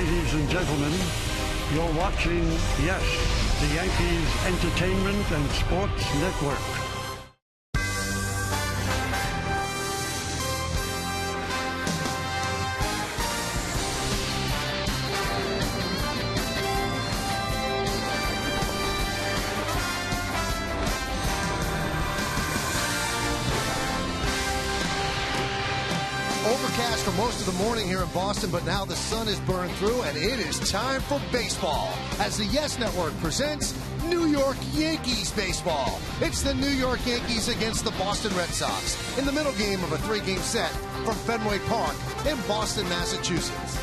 Ladies and gentlemen, you're watching, yes, the Yankees Entertainment and Sports Network. Overcast for most of the morning here in Boston, but now the sun is burned through, and it is time for baseball as the Yes Network presents New York Yankees baseball. It's the New York Yankees against the Boston Red Sox in the middle game of a three-game set from Fenway Park in Boston, Massachusetts.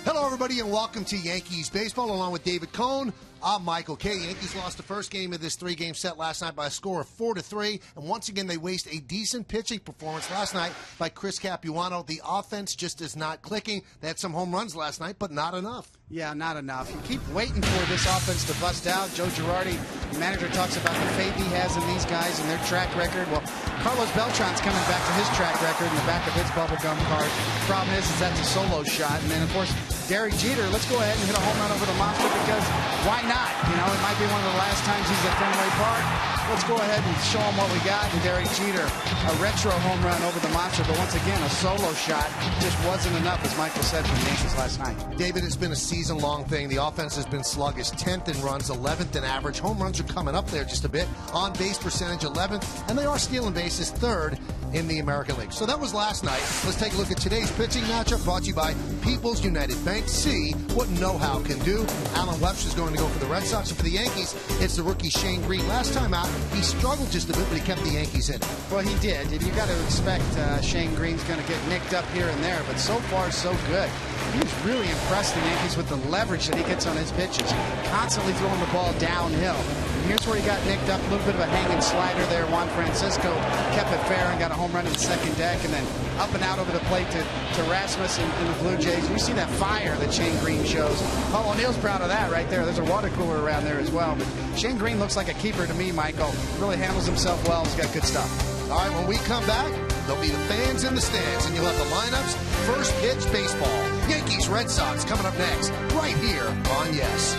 Hello, everybody, and welcome to Yankees baseball, along with David Cohn. I'm Michael Kay. Yankees lost the first game of this three-game set last night by a score of 4-3, and once again they waste a decent pitching performance last night by Chris Capuano. The offense just is not clicking. They had some home runs last night, but not enough. Yeah, not enough. You keep waiting for this offense to bust out. Joe Girardi, the manager, talks about the faith he has in these guys and their track record. Well, Carlos Beltran's coming back to his track record in the back of his bubblegum card. The problem is that's a solo shot. And then, of course, Derek Jeter, let's go ahead and hit a home run over the monster because why not? You know, it might be one of the last times he's at Fenway Park. Let's go ahead and show him what we got. And Derek Jeter, a retro home run over the monster. But once again, a solo shot just wasn't enough, as Michael said, from the Yankees last night. David, it's been a season-long thing. The offense has been sluggish, 10th in runs, 11th in average. Home runs are coming up there just a bit. On-base percentage, 11th. And they are stealing bases, 3rd in the American League. So that was last night. Let's take a look at today's pitching matchup brought to you by People's United Bank. See what know-how can do. Alan Webster's going to go for the Red Sox. And for the Yankees, it's the rookie Shane Green. Last time out, he struggled just a bit, but he kept the Yankees in it. Well, he did. And you got to expect Shane Green's going to get nicked up here and there. But so far, so good. He's really impressed the Yankees with the leverage that he gets on his pitches. Constantly throwing the ball downhill. And here's where he got nicked up. A little bit of a hanging slider there. Juan Francisco kept it fair and got a home run in the second deck. And then up and out over the plate to Rasmus and the Blue Jays. You see that fire that Shane Green shows. Paul O'Neill's proud of that right there. There's a water cooler around there as well. But Shane Green looks like a keeper to me, Michael. Really handles himself well. He's got good stuff. All right, when we come back, there'll be the fans in the stands, and you'll have the lineups. First pitch baseball. Yankees, Red Sox coming up next, right here on Yes.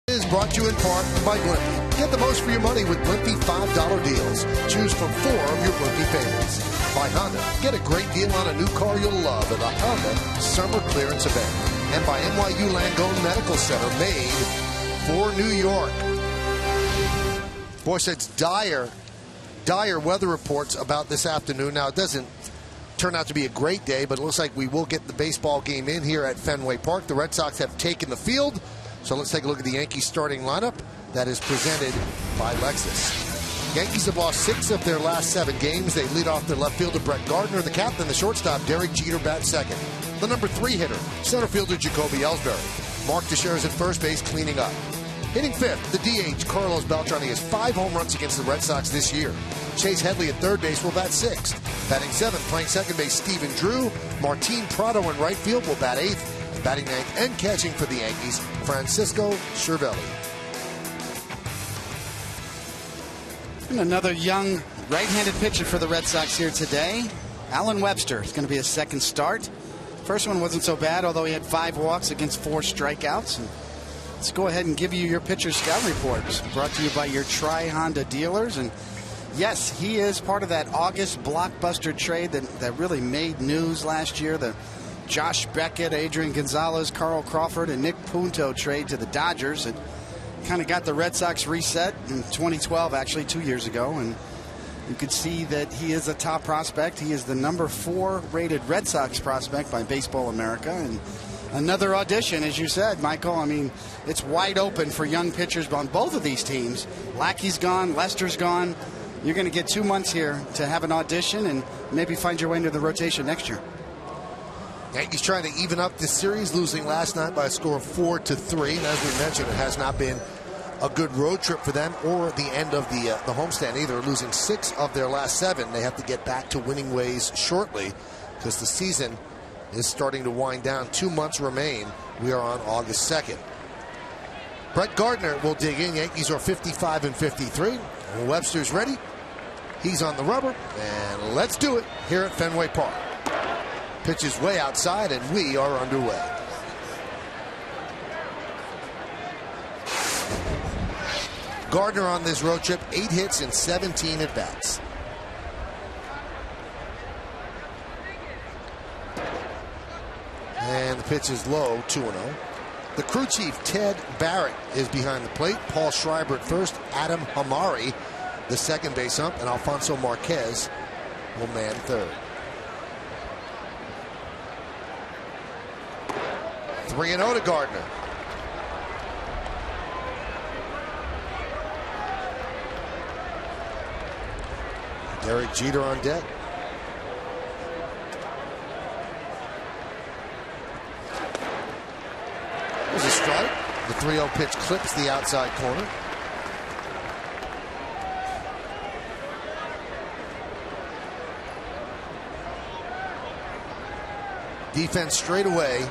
Is brought to you in part by Blimpie. Get the most for your money with Blimpie $5 deals. Choose from 4 of your Blimpie favorites. By Honda, get a great deal on a new car you'll love at the Honda Summer Clearance Event. And by NYU Langone Medical Center, made for New York. Boy, it's dire weather reports about this afternoon. Now, it doesn't turn out to be a great day, but it looks like we will get the baseball game in here at Fenway Park. The Red Sox have taken the field. So let's take a look at the Yankees starting lineup that is presented by Lexus. Yankees have lost 6 of their last 7 games. They lead off their left fielder, Brett Gardner. The captain, the shortstop, Derek Jeter, bats second. The number 3 hitter, center fielder, Jacoby Ellsbury. Mark Teixeira is at first base, cleaning up. Hitting fifth, the DH, Carlos Beltran. He has 5 home runs against the Red Sox this year. Chase Headley at third base will bat 6th. Batting 7th, playing second base, Stephen Drew. Martin Prado in right field will bat 8th. And batting 9th and catching for the Yankees, Francisco Cervelli. And another young right-handed pitcher for the Red Sox here today. Alan Webster is going to be his second start. First one wasn't so bad, although he had 5 walks against 4 strikeouts. And let's go ahead and give you your pitcher scout reports, brought to you by your Tri-Honda dealers. And yes, he is part of that August blockbuster trade that really made news last year. The Josh Beckett, Adrian Gonzalez, Carl Crawford, and Nick Punto trade to the Dodgers. It kind of got the Red Sox reset in 2012, actually 2 years ago. And you could see that he is a top prospect. He is the number 4 rated Red Sox prospect by Baseball America. And another audition, as you said, Michael. I mean, it's wide open for young pitchers on both of these teams. Lackey's gone, Lester's gone. You're going to get 2 months here to have an audition and maybe find your way into the rotation next year. Yankees trying to even up this series, losing last night by a score of 4-3. And as we mentioned, it has not been a good road trip for them or the end of the homestand either. Losing 6 of their last 7. They have to get back to winning ways shortly because the season is starting to wind down. 2 months remain. We are on August 2nd. Brett Gardner will dig in. Yankees are 55 and 53. Webster's ready. He's on the rubber. And let's do it here at Fenway Park. Pitch is way outside, and we are underway. Gardner on this road trip, 8 hits and 17 at-bats. And the pitch is low, 2-0. The crew chief, Ted Barrett, is behind the plate. Paul Schreiber at first. Adam Hamari, the second base ump. And Alfonso Marquez will man third. 3-0 to Gardner. Derek Jeter on deck. There's a strike. The 3-0 pitch clips the outside corner. Defense straight away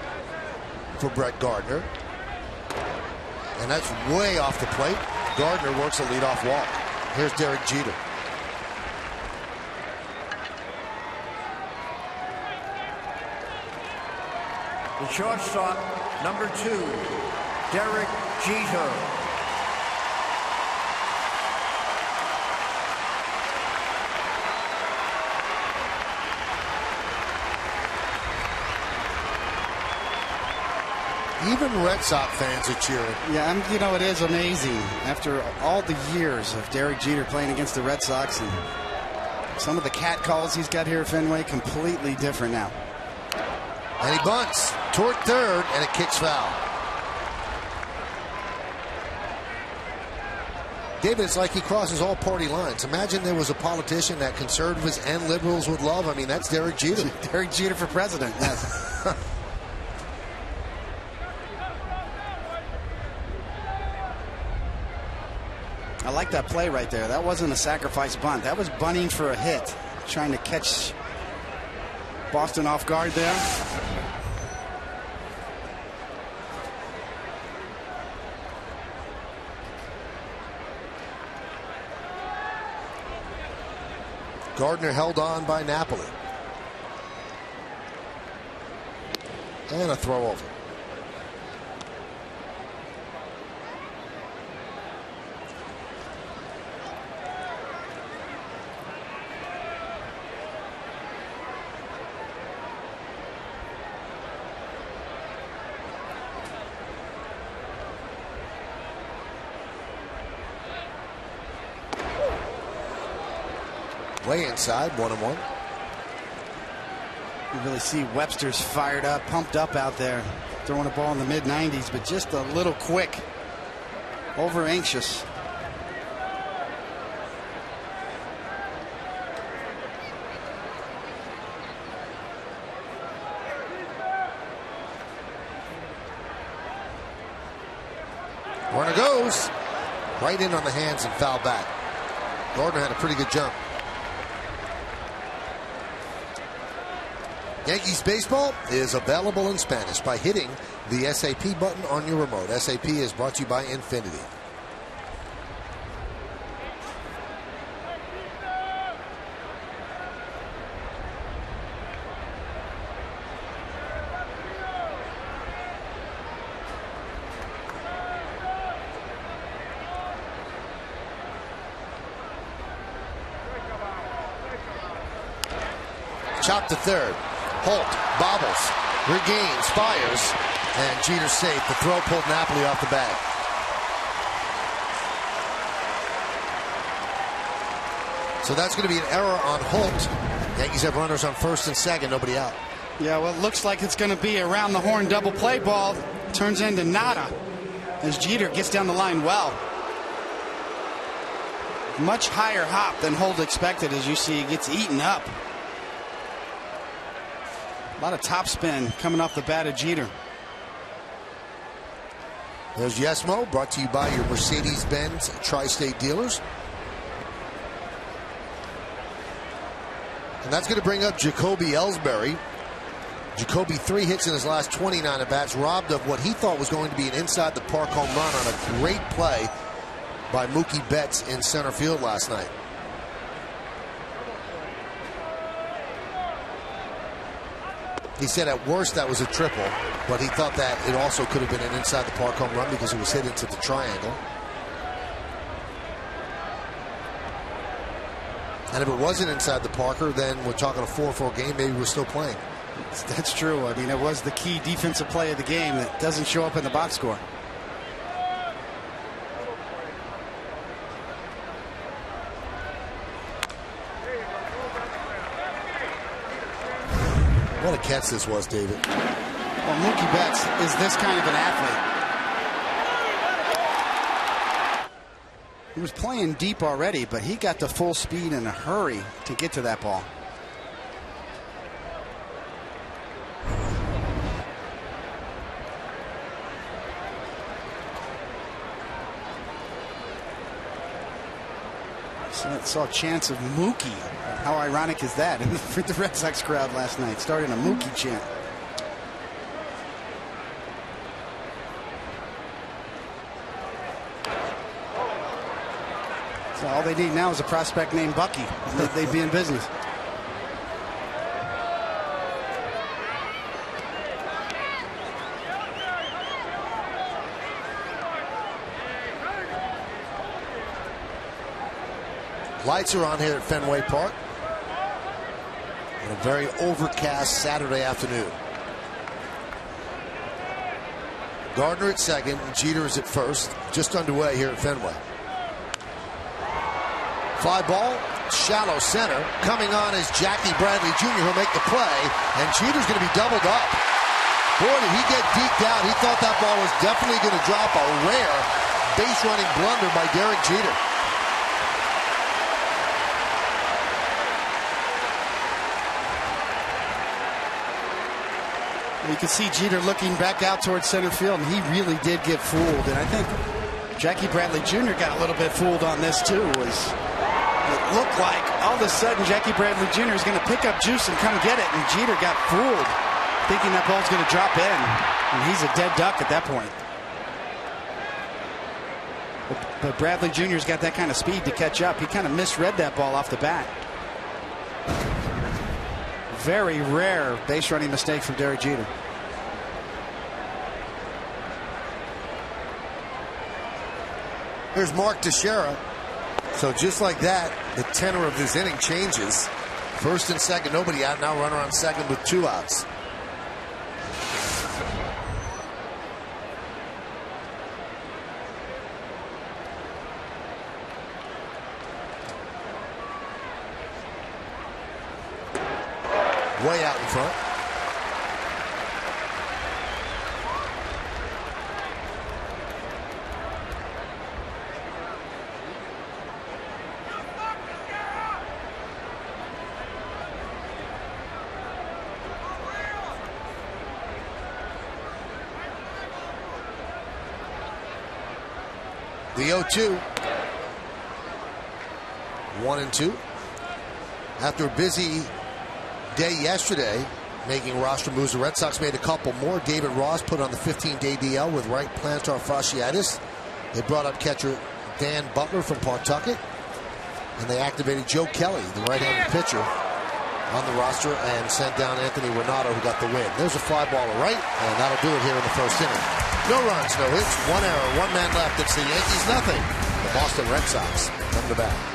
for Brett Gardner. And that's way off the plate. Gardner works a leadoff walk. Here's Derek Jeter. The shortstop, number 2, Derek Jeter. Even Red Sox fans are cheering. Yeah, you know, it is amazing. After all the years of Derek Jeter playing against the Red Sox and some of the cat calls he's got here at Fenway, completely different now. And he bunts toward third, and it kicks foul. David, it's like he crosses all party lines. Imagine there was a politician that conservatives and liberals would love. I mean, that's Derek Jeter. Derek Jeter for president, yes. I like that play right there. That wasn't a sacrifice bunt. That was bunting for a hit. Trying to catch Boston off guard there. Gardner held on by Napoli. And a throw over. Way inside, 1-1. You really see Webster's fired up, pumped up out there, throwing a ball in the mid-90s, but just a little quick, over anxious. Runner goes right in on the hands and foul back. Gardner had a pretty good jump. Yankees baseball is available in Spanish by hitting the SAP button on your remote. SAP is brought to you by Infinity. Chop to third. Holt bobbles, regains, fires, and Jeter's safe. The throw pulled Napoli off the bag. So that's going to be an error on Holt. Yankees have runners on first and second, nobody out. Yeah, well, it looks like it's going to be around the horn double play ball. Turns into nada as Jeter gets down the line well. Much higher hop than Holt expected, as you see. He gets eaten up. A lot of topspin coming off the bat of Jeter. There's Yesmo, brought to you by your Mercedes-Benz Tri-State dealers. And that's going to bring up Jacoby Ellsbury. Jacoby 3 hits in his last 29 at-bats, robbed of what he thought was going to be an inside-the-park home run on a great play by Mookie Betts in center field last night. He said at worst that was a triple, but he thought that it also could have been an inside-the-park home run because it was hit into the triangle. And if it wasn't inside the Parker, then we're talking a 4-4 game. Maybe we're still playing. That's true. I mean, it was the key defensive play of the game that doesn't show up in the box score. What a catch this was, David. Well, Mookie Betts is this kind of an athlete. He was playing deep already, but he got to full speed in a hurry to get to that ball. So I saw a chance of Mookie. How ironic is that? For the Red Sox crowd last night, starting a Mookie chant. So all they need now is a prospect named Bucky. They'd be in business. Lights are on here at Fenway Park on a very overcast Saturday afternoon. Gardner at second, Jeter is at first. Just underway here at Fenway. Fly ball, shallow center. Coming on is Jackie Bradley Jr. who'll make the play, and Jeter's going to be doubled up. Boy, did he get deked out. He thought that ball was definitely going to drop. A rare base running blunder by Derek Jeter. You can see Jeter looking back out towards center field, and he really did get fooled. And I think Jackie Bradley Jr. got a little bit fooled on this too. It looked like all of a sudden Jackie Bradley Jr. is going to pick up juice and come get it, and Jeter got fooled, thinking that ball's going to drop in, and he's a dead duck at that point. But Bradley Jr.'s got that kind of speed to catch up. He kind of misread that ball off the bat. Very rare base running mistake from Derek Jeter. Here's Mark Teixeira. So just like that, the tenor of this inning changes. First and second, nobody out. Now runner on second with 2 outs. Way out in front. The 0-2. 1-2. After a busy day yesterday, making roster moves, the Red Sox made a couple more. David Ross put on the 15-day DL with right plantar fasciitis. They brought up catcher Dan Butler from Pawtucket, and they activated Joe Kelly, the right-handed pitcher, on the roster, and sent down Anthony Renato, who got the win. There's a fly ball to right, and that'll do it here in the first inning. No runs, no hits, one error, one man left. It's the Yankees, nothing. The Boston Red Sox come to bat.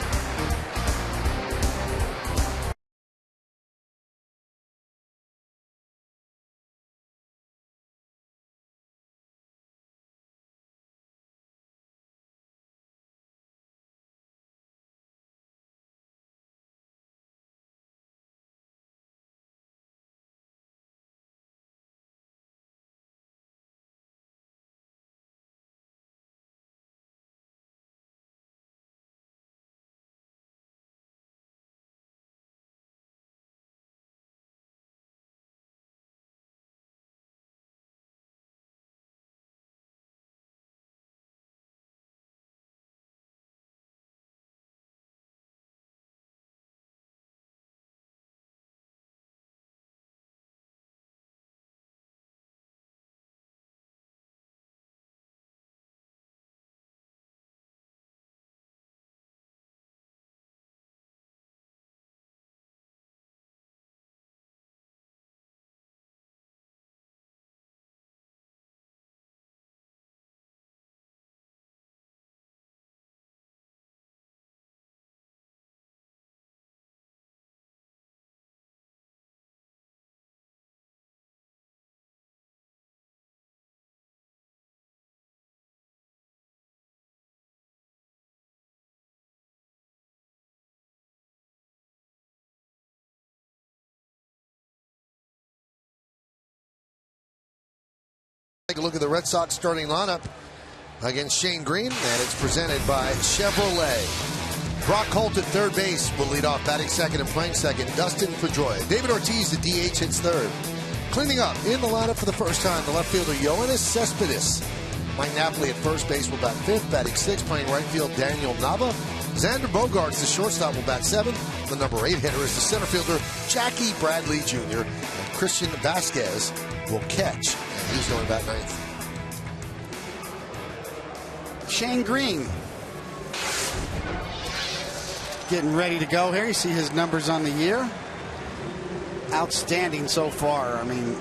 Take a look at the Red Sox starting lineup against Shane Green, and it's presented by Chevrolet. Brock Holt at third base will lead off, batting second and playing second. Dustin Pedroia. David Ortiz, the DH, hits third. Cleaning up in the lineup for the first time, the left fielder Yoenis Cespedes. Mike Napoli at first base will bat fifth, batting sixth, playing right field Daniel Nava. Xander Bogaerts, the shortstop, will bat seventh. The number 8 hitter is the center fielder Jackie Bradley Jr. And Christian Vasquez will catch. He's going back ninth. Shane Green getting ready to go here. You see his numbers on the year. Outstanding so far. I mean,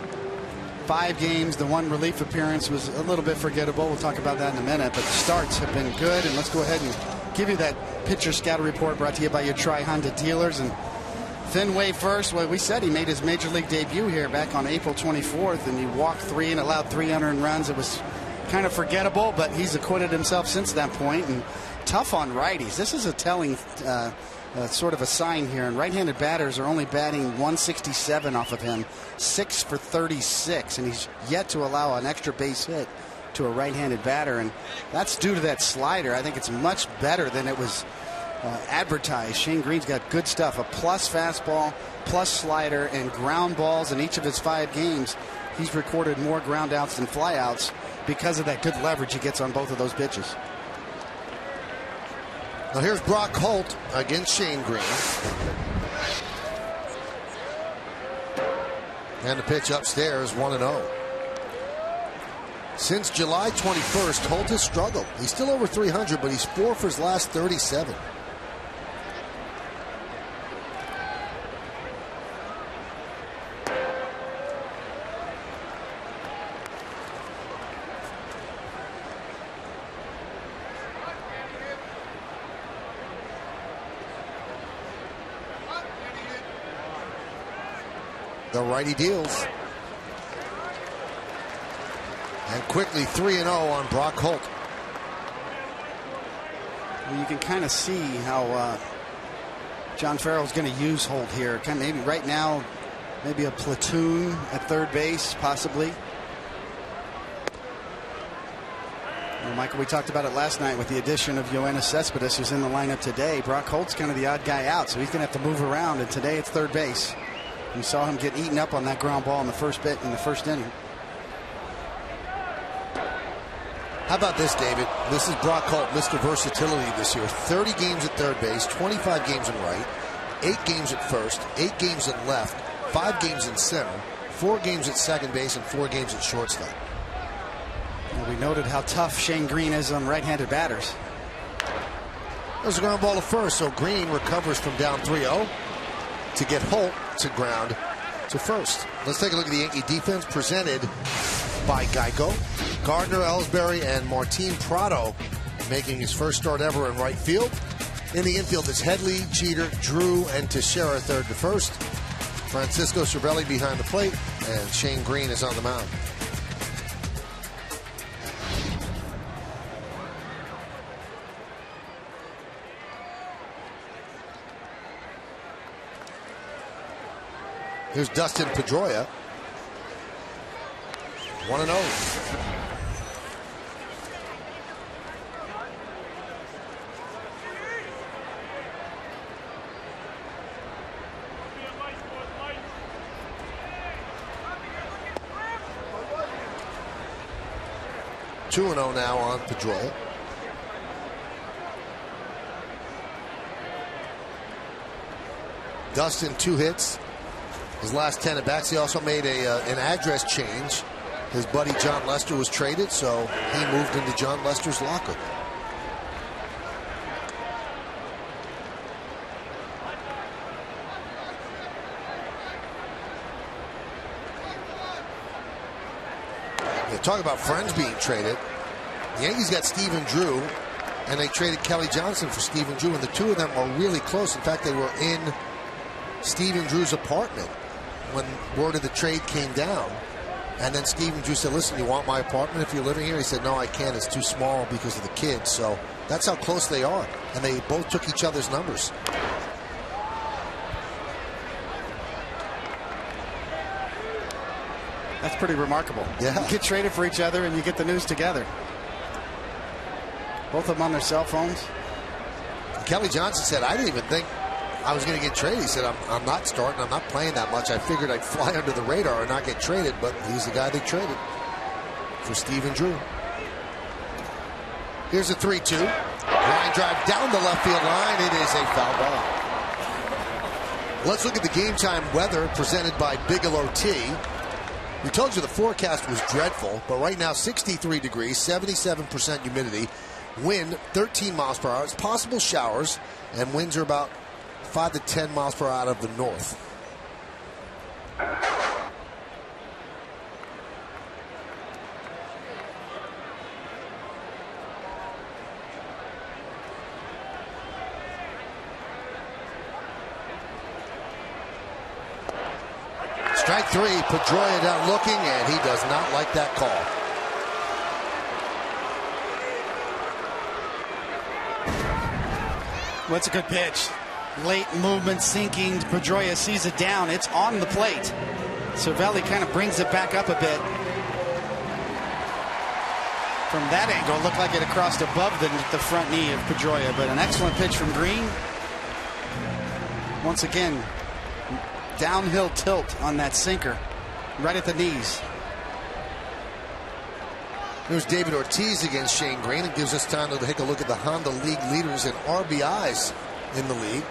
5 games. The one relief appearance was a little bit forgettable. We'll talk about that in a minute. But the starts have been good. And let's go ahead and give you that pitcher scatter report brought to you by your Tri-Honda dealers. And Fenway first. Well, we said he made his major league debut here back on April 24th, and he walked 3 and allowed 3 unearned runs. It was kind of forgettable, but he's acquitted himself since that point. And tough on righties. This is a telling sort of a sign here. And right-handed batters are only batting 167 off of him, 6 for 36, and he's yet to allow an extra base hit to a right-handed batter, and that's due to that slider. I think it's much better than it was advertised. Shane Green's got good stuff, a plus fastball, plus slider, and ground balls in each of his 5 games. He's recorded more ground outs than flyouts because of that good leverage he gets on both of those pitches. Now here's Brock Holt against Shane Green. And the pitch upstairs, 1-0. Since July 21st, Holt has struggled. He's still over 300, but he's 4 for his last 37. The righty deals. And quickly 3-0 on Brock Holt. Well, you can kind of see how John Farrell's going to use Holt here. Kind of maybe right now, maybe a platoon at third base, possibly. Well, Michael, we talked about it last night with the addition of Yoenis Cespedes, who's in the lineup today. Brock Holt's kind of the odd guy out, so he's going to have to move around. And today it's third base. You saw him get eaten up on that ground ball in the first inning. How about this, David? This is Brock Holt, Mr. Versatility this year. 30 games at third base, 25 games in right, 8 games at first, 8 games in left, 5 games in center, 4 games at second base, and 4 games at shortstop. Well, we noted how tough Shane Green is on right-handed batters. There's a ground ball to first, so Green recovers from down 3-0 to get Holt to ground to first. Let's take a look at the Yankee defense presented by Geico. Gardner, Ellsbury, and Martin Prado making his first start ever in right field. In the infield, it's Headley, Jeter, Drew, and Teixeira third to first. Francisco Cervelli behind the plate, and Shane Green is on the mound. Here's Dustin Pedroia. 1-0. Two and 0 now on Pedroia. Dustin, 2 hits. His last 10 at bats. He also made an address change. His buddy John Lester was traded, so he moved into John Lester's locker. Yeah, talk about friends being traded. The Yankees got Stephen Drew, and they traded Kelly Johnson for Stephen Drew, and the two of them are really close. In fact, they were in Stephen Drew's apartment when word of the trade came down. And then Stephen Drew said, listen, you want my apartment if you're living here? He said, no, I can't. It's too small because of the kids. So that's how close they are. And they both took each other's numbers. That's pretty remarkable. Yeah. You get traded for each other and you get the news together. Both of them on their cell phones. Kelly Johnson said, I didn't even think I was going to get traded. He said, I'm not starting. I'm not playing that much. I figured I'd fly under the radar and not get traded, but he's the guy they traded for Stephen Drew. Here's a 3-2. Line drive down the left field line. It is a foul ball. Let's look at the game time weather presented by Bigelow Tea. We told you the forecast was dreadful, but right now 63 degrees, 77% humidity, wind 13 miles per hour. It's possible showers, and winds are about 5 to 10 miles per hour out of the north. Strike 3, Pedroia down looking, and he does not like that call. Well, it's a good pitch. Late movement, sinking. Pedroia sees it down. It's on the plate. Cervelli kind of brings it back up a bit. From that angle, it looked like it crossed above the front knee of Pedroia, but an excellent pitch from Green. Once again, downhill tilt on that sinker, right at the knees. Here's David Ortiz against Shane Green. It gives us time to take a look at the Honda League leaders in RBIs in the league.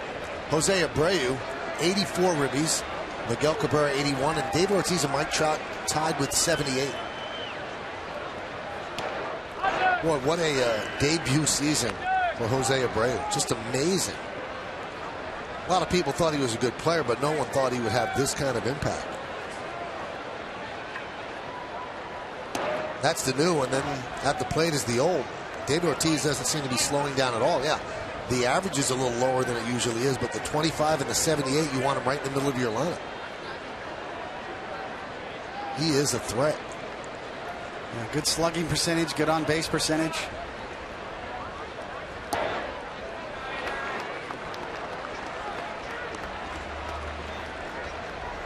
Jose Abreu, 84 ribbies. Miguel Cabrera, 81. And David Ortiz and Mike Trout tied with 78. Boy, what a debut season for Jose Abreu. Just amazing. A lot of people thought he was a good player, but no one thought he would have this kind of impact. That's the new, and then at the plate is the old. David Ortiz doesn't seem to be slowing down at all. Yeah, the average is a little lower than it usually is, but the 25 and the 78, you want him right in the middle of your lineup. He is a threat. Yeah, good slugging percentage, good on base percentage.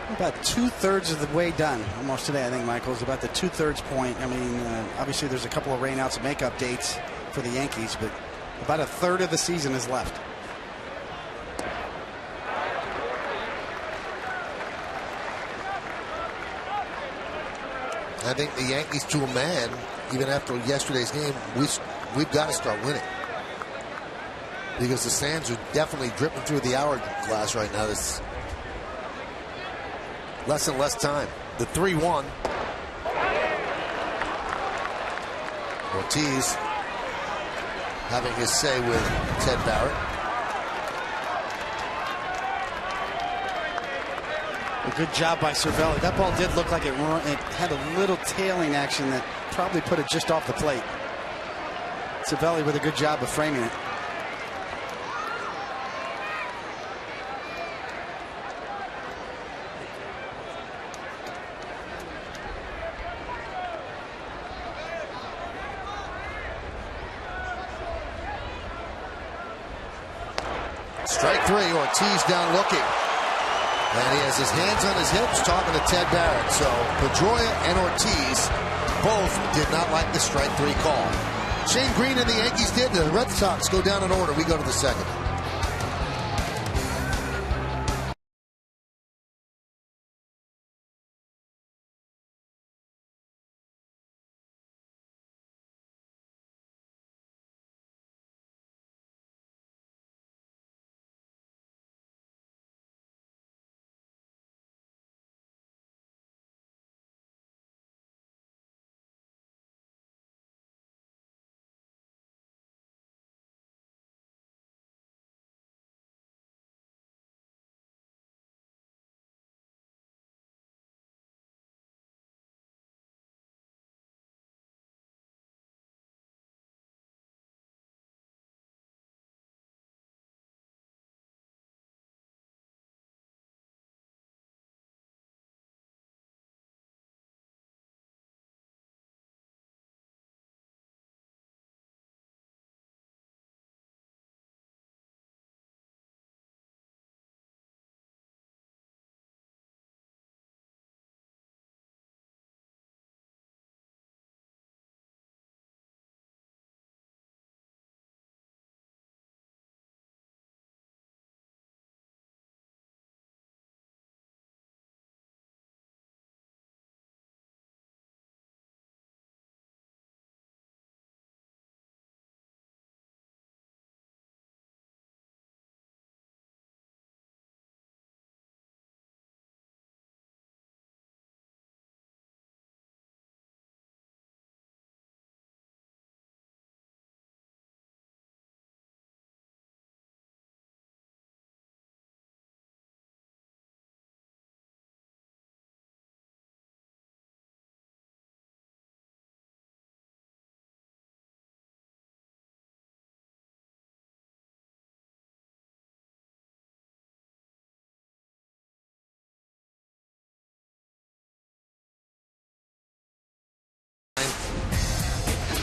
About 2/3 of the way done almost today, I think, Michael, is about the 2/3 point. I mean, obviously there's a couple of rainouts and makeup dates for the Yankees, but about a third of the season is left. I think the Yankees, to a man, even after yesterday's game, we've got to start winning. Because the sands are definitely dripping through the hourglass right now. There's less and less time. The 3-1. Ortiz having his say with Ted Barrett. A good job by Cervelli. That ball did look like it had a little tailing action that probably put it just off the plate. Cervelli with a good job of framing it. Strike three. Ortiz down looking. And he has his hands on his hips talking to Ted Barrett. So Pedroia and Ortiz both did not like the strike three call. Shane Green and the Yankees did. The Red Sox go down in order. We go to the second.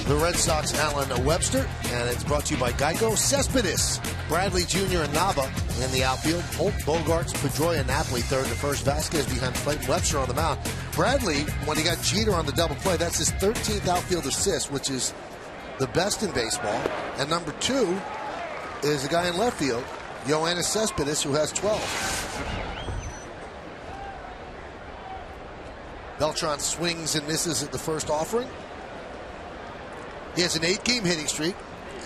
The Red Sox, Alan Webster, and it's brought to you by Geico. Cespedes, Bradley Jr. and Nava in the outfield. Holt, Bogarts, Pedroia, Napoli third to first. Vasquez behind plate. Webster on the mound. Bradley, when he got Jeter on the double play, that's his 13th outfield assist, which is the best in baseball. And number 2 is a guy in left field, Yoenis Cespedes, who has 12. Beltran swings and misses at the first offering. He has an 8-game hitting streak,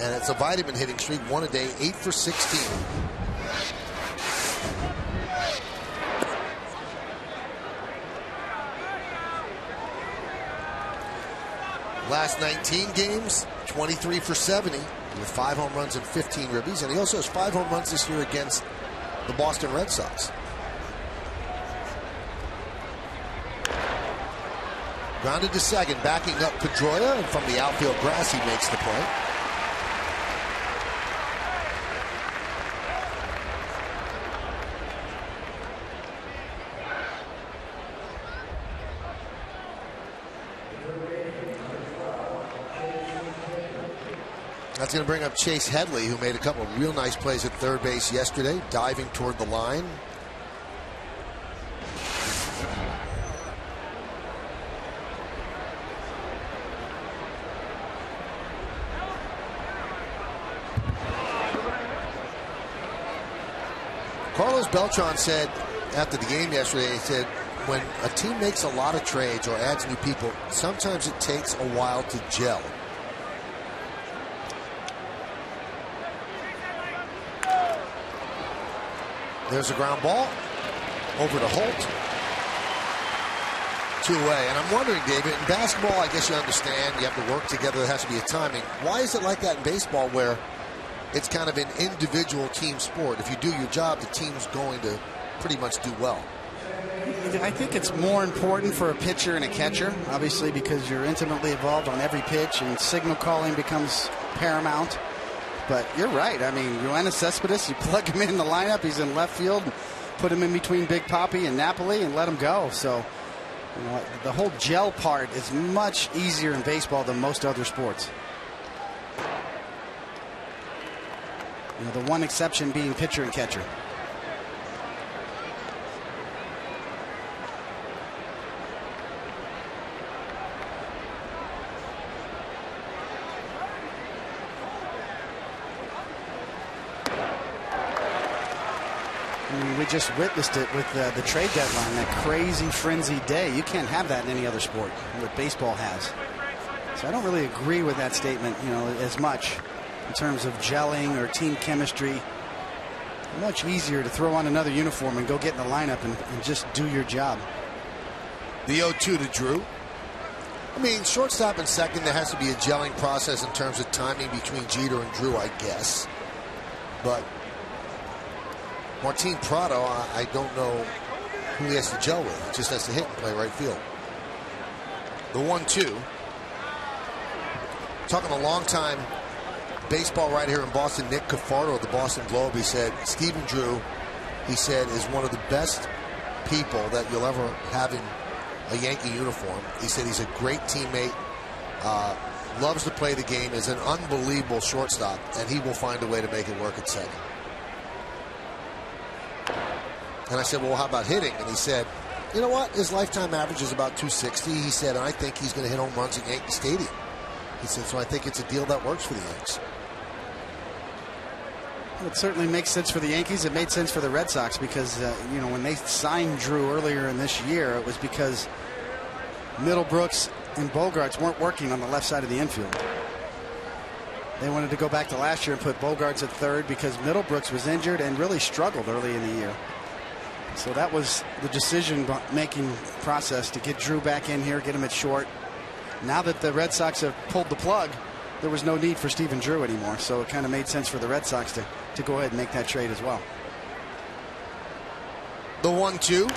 and it's a vitamin hitting streak, 1 a day, 8 for 16. Last 19 games, 23 for 70, with 5 home runs and 15 ribbies, and he also has 5 home runs this year against the Boston Red Sox. Grounded to second, backing up Pedroia, and from the outfield grass he makes the play. That's going to bring up Chase Headley, who made a couple of real nice plays at third base yesterday, diving toward the line. Carlos Beltran said after the game yesterday, he said, when a team makes a lot of trades or adds new people, sometimes it takes a while to gel. There's a ground ball over to Holt. 2-away. And I'm wondering, David, in basketball, I guess you understand you have to work together. There has to be a timing. Why is it like that in baseball where it's kind of an individual team sport? If you do your job, the team's going to pretty much do well. I think it's more important for a pitcher and a catcher, obviously, because you're intimately involved on every pitch and signal calling becomes paramount. But you're right. I mean, Yoenis Cespedes, you plug him in the lineup, he's in left field, put him in between Big Papi and Napoli and let him go. So, you know, the whole gel part is much easier in baseball than most other sports. You know, the one exception being pitcher and catcher. We just witnessed it with the trade deadline, that crazy frenzied day. You can't have that in any other sport, what baseball has. So I don't really agree with that statement, you know, as much in terms of gelling or team chemistry. Much easier to throw on another uniform and go get in the lineup and just do your job. The 0-2 to Drew. I mean, shortstop and second, there has to be a gelling process in terms of timing between Jeter and Drew, I guess. But Martin Prado, I don't know who he has to gel with. He just has to hit and play right field. The 1-2. Talking a long time baseball right here in Boston, Nick Cafardo of the Boston Globe, he said, Stephen Drew, he said, is one of the best people that you'll ever have in a Yankee uniform. He said he's a great teammate, loves to play the game, is an unbelievable shortstop, and he will find a way to make it work at second. And I said, well, how about hitting? And he said, you know what? His lifetime average is about 260. He said, and I think he's going to hit home runs at Yankee Stadium. He said, so I think it's a deal that works for the Yankees. Well, it certainly makes sense for the Yankees. It made sense for the Red Sox because, you know, when they signed Drew earlier in this year, it was because Middlebrooks and Bogarts weren't working on the left side of the infield. They wanted to go back to last year and put Bogarts at third because Middlebrooks was injured and really struggled early in the year. So that was the decision-making process to get Drew back in here, get him at short. Now that the Red Sox have pulled the plug, there was no need for Stephen Drew anymore. So it kind of made sense for the Red Sox to go ahead and make that trade as well. The 1-2.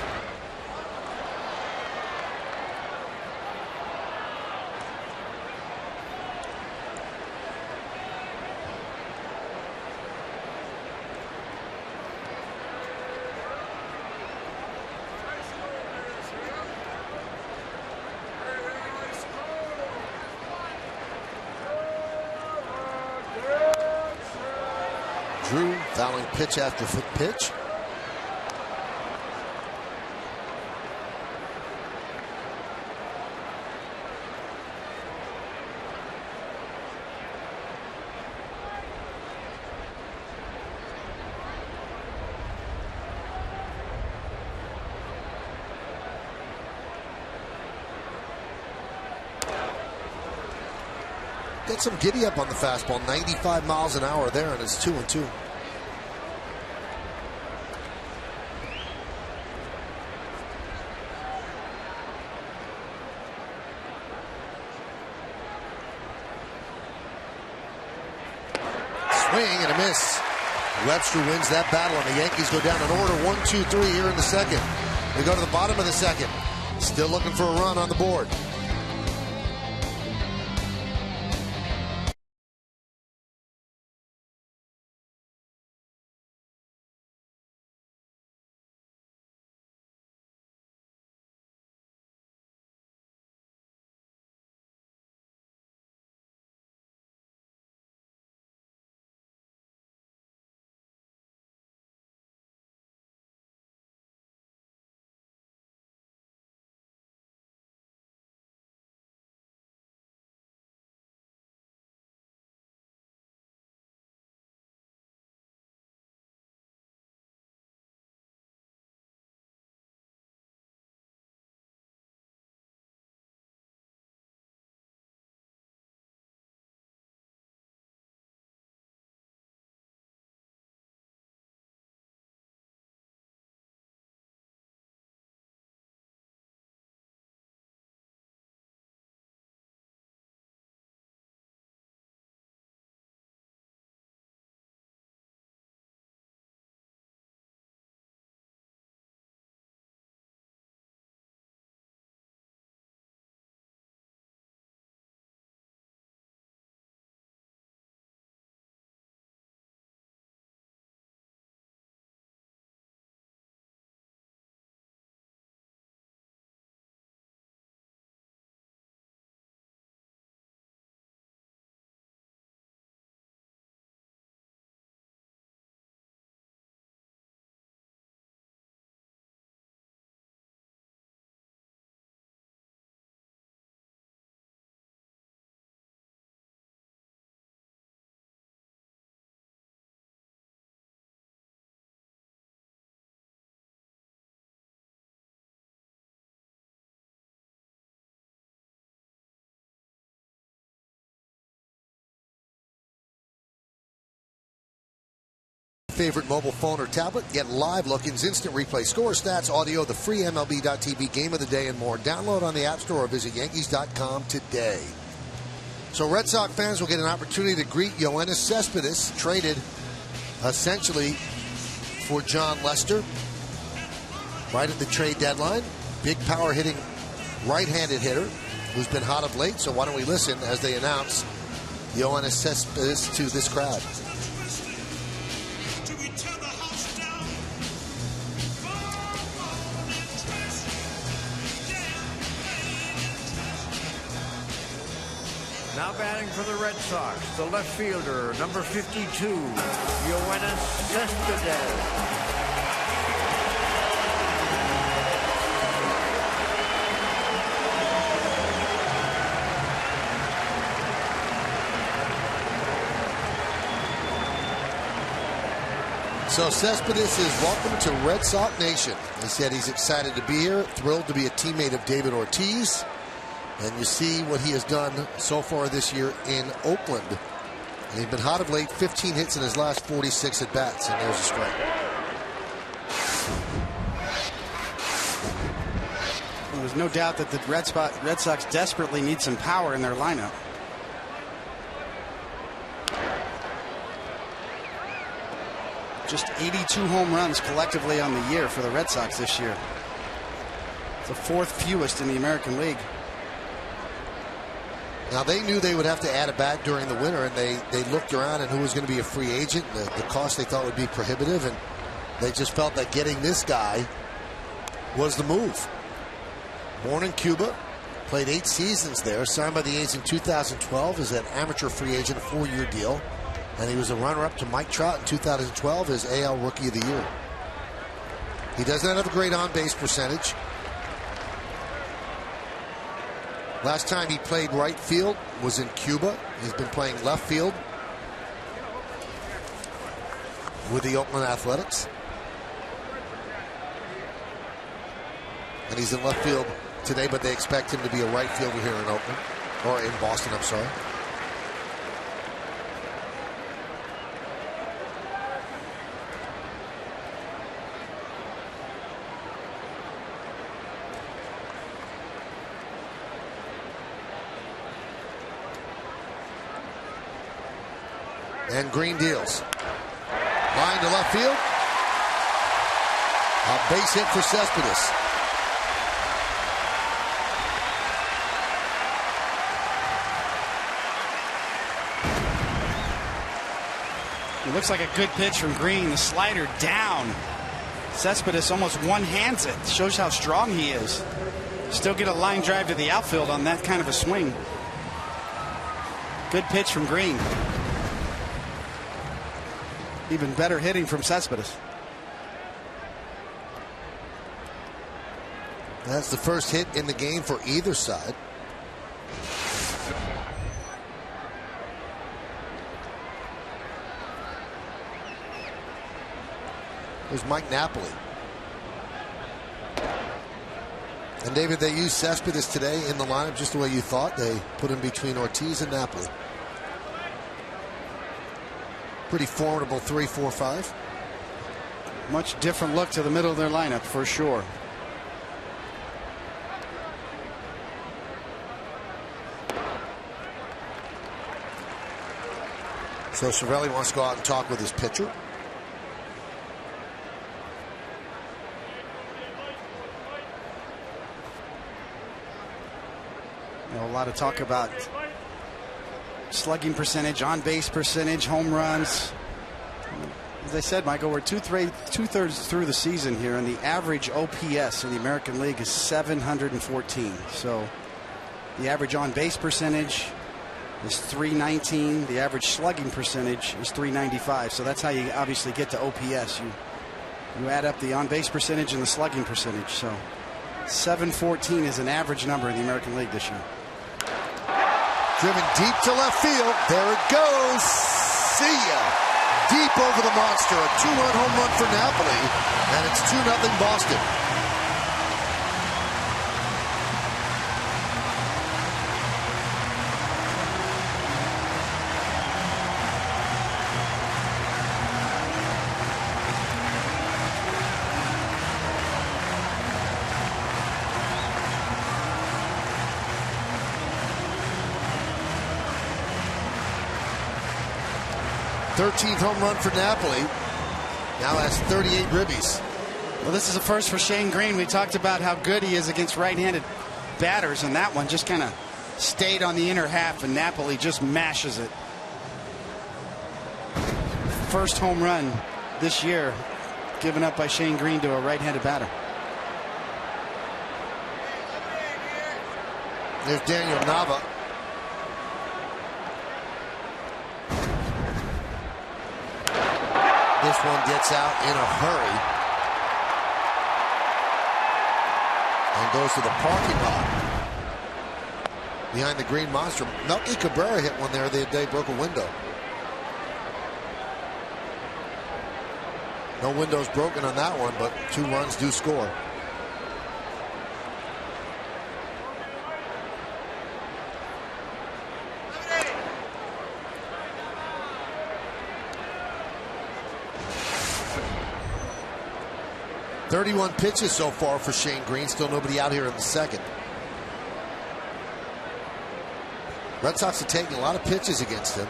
Drew fouling pitch after pitch. Get some giddy up on the fastball, 95 miles an hour there, and it's 2-2. Swing and a miss. Webster wins that battle, and the Yankees go down in order 1-2-3 here in the second. We go to the bottom of the second. Still looking for a run on the board. favorite mobile phone or tablet. Get live look-ins, instant replay, score, stats, audio, the free MLB.tv game of the day, and more. Download on the App Store or visit Yankees.com today. So Red Sox fans will get an opportunity to greet Yoenis Cespedes, traded essentially for John Lester right at the trade deadline. Big power hitting right-handed hitter who's been hot of late. So why don't we listen as they announce Yoenis Cespedes to this crowd. Now batting for the Red Sox, the left fielder, number 52, Yoenis Cespedes. So Cespedes is welcome to Red Sox Nation. He said he's excited to be here, thrilled to be a teammate of David Ortiz. And you see what he has done so far this year in Oakland. And he's been hot of late, 15 hits in his last 46 at-bats, and there's a strike. There's no doubt that the Red Sox desperately need some power in their lineup. Just 82 home runs collectively on the year for the Red Sox this year. It's the fourth fewest in the American League. Now, they knew they would have to add a bat during the winter, and they looked around at who was going to be a free agent, the cost they thought would be prohibitive, and they just felt that getting this guy was the move. Born in Cuba, played 8 seasons there, signed by the A's in 2012 as an amateur free agent, a 4-year deal, and he was a runner-up to Mike Trout in 2012 as AL Rookie of the Year. He does not have a great on-base percentage. Last time he played right field was in Cuba. He's been playing left field with the Oakland Athletics. And he's in left field today, but they expect him to be a right fielder here in Oakland, or in Boston, I'm sorry. And Green deals. Line to left field. A base hit for Cespedes. It looks like a good pitch from Green. The slider down. Cespedes almost one-hands it. Shows how strong he is. Still get a line drive to the outfield on that kind of a swing. Good pitch from Green. Even better hitting from Cespedes. That's the first hit in the game for either side. There's Mike Napoli. And David, they used Cespedes today in the lineup just the way you thought. They put him between Ortiz and Napoli. Pretty formidable 3-4-5. Much different look to the middle of their lineup for sure. So Cervelli wants to go out and talk with his pitcher. A lot of talk about slugging percentage, on-base percentage, home runs. As I said, Michael, we're two-thirds through the season here, and the average OPS in the American League is 714. So the average on-base percentage is 319. The average slugging percentage is 395. So that's how you obviously get to OPS. You add up the on-base percentage and the slugging percentage. So 714 is an average number in the American League this year. Driven deep to left field. There it goes. See ya. Deep over the monster. A 2-run home run for Napoli. And it's 2-0 Boston. 13th home run for Napoli. Now has 38 ribbies. Well, this is a first for Shane Green. We talked about how good he is against right-handed batters, and that one just kind of stayed on the inner half, and Napoli just mashes it. First home run this year given up by Shane Green to a right-handed batter. There's Daniel Nava. This one gets out in a hurry and goes to the parking lot behind the Green Monster. Melky Cabrera hit one there the other day, broke a window. No windows broken on that one, but 2 runs do score. .31 pitches so far for Shane Green. Still nobody out here in the second. Red Sox are taking a lot of pitches against him.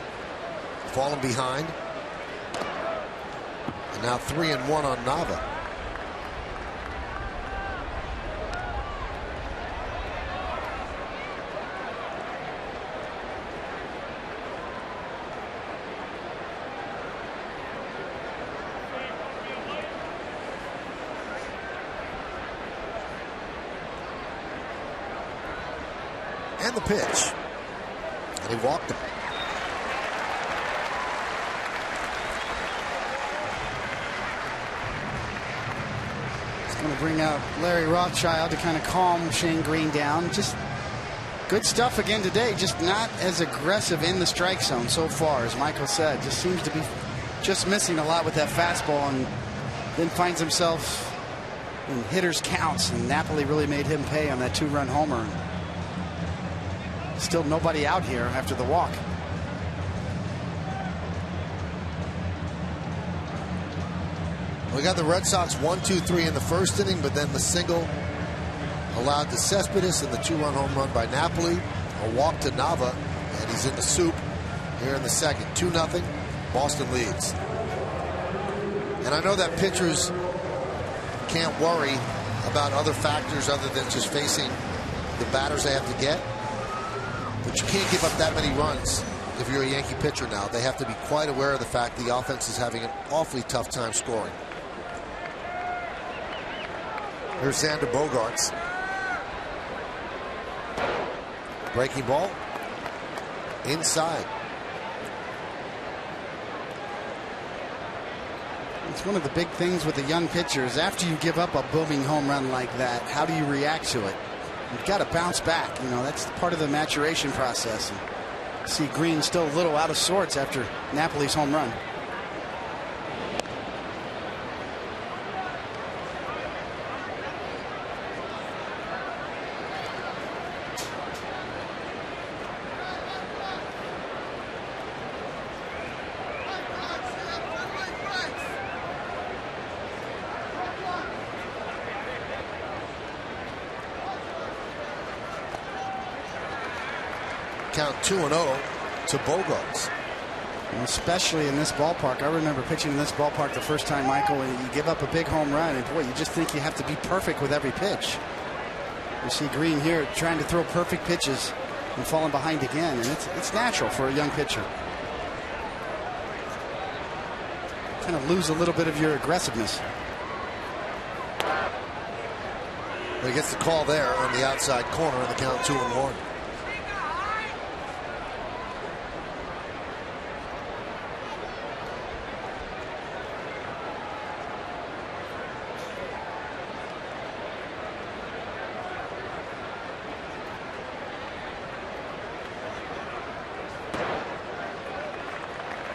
Falling behind. And now 3-1 on Nava. And the pitch. And he walked him. He's going to bring out Larry Rothschild to kind of calm Shane Green down. Just good stuff again today. Just not as aggressive in the strike zone so far, as Michael said. Just seems to be just missing a lot with that fastball, and then finds himself in hitters' counts. And Napoli really made him pay on that 2-run homer. Still nobody out here after the walk. We got the Red Sox 1-2-3 in the first inning, but then the single allowed to Cespedes and the 2-run home run by Napoli. A walk to Nava, and he's in the soup here in the second. 2-0. Boston leads. And I know that pitchers can't worry about other factors other than just facing the batters they have to get. But you can't give up that many runs if you're a Yankee pitcher now. They have to be quite aware of the fact the offense is having an awfully tough time scoring. Here's Xander Bogaerts. Breaking ball. Inside. It's one of the big things with the young pitchers. After you give up a booming home run like that, how do you react to it? You've got to bounce back. You know, that's part of the maturation process. And see Green still a little out of sorts after Napoli's home run. Count 2-0 to Bogaerts. Especially in this ballpark. I remember pitching in this ballpark the first time, Michael, and you give up a big home run, and boy, you just think you have to be perfect with every pitch. You see Green here trying to throw perfect pitches and falling behind again, and it's natural for a young pitcher. Kind of lose a little bit of your aggressiveness. He gets the call there on the outside corner, and the count 2-1.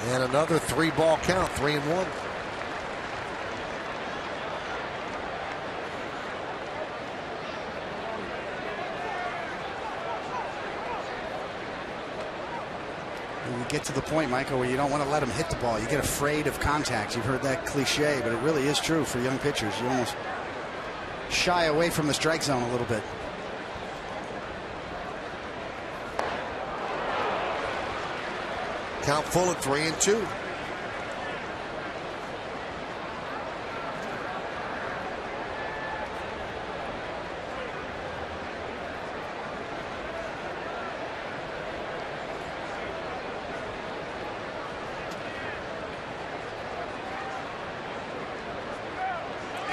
And another 3-ball count, 3-1. You get to the point, Michael, where you don't want to let him hit the ball. You get afraid of contact. You've heard that cliche, but it really is true for young pitchers. You almost shy away from the strike zone a little bit. Count full at 3-2.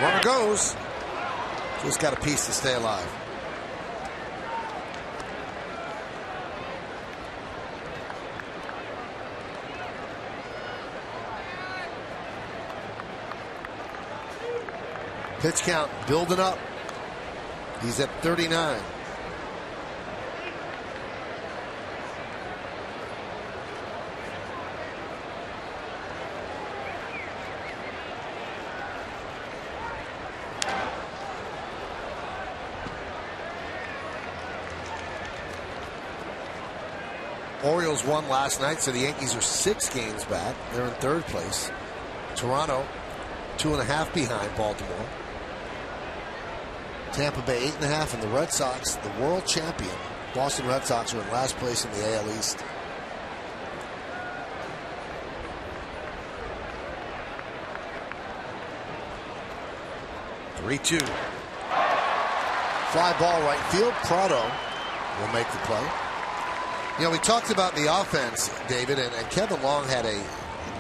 Runner goes. Just got a piece to stay alive. Pitch count building up. He's at 39. Orioles won last night, so the Yankees are 6 games back. They're in 3rd place. Toronto 2.5 behind Baltimore. Tampa Bay 8.5, and the Red Sox, the world champion, Boston Red Sox, are in last place in the AL East. Three-two. Fly ball right field. Prado will make the play. You know, we talked about the offense, David, and Kevin Long had a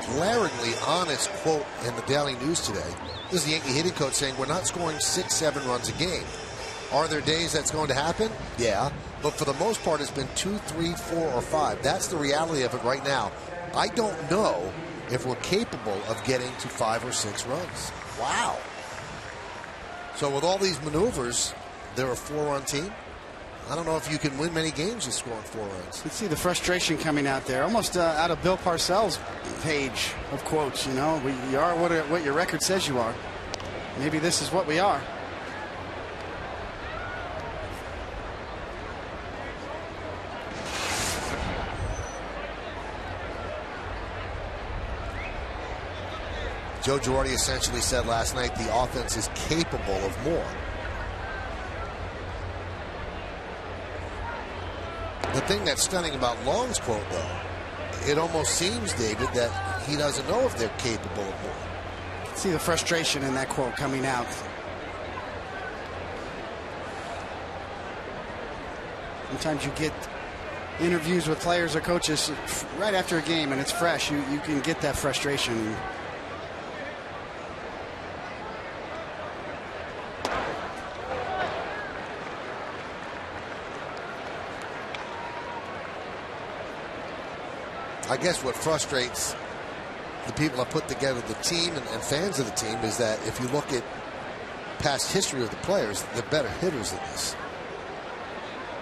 glaringly honest quote in the Daily News today. This is the Yankee hitting coach saying we're not scoring 6-7 runs a game. Are there days that's going to happen? Yeah. But for the most part, it's been 2, 3, 4, or 5. That's the reality of it right now. I don't know if we're capable of getting to 5 or 6 runs. Wow. So with all these maneuvers, they're a 4-run team. I don't know if you can win many games just scoring 4 runs. You see the frustration coming out there, almost out of Bill Parcells' page of quotes. You know, you are what your record says you are. Maybe this is what we are. Joe Girardi essentially said last night the offense is capable of more. The thing that's stunning about Long's quote, though, it almost seems, David, that he doesn't know if they're capable of more. See the frustration in that quote coming out. Sometimes you get interviews with players or coaches right after a game and it's fresh. You can get that frustration. I guess what frustrates the people that put together the team and fans of the team is that if you look at past history of the players, they're better hitters than this.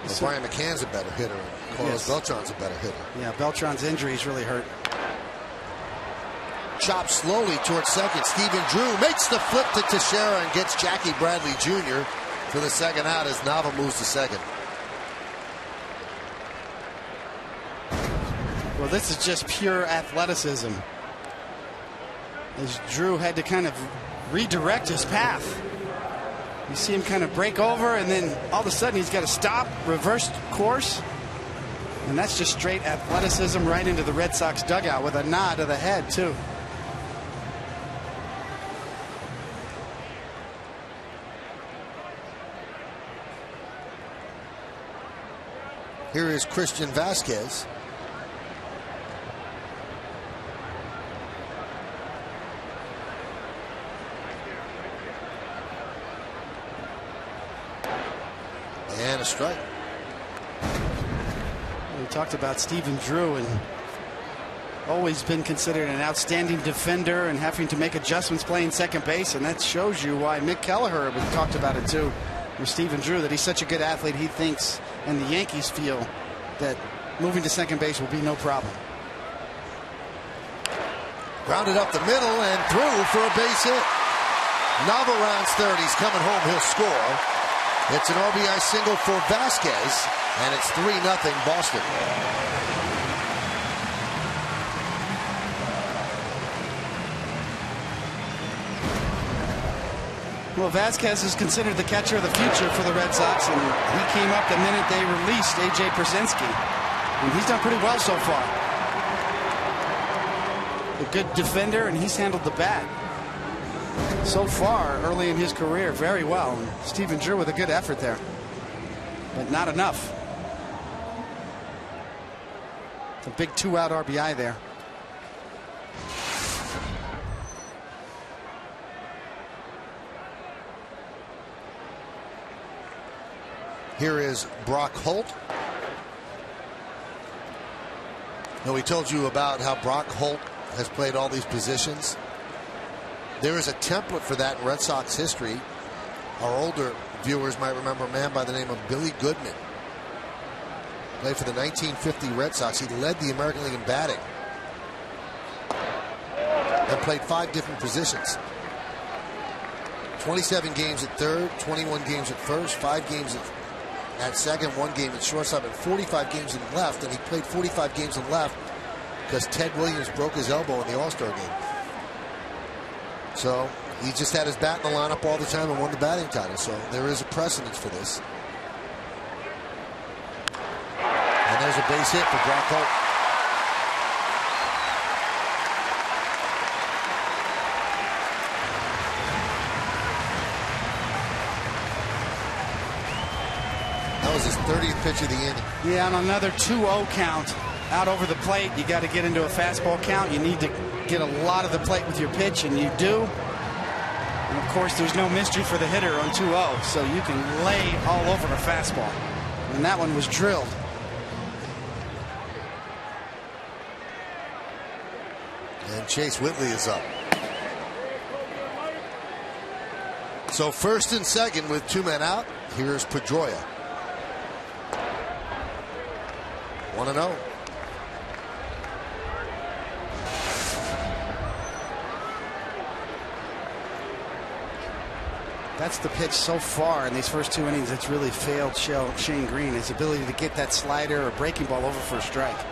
Well, Brian McCann's a better hitter, and Carlos Beltran's a better hitter. Yeah, Beltran's injuries really hurt. Chopped slowly towards second. Stephen Drew makes the flip to Teixeira and gets Jackie Bradley Jr. for the second out as Nava moves to second. Well, this is just pure athleticism. As Drew had to kind of redirect his path. You see him kind of break over, and then all of a sudden he's got to stop, reverse course. And that's just straight athleticism right into the Red Sox dugout with a nod to the head, too. Here is Christian Vasquez. And a strike. We talked about Stephen Drew and always been considered an outstanding defender and having to make adjustments playing second base, and that shows you why Mick Kelleher, we talked about it too with Stephen Drew, that he's such a good athlete. He thinks, and the Yankees feel, that moving to second base will be no problem. Grounded up the middle and through for a base hit. Nava rounds third. He's coming home. He'll score. It's an RBI single for Vasquez, and it's 3-0 Boston. Well, Vasquez is considered the catcher of the future for the Red Sox, and he came up the minute they released A.J. Pierzynski. And he's done pretty well so far. A good defender, and he's handled the bat so far early in his career very well. And Stephen Drew with a good effort there, but not enough. It's a big 2-out RBI there. Here is Brock Holt. Now, we told you about how Brock Holt has played all these positions. There is a template for that in Red Sox history. Our older viewers might remember a man by the name of Billy Goodman. Played for the 1950 Red Sox. He led the American League in batting and played 5 different positions. 27 games at third, 21 games at first, 5 games at second, 1 game at shortstop, and 45 games in left. And he played 45 games in left because Ted Williams broke his elbow in the All-Star game. So he just had his bat in the lineup all the time and won the batting title. So there is a precedence for this. And there's a base hit for Brock Holt. That was his 30th pitch of the inning. Yeah, on another 2-0 count out over the plate, you got to get into a fastball count. You need to get a lot of the plate with your pitch, and you do. And of course, there's no mystery for the hitter on 2-0, so you can lay all over a fastball. And that one was drilled. And Chase Whitley is up. So first and second with 2 men out. Here's Pedroia. 1-0. That's the pitch so far in these first 2 innings that's really failed Shane Green, his ability to get that slider or breaking ball over for a strike.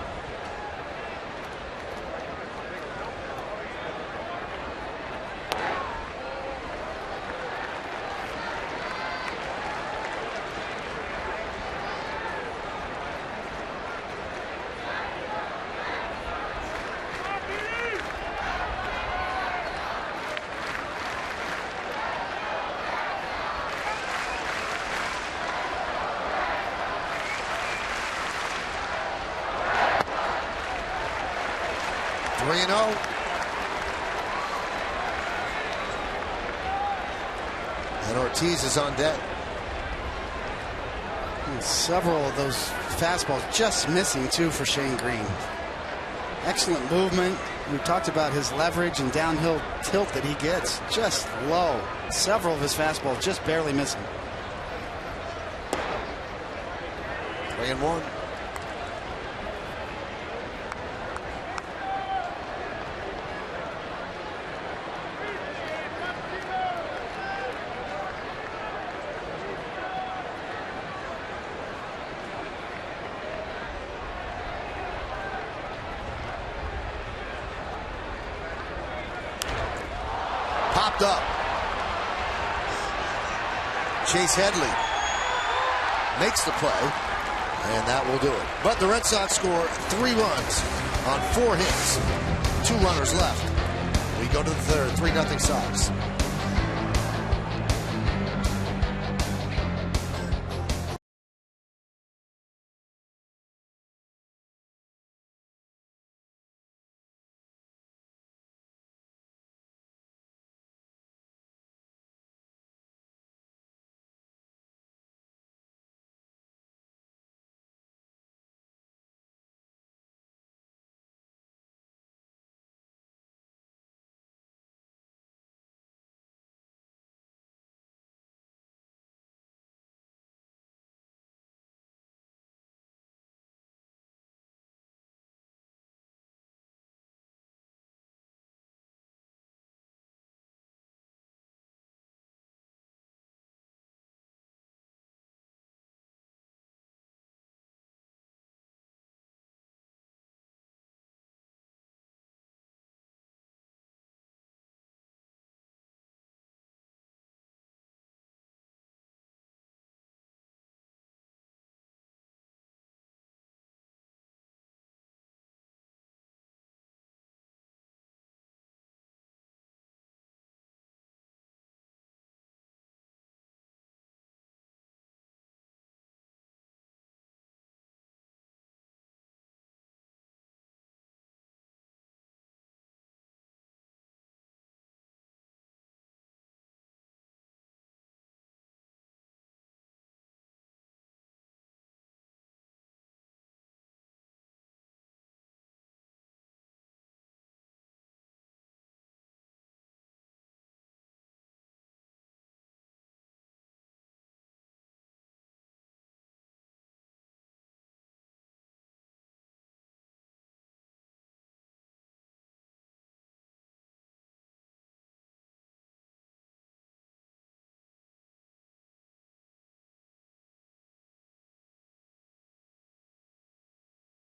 And Ortiz is on deck. And several of those fastballs just missing, too, for Shane Green. Excellent movement. We talked about his leverage and downhill tilt that he gets. Just low. Several of his fastballs just barely missing. 3-1. Popped up. Chase Headley makes the play, and that will do it. But the Red Sox score 3 runs on 4 hits. 2 runners left. We go to the third, 3-0 Sox.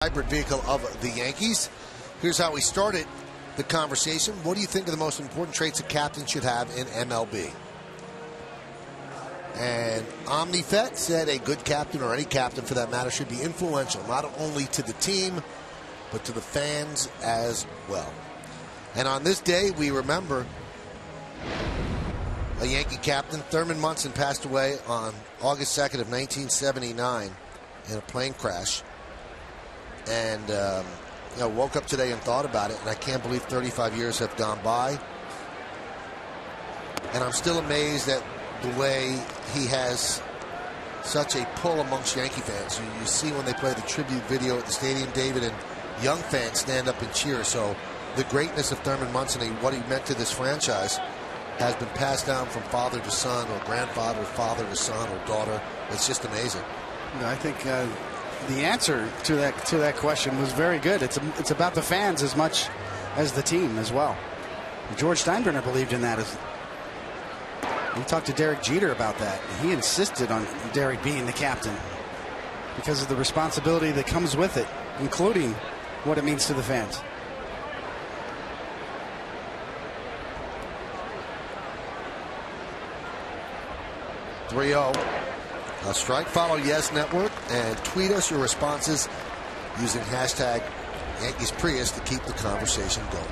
hybrid vehicle of the Yankees. Here's how we started the conversation. What do you think are the most important traits a captain should have in MLB? And OmniFet said a good captain, or any captain for that matter, should be influential, not only to the team, but to the fans as well. And on this day, we remember a Yankee captain. Thurman Munson passed away on August 2nd of 1979 in a plane crash. And woke up today and thought about it, and I can't believe 35 years have gone by. And I'm still amazed at the way he has such a pull amongst Yankee fans. You see when they play the tribute video at the stadium, David, and young fans stand up and cheer. So the greatness of Thurman Munson and what he meant to this franchise has been passed down from father to son, or grandfather, father to son, or daughter. It's just amazing. I think the answer to that question was very good. It's about the fans as much as the team as well. George Steinbrenner believed in that. We talked to Derek Jeter about that. He insisted on Derek being the captain because of the responsibility that comes with it, including what it means to the fans. A strike. Follow Yes Network and tweet us your responses using hashtag Yankees Prius to keep the conversation going.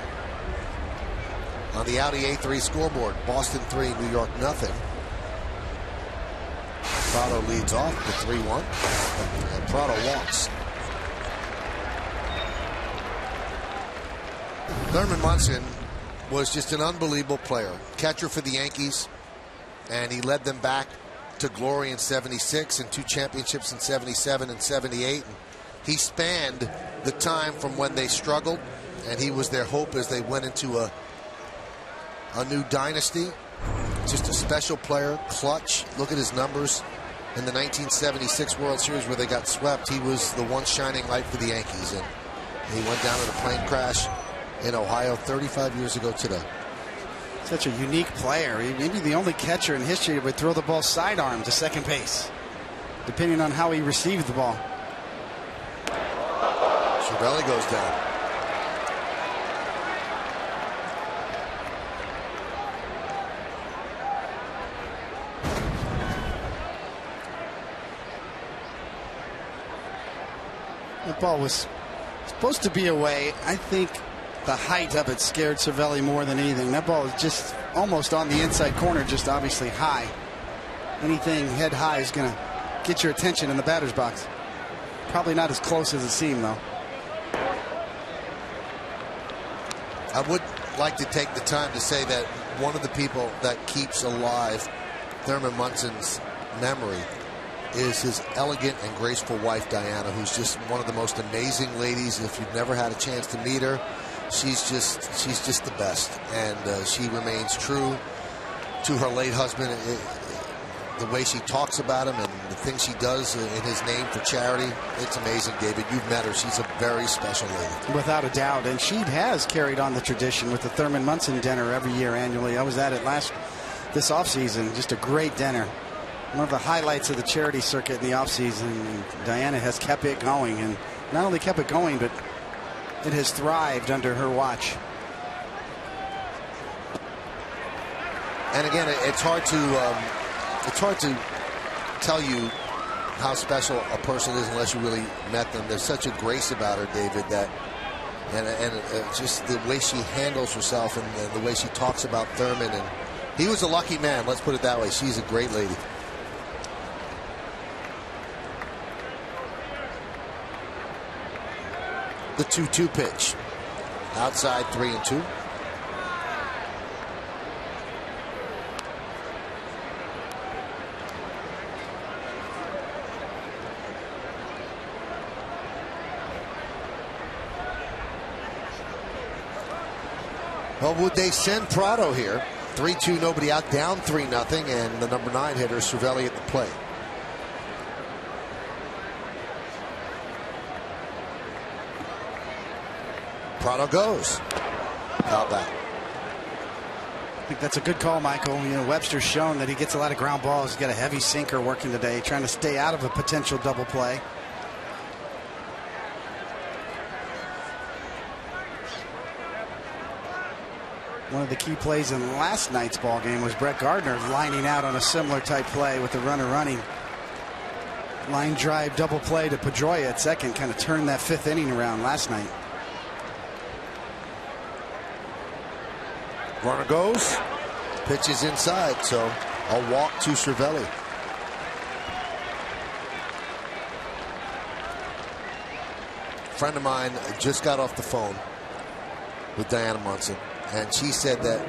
On the Audi A3 scoreboard, Boston 3, New York nothing. Prado leads off to 3-1, and Prado walks. Thurman Munson was just an unbelievable player. Catcher for the Yankees, and he led them back to glory in '76 and 2 championships in '77 and '78. And he spanned the time from when they struggled, and he was their hope as they went into a new dynasty. Just a special player, clutch. Look at his numbers in the 1976 World Series where they got swept. He was the one shining light for the Yankees, and he went down in a plane crash in Ohio 35 years ago today. Such a unique player. Maybe the only catcher in history that would throw the ball sidearm to second base, depending on how he received the ball. Cervelli goes down. That ball was supposed to be away. I think the height of it scared Cervelli more than anything. That ball is just almost on the inside corner, just obviously high. Anything head high is going to get your attention in the batter's box. Probably not as close as it seemed, though. I would like to take the time to say that one of the people that keeps alive Thurman Munson's memory is his elegant and graceful wife, Diana, who's just one of the most amazing ladies. If you've never had a chance to meet her, she's just the best, and she remains true to her late husband. The way she talks about him and the things she does in his name for charity, it's amazing, David. You've met her. She's a very special lady. Without a doubt, and she has carried on the tradition with the Thurman Munson dinner every year annually. I was at it this offseason. Just a great dinner. One of the highlights of the charity circuit in the offseason. Diana has kept it going, and not only kept it going, but it has thrived under her watch. And again, it's hard to tell you how special a person is unless you really met them. There's such a grace about her, David, that and just the way she handles herself and the way she talks about Thurman. And he was a lucky man. Let's put it that way. She's a great lady. The 2-2 pitch. Outside 3-2. Well, would they send Prado here? 3-2, nobody out, down 3-0, and the number 9 hitter, Cervelli, at the plate. Prado goes. How about? I think that's a good call, Michael. You know, Webster's shown that he gets a lot of ground balls. He's got a heavy sinker working today, trying to stay out of a potential double play. One of the key plays in last night's ball game was Brett Gardner lining out on a similar type play with the runner running. Line drive double play to Pedroia at second, kind of turned that 5th inning around last night. Runner goes. Pitch is inside, so a walk to Cervelli. A friend of mine just got off the phone with Diana Munson, and she said that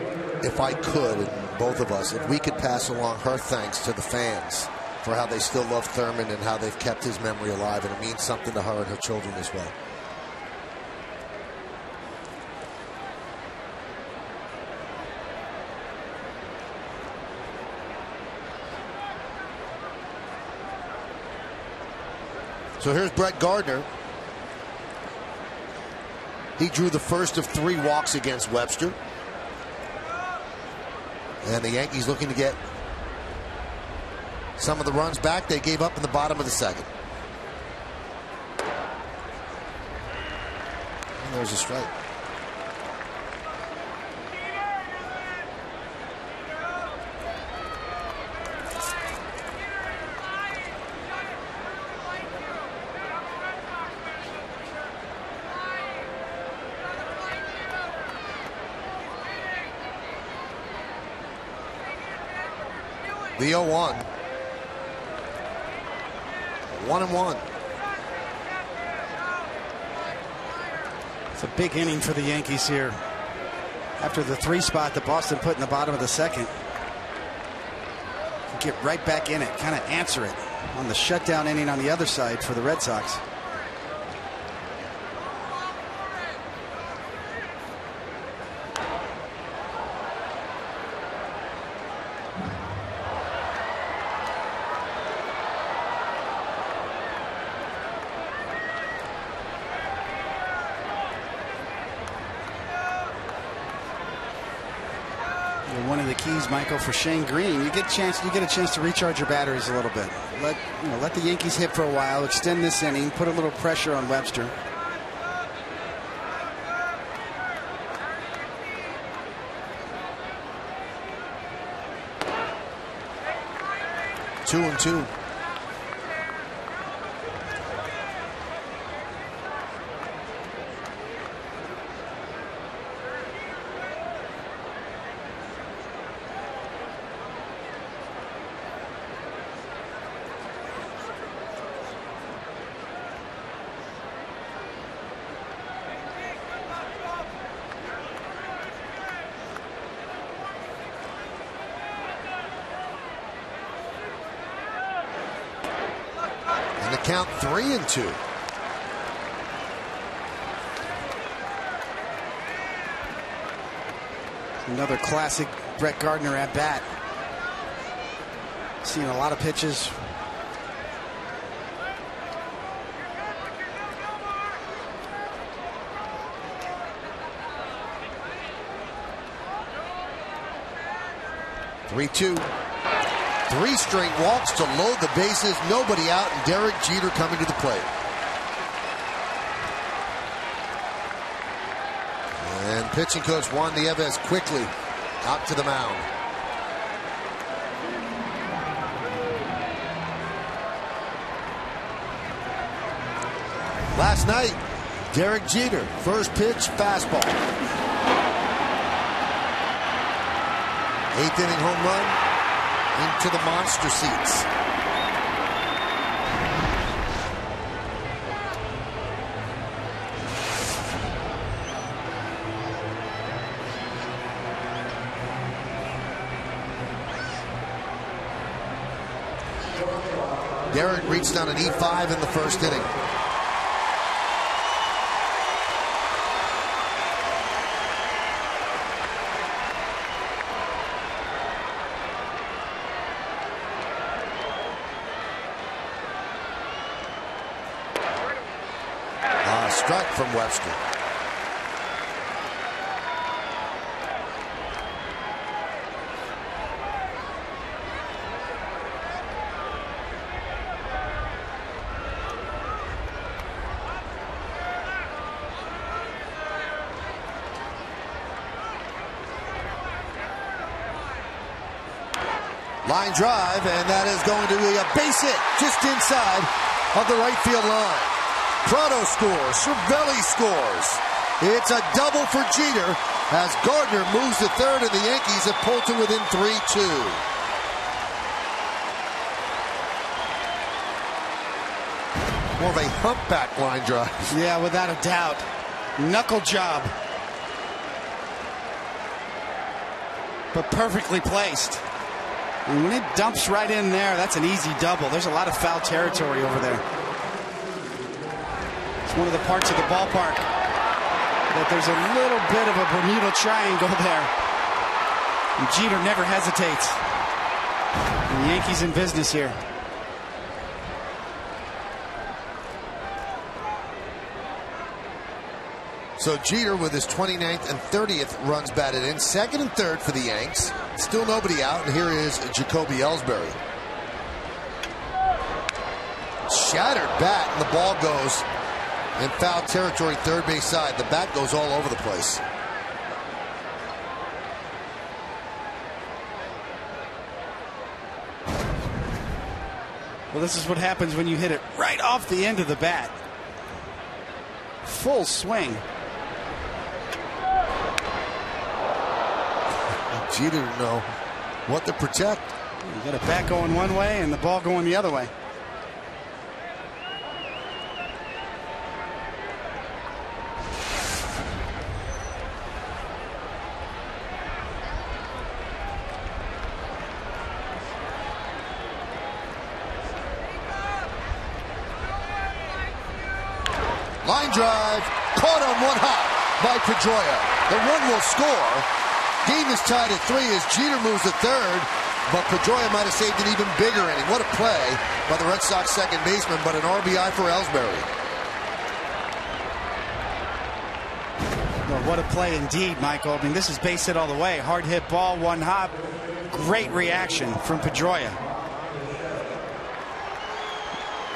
if I could, and both of us, if we could pass along her thanks to the fans for how they still love Thurman and how they've kept his memory alive, and it means something to her and her children as well. So here's Brett Gardner. He drew the first of 3 walks against Webster. And the Yankees looking to get some of the runs back they gave up in the bottom of the 2nd. And there's a strike. The 0-1. 1-1. It's a big inning for the Yankees here. After the 3 spot that Boston put in the bottom of the 2nd. Get right back in it, kind of answer it on the shutdown inning on the other side for the Red Sox. One of the keys, Michael, for Shane Green, you get a chance to recharge your batteries a little bit. Let the Yankees hit for a while, extend this inning, put a little pressure on Webster. Two and two. Count 3-2. Another classic Brett Gardner at bat. Seeing a lot of pitches. Three-two. 3 straight walks to load the bases, nobody out, and Derek Jeter coming to the plate. And pitching coach Juan Nieves quickly out to the mound. Last night, Derek Jeter, first pitch, fastball. 8th inning home run. Into the monster seats. Derek reached on an E5 in the first inning. Strike from Webster. Line drive, and that is going to be a base hit just inside of the right field line. Prado scores. Cervelli scores. It's a double for Jeter as Gardner moves to third, and the Yankees have pulled to within 3-2. More of a humpback line drive. Yeah, without a doubt. Knuckle job. But perfectly placed. And when it dumps right in there, that's an easy double. There's a lot of foul territory over there. It's one of the parts of the ballpark that there's a little bit of a Bermuda Triangle there. And Jeter never hesitates. And the Yankees in business here. So Jeter with his 29th and 30th runs batted in. Second and third for the Yanks. Still nobody out, and here is Jacoby Ellsbury. Shattered bat, and the ball goes in foul territory, third base side. The bat goes all over the place. Well, this is what happens when you hit it right off the end of the bat. Full swing. Jeter didn't know what to protect. You got a bat going one way and the ball going the other way. Line drive, caught on one hop by Pedroia. The run will score. Game is tied at 3 as Jeter moves to third, but Pedroia might have saved an even bigger inning. What a play by the Red Sox second baseman, but an RBI for Ellsbury. Well, what a play indeed, Michael. I mean, this is base hit all the way. Hard hit ball, one hop. Great reaction from Pedroia.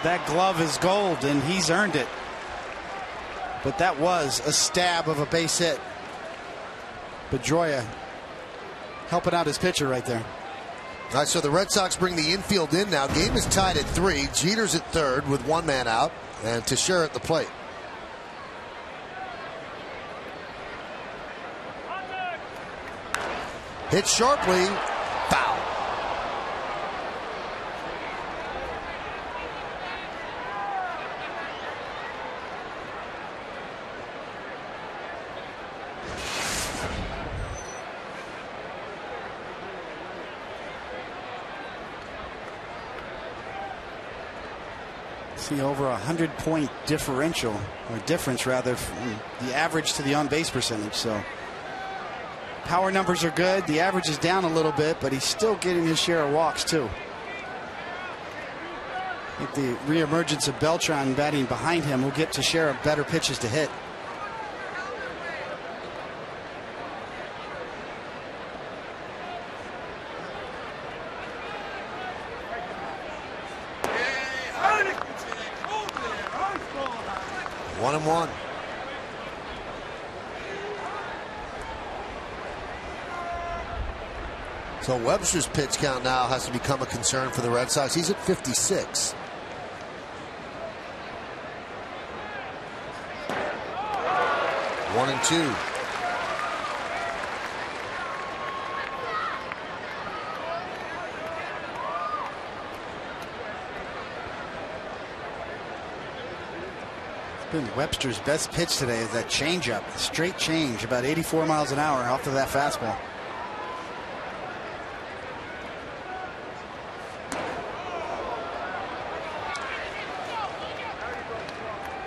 That glove is gold, and he's earned it. But that was a stab of a base hit. Pedroia helping out his pitcher right there. All right, so the Red Sox bring the infield in now. Game is tied at 3. Jeter's at third with one man out, and Teixeira at the plate. Hit sharply, foul. See, over 100-point differential, or difference rather, from the average to the on-base percentage. So power numbers are good. The average is down a little bit, but he's still getting his share of walks too. I think the reemergence of Beltran batting behind him will get Teixeira better pitches to hit. One and one. So Webster's pitch count now has to become a concern for the Red Sox. He's at 56. One and two. Been Webster's best pitch today is that changeup, straight change, about 84 miles an hour off of that fastball.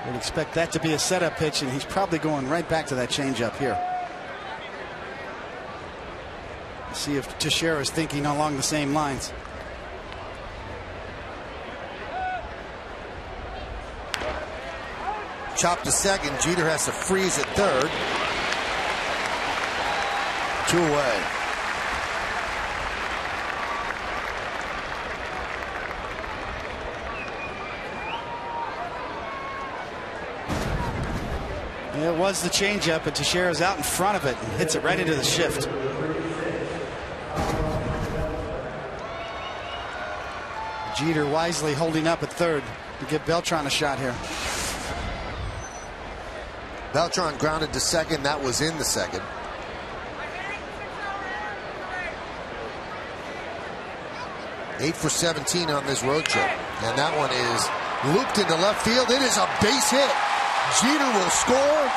Would expect that to be a setup pitch, and he's probably going right back to that changeup here. See if Teixeira is thinking along the same lines. Chop to second. Jeter has to freeze at third. 2 away. It was the changeup, but Teixeira's out in front of it and hits it right into the shift. Jeter wisely holding up at third to give Beltran a shot here. Beltran grounded to second. That was in the second. Eight for 17 on this road trip. And that one is looped into left field. It is a base hit. Jeter will score.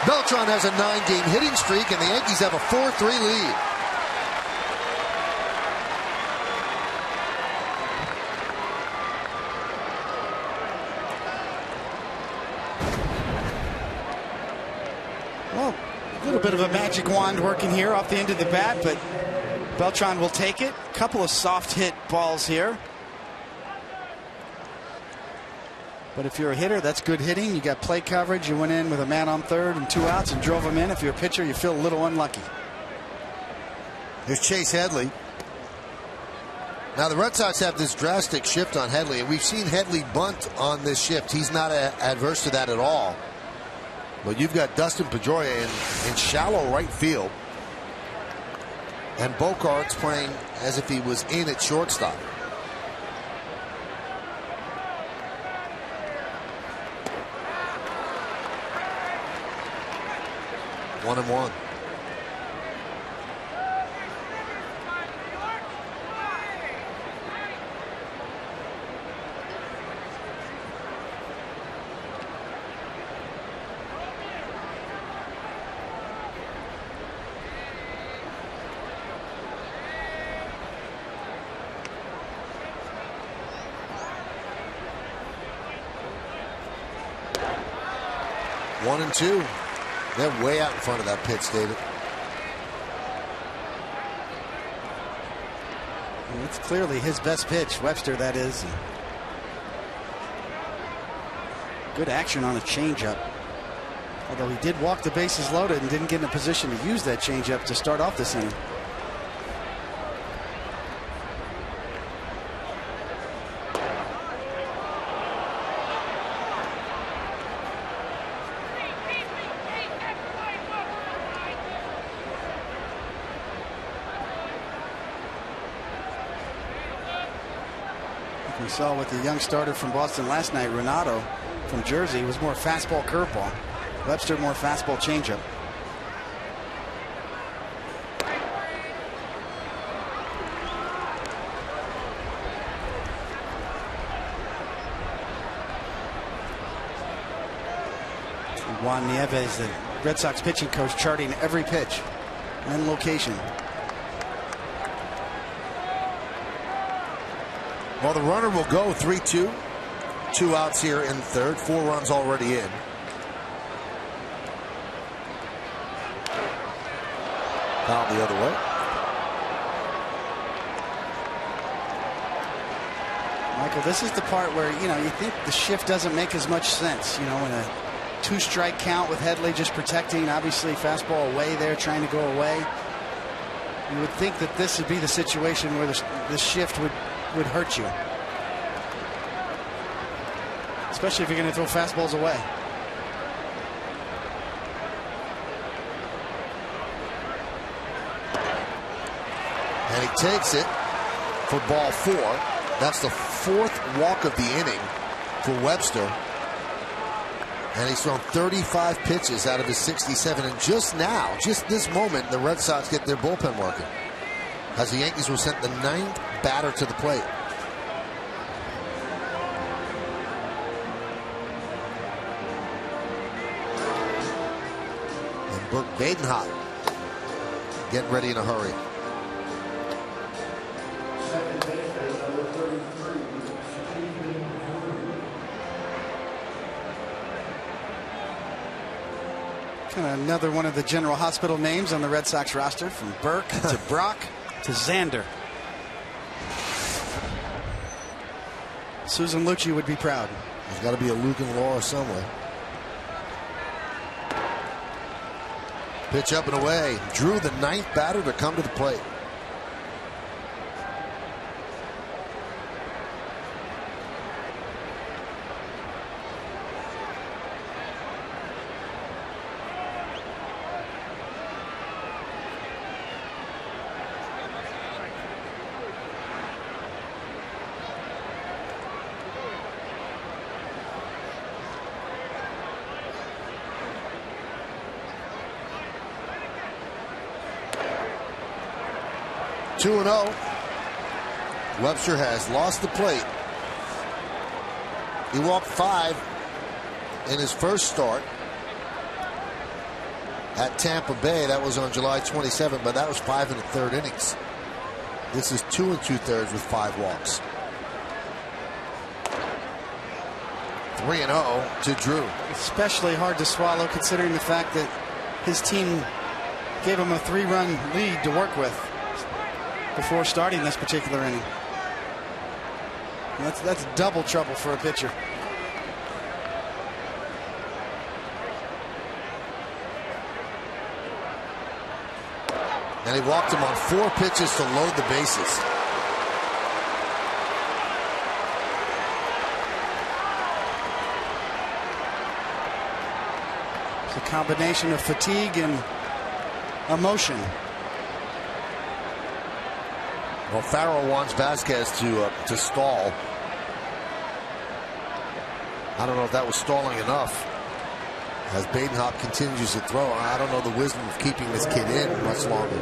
Beltran has a 9-game hitting streak, and the Yankees have a 4-3 lead. Well, a little bit of a magic wand working here off the end of the bat, but Beltran will take it. A couple of soft hit balls here. But if you're a hitter, that's good hitting. You got play coverage. You went in with a man on third and 2 outs and drove him in. If you're a pitcher, you feel a little unlucky. Here's Chase Headley. Now the Red Sox have this drastic shift on Headley, and we've seen Headley bunt on this shift. He's not adverse to that at all. But you've got Dustin Pedroia in shallow right field, and Bogart's playing as if he was in at shortstop. One and one. One and two. They're way out in front of that pitch, David. It's clearly his best pitch, Webster, that is. Good action on a changeup. Although he did walk the bases loaded and didn't get in a position to use that changeup to start off this inning. We saw with the young starter from Boston last night, Renato from Jersey, was more fastball curveball. Webster more fastball changeup. Juan Nieves, the Red Sox pitching coach, charting every pitch and location. Well, the runner will go 3-2. 2 outs here in third. 4 runs already in. Foul the other way. Michael, this is the part where, you think the shift doesn't make as much sense. In a 2-strike count with Headley just protecting, obviously fastball away there, trying to go away. You would think that this would be the situation where the shift would hurt you, especially if you're going to throw fastballs away. And he takes it for ball 4. That's the 4th walk of the inning for Webster, and he's thrown 35 pitches out of his 67. And just this moment, the Red Sox get their bullpen working, as the Yankees will send the 9th batter to the plate. And Burke Badenhot getting ready in a hurry. Kind of another one of the General Hospital names on the Red Sox roster, from Burke to Brock to Xander. Susan Lucci would be proud. There's got to be a Luke and Laura somewhere. Pitch up and away. Drew, the 9th batter to come to the plate. 2-0. Webster has lost the plate. He walked 5 in his first start at Tampa Bay. That was on July 27th, but that was 5 1/3 innings. This is 2 2/3 with 5 walks. 3-0 to Drew. Especially hard to swallow considering the fact that his team gave him a 3-run lead to work with before starting this particular inning. That's double trouble for a pitcher. And he walked him on 4 pitches to load the bases. It's a combination of fatigue and emotion. Well, Farrell wants Vasquez to stall. I don't know if that was stalling enough. As Badenhop continues to throw, I don't know the wisdom of keeping this kid in much longer.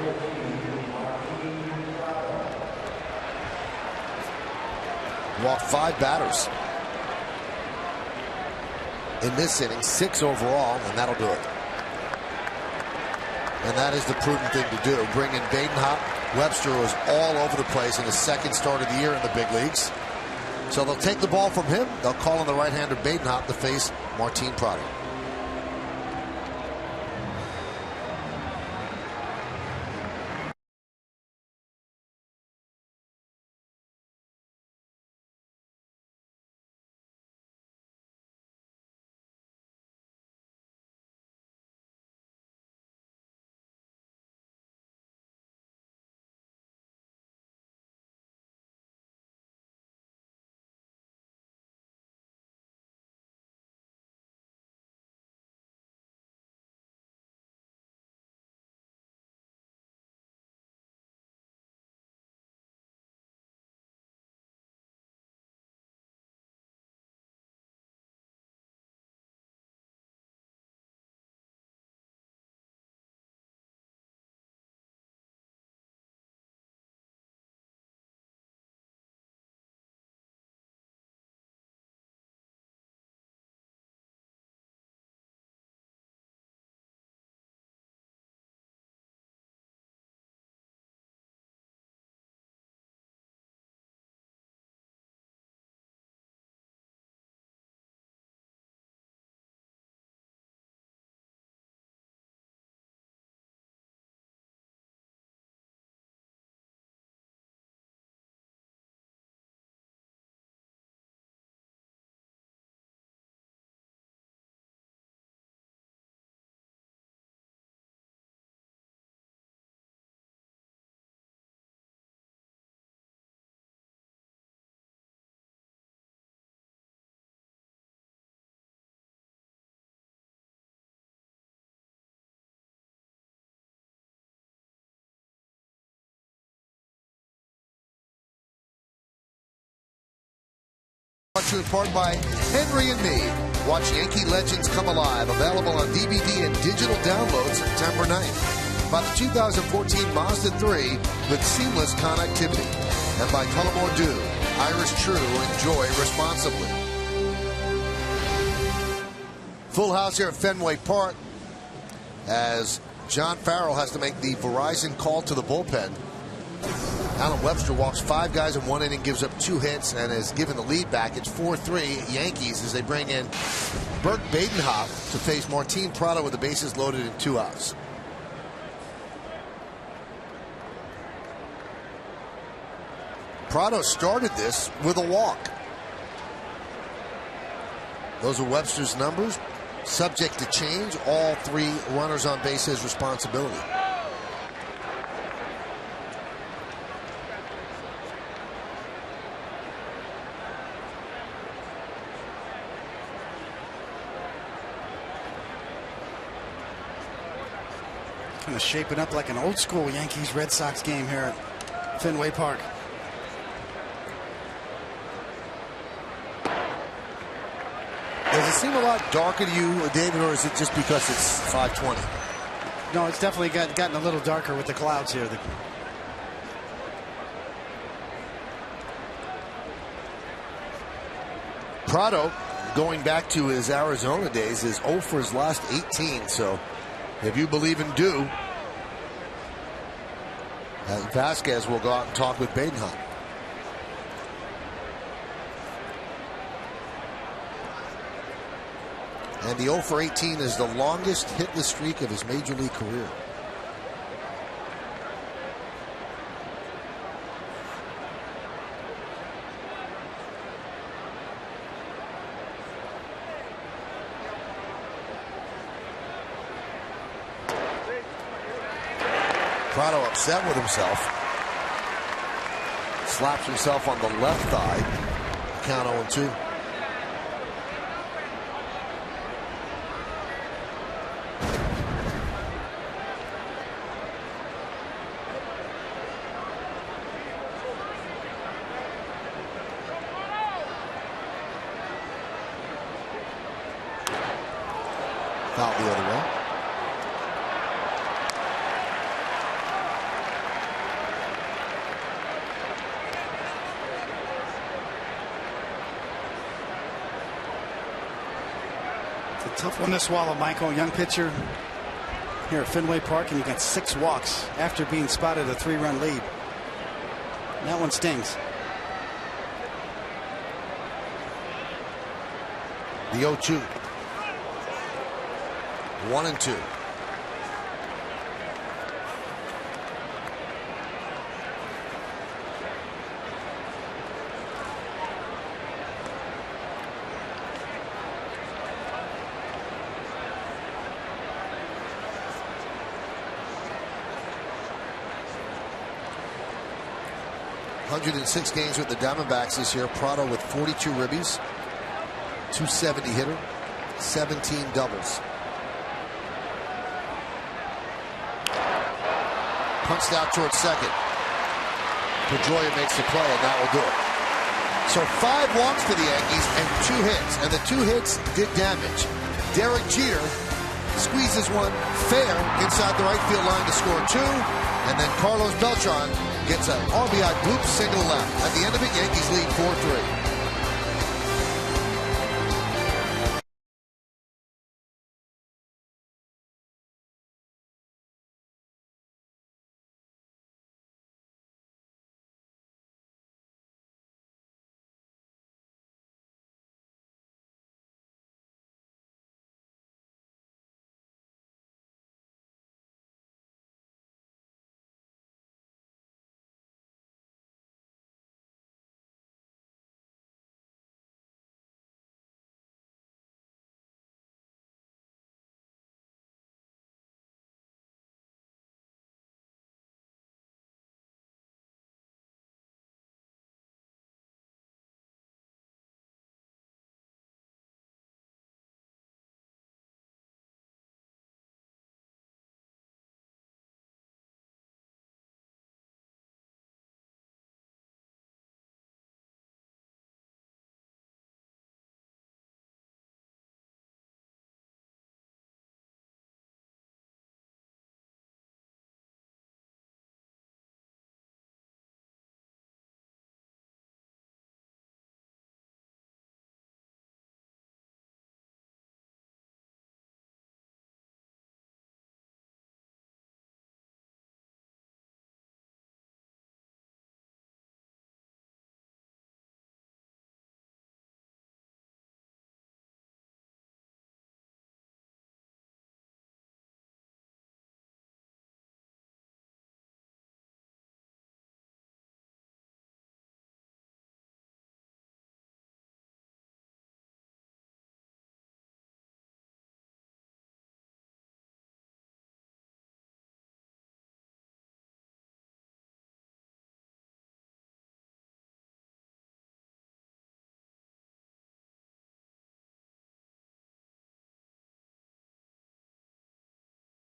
Walked 5 batters in this inning, 6 overall, and that'll do it. And that is the prudent thing to do. Bring in Badenhop. Webster was all over the place in his second start of the year in the big leagues. So they'll take the ball from him. They'll call on the right-hander Badenhop to face Martin Prado. Brought to you in part by Henry and Me. Watch Yankee Legends Come Alive, available on DVD and digital download September 9th. By the 2014 Mazda 3 with seamless connectivity. And by Tullamore Dew, Irish True, enjoy responsibly. Full house here at Fenway Park as John Farrell has to make the Verizon call to the bullpen. Alan Webster walks 5 guys in 1 inning, gives up 2 hits, and has given the lead back. It's 4-3 Yankees as they bring in Burt Badenhop to face Martin Prado with the bases loaded and 2 outs. Prado started this with a walk. Those are Webster's numbers. Subject to change. All 3 runners on base his responsibility. Kind of shaping up like an old school Yankees Red Sox game here at Fenway Park. Does it seem a lot darker to you, David, or is it just because it's 5:20? No, it's definitely gotten a little darker with the clouds here. Prado, going back to his Arizona days, is 0 for his last 18. So if you believe in do, Vasquez will go out and talk with Badenhot. And the 0 for 18 is the longest hitless streak of his major league career. Prado upset with himself. Slaps himself on the left thigh. Count 0-2. Foul the other way. Tough one to swallow, Michael. Young pitcher here at Fenway Park, and he got 6 walks after being spotted a 3-run lead. That one stings. The 0-2. 1-2. .106 games with the Diamondbacks this year. Prado with 42 ribbies, .270 hitter, 17 doubles. Punched out towards second. Pedroia makes the play, and that will do it. So 5 walks for the Yankees and 2 hits, and the 2 hits did damage. Derek Jeter squeezes one fair inside the right field line to score 2, and then Carlos Beltran gets an RBI bloop single left. At the end of it, Yankees lead 4-3.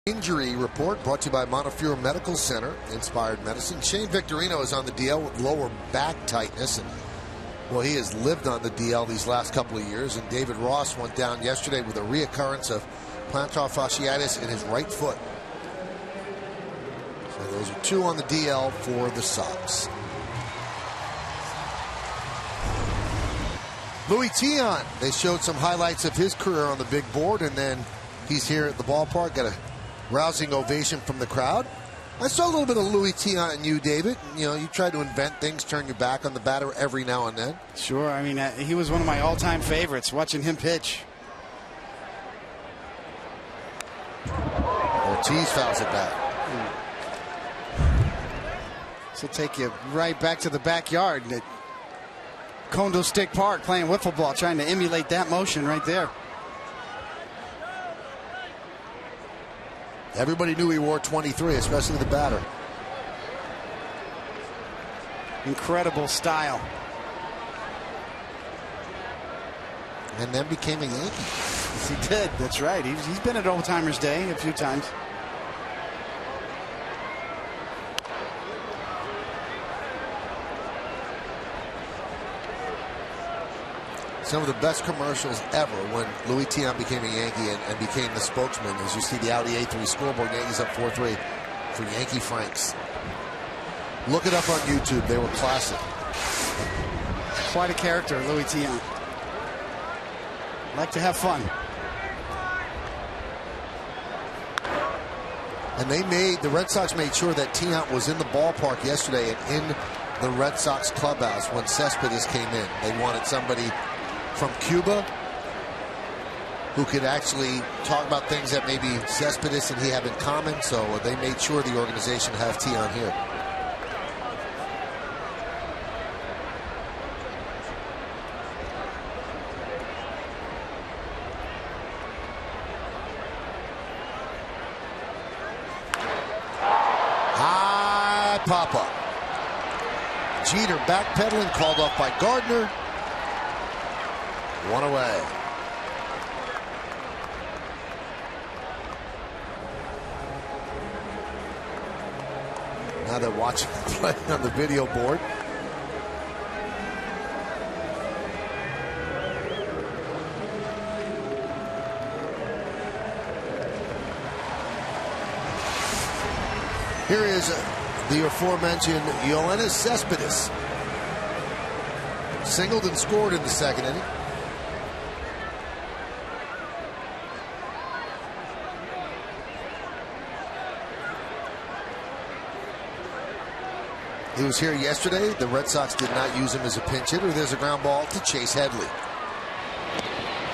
Injury report brought to you by Montefiore Medical Center, Inspired Medicine. Shane Victorino is on the DL with lower back tightness, and well, he has lived on the DL these last couple of years. And David Ross went down yesterday with a reoccurrence of plantar fasciitis in his right foot. So those are 2 on the DL for the Sox. Louis Tiant, they showed some highlights of his career on the big board, and then he's here at the ballpark. Got a rousing ovation from the crowd. I saw a little bit of Louis Tiant in you, David. You know, you try to invent things, turn your back on the batter every now and then. Sure. I mean, he was one of my all-time favorites, watching him pitch. Ortiz fouls it back. This will take you right back to the backyard at Condo Stick Park, playing wiffle ball, trying to emulate that motion right there. Everybody knew he wore 23, especially the batter. Incredible style. And then became a Yankee. Yes, he did. That's right. He's been at Old Timers Day a few times. Some of the best commercials ever when Louis Tiant became a Yankee and became the spokesman. As you see the Audi A3 scoreboard, Yankees up 4-3 for Yankee Franks. Look it up on YouTube. They were classic. Quite a character, Louis Tiant. Like to have fun. And the Red Sox made sure that Tiant was in the ballpark yesterday and in the Red Sox clubhouse when Cespedes came in. They wanted somebody from Cuba who could actually talk about things that maybe Cespedes and he have in common, so they made sure the organization have Tiant here. High pop-up. Jeter backpedaling, called off by Gardner. One away. Now they're watching the play on the video board. Here is the aforementioned Yoenis Cespedes. Singled and scored in the second inning. He was here yesterday. The Red Sox did not use him as a pinch hitter. There's a ground ball to Chase Headley.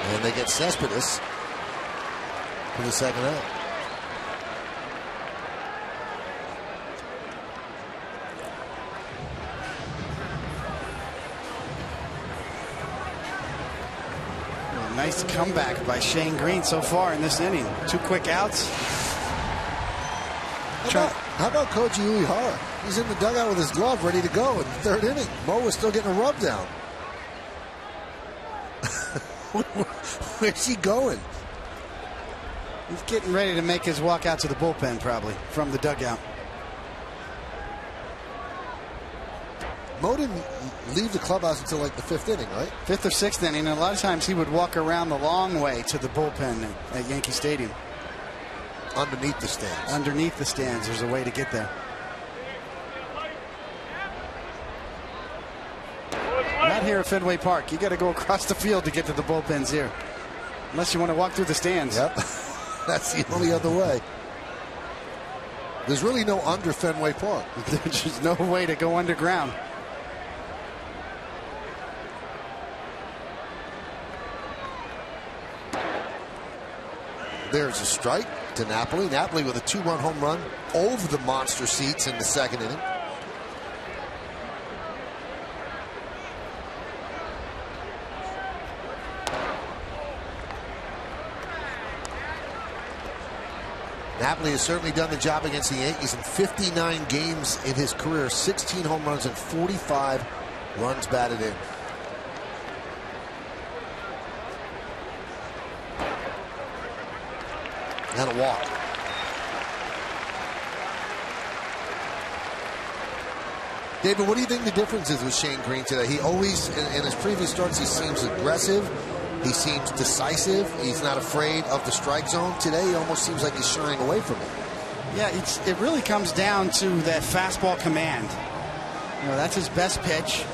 And they get Cespedes for the second out. Well, nice comeback by Shane Green so far in this inning. 2 quick outs. How about Koji Uehara? He's in the dugout with his glove ready to go in the third inning. Mo was still getting a rub down. Where's he going? He's getting ready to make his walk out to the bullpen, probably, from the dugout. Mo didn't leave the clubhouse until like the 5th inning, right? 5th or 6th inning, and a lot of times he would walk around the long way to the bullpen at Yankee Stadium. Underneath the stands. Underneath the stands, there's a way to get there. Not here at Fenway Park. You got to go across the field to get to the bullpens here. Unless you want to walk through the stands. Yep. That's the only other way. There's really no under Fenway Park. There's just no way to go underground. There's a strike to Napoli. Napoli with a 2-run home run over the monster seats in the second inning. Napoli has certainly done the job against the Yankees in 59 games in his career, 16 home runs and 45 runs batted in. And a walk. David, what do you think the difference is with Shane Green today? He always, in his previous starts, he seems aggressive. He seems decisive. He's not afraid of the strike zone. Today, he almost seems like he's shying away from it. Yeah, it really comes down to that fastball command. You know, that's his best pitch.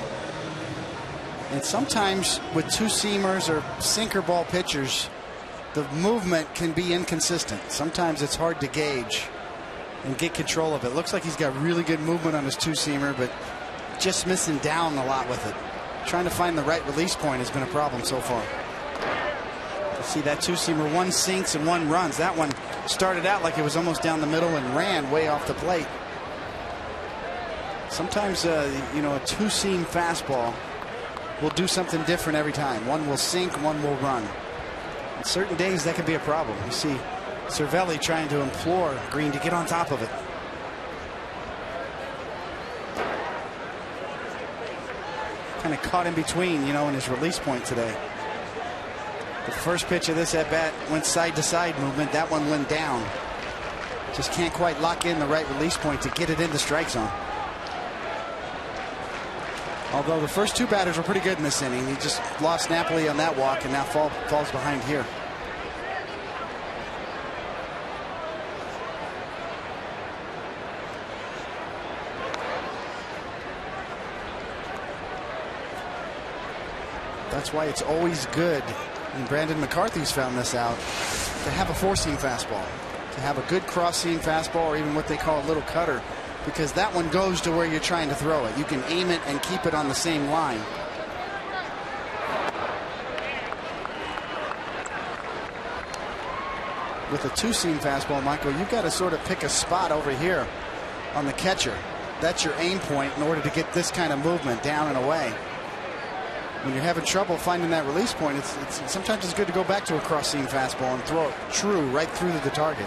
And sometimes with two-seamers or sinker ball pitchers, the movement can be inconsistent. Sometimes it's hard to gauge and get control of it. Looks like he's got really good movement on his two-seamer, but just missing down a lot with it. Trying to find the right release point has been a problem so far. You see that two-seamer, one sinks and one runs. That one started out like it was almost down the middle and ran way off the plate. Sometimes, a two-seam fastball will do something different every time. One will sink, one will run. On certain days, that can be a problem. You see Cervelli trying to implore Green to get on top of it. Kind of caught in between, in his release point today. The first pitch of this at-bat went side-to-side movement. That one went down. Just can't quite lock in the right release point to get it in the strike zone. Although the first two batters were pretty good in this inning. He just lost Napoli on that walk and now falls behind here. That's why it's always good, and Brandon McCarthy's found this out, to have a four-seam fastball, to have a good cross-seam fastball, or even what they call a little cutter, because that one goes to where you're trying to throw it. You can aim it and keep it on the same line. With a two-seam fastball, Michael, you've got to sort of pick a spot over here on the catcher. That's your aim point in order to get this kind of movement down and away. When you're having trouble finding that release point, sometimes it's good to go back to a cross-seam fastball and throw it true right through to the target.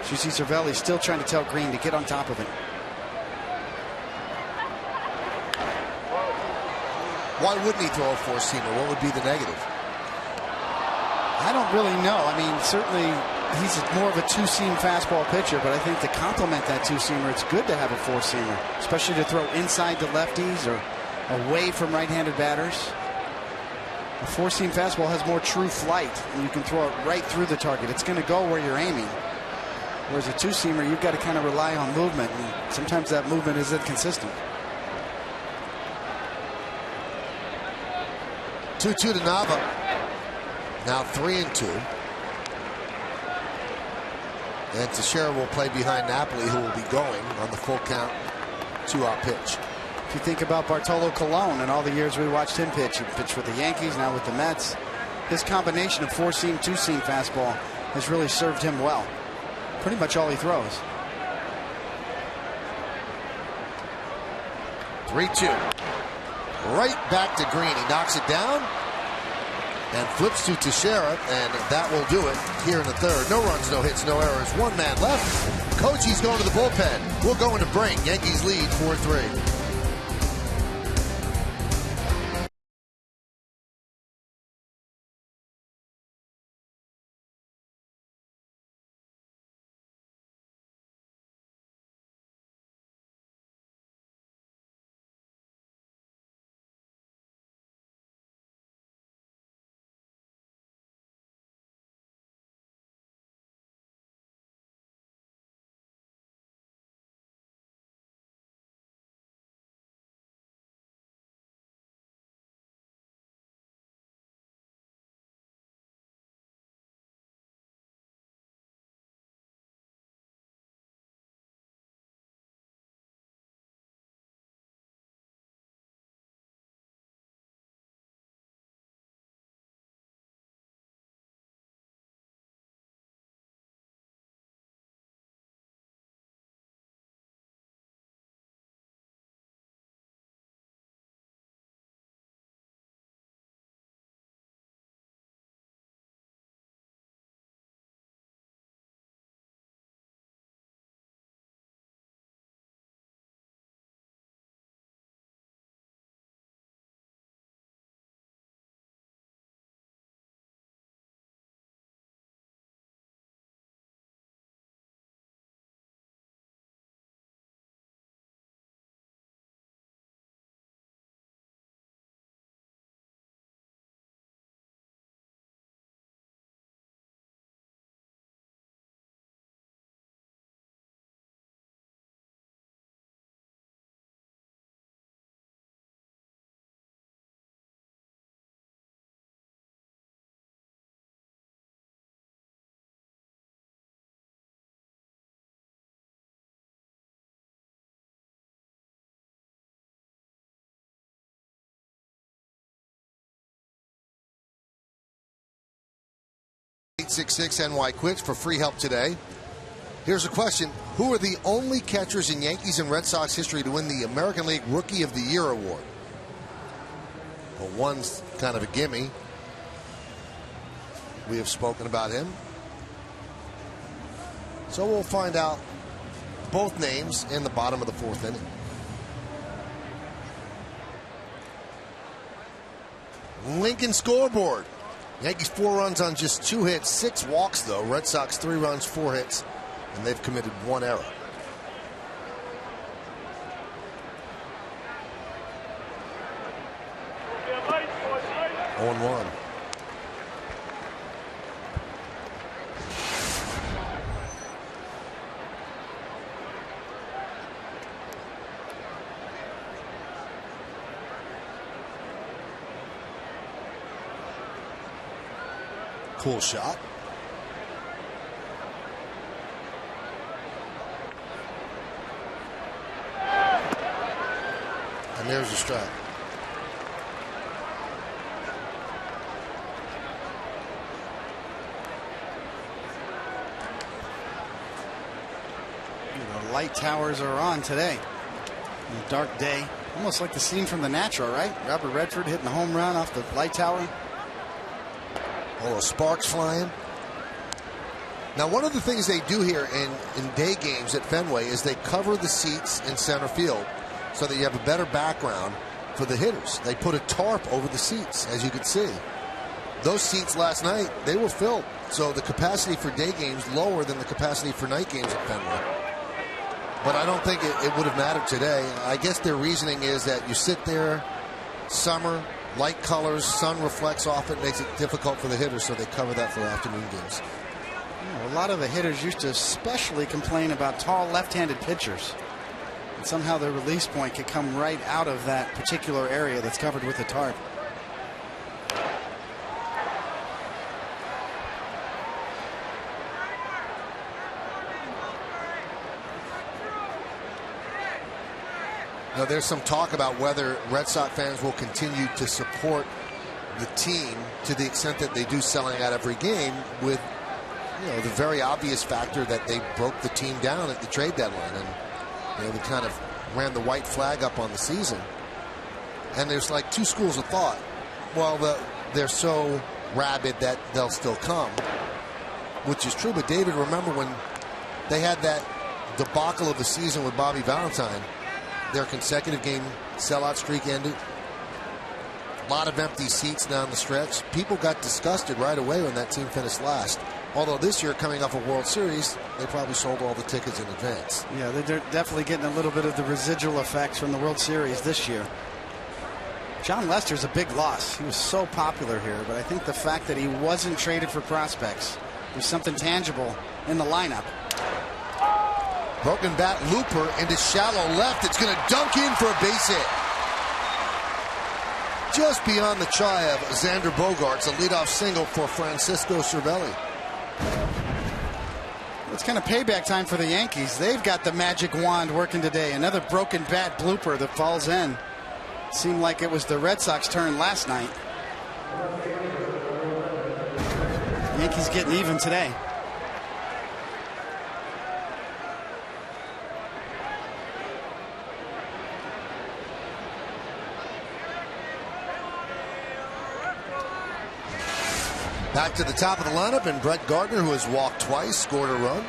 So you see Cervelli still trying to tell Green to get on top of it. Why wouldn't he throw a four-seamer? What would be the negative? I don't really know. I mean, certainly he's more of a two-seam fastball pitcher, but I think to complement that two-seamer, it's good to have a four-seamer, especially to throw inside to lefties or away from right-handed batters. A four-seam fastball has more true flight, and you can throw it right through the target. It's going to go where you're aiming. Whereas a two-seamer, you've got to kind of rely on movement, and sometimes that movement is inconsistent. 2-2 to Nava. Now 3-2. And Teixeira will play behind Napoli, who will be going on the full count 2-out pitch. If you think about Bartolo Colon and all the years we watched him pitch, he pitched with the Yankees, now with the Mets. His combination of four-seam, two-seam fastball has really served him well. Pretty much all he throws. 3-2. Right back to Green. He knocks it down and flips to Teixeira, and that will do it here in the third. No runs, no hits, no errors. One man left. Kochi's going to the bullpen. We'll go into break. Yankees lead 4-3. 866-NY-QUITS for free help today. Here's a question. Who are the only catchers in Yankees and Red Sox history to win the American League Rookie of the Year award? Well, one's kind of a gimme. We have spoken about him. So we'll find out both names in the bottom of the fourth inning. Lincoln scoreboard. Yankees 4 runs on just 2 hits, 6 walks though. Red Sox 3 runs, 4 hits, and they've committed 1 error. On 1. Cool shot. And there's a strike. The light towers are on today. A dark day. Almost like the scene from The Natural, right? Robert Redford hitting the home run off the light tower. All the sparks flying. Now, one of the things they do here in day games at Fenway is they cover the seats in center field so that you have a better background for the hitters. They put a tarp over the seats, as you can see. Those seats last night, they were filled. So the capacity for day games lower than the capacity for night games at Fenway. But I don't think it would have mattered today. I guess their reasoning is that you sit there, summer, light colors, sun reflects off it, makes it difficult for the hitters, so they cover that for afternoon games. A lot of the hitters used to especially complain about tall left-handed pitchers. And somehow the release point could come right out of that particular area that's covered with a tarp. Now, there's some talk about whether Red Sox fans will continue to support the team to the extent that they do, selling out every game, with the very obvious factor that they broke the team down at the trade deadline, and they kind of ran the white flag up on the season. And there's like 2 schools of thought. Well, they're so rabid that they'll still come, which is true. But David, remember when they had that debacle of the season with Bobby Valentine? Their consecutive game sellout streak ended. A lot of empty seats down the stretch. People got disgusted right away when that team finished last. Although this year, coming off a World Series, they probably sold all the tickets in advance. Yeah, they're definitely getting a little bit of the residual effects from the World Series this year. John Lester's a big loss. He was so popular here, but I think the fact that he wasn't traded for prospects, there's something tangible in the lineup. Broken bat looper into shallow left. It's going to dunk in for a base hit. Just beyond the try of Xander Bogaerts, a leadoff single for Francisco Cervelli. It's kind of payback time for the Yankees. They've got the magic wand working today. Another broken bat blooper that falls in. Seemed like it was the Red Sox turn last night. Yankees getting even today. Back to the top of the lineup, and Brett Gardner, who has walked twice, scored a run.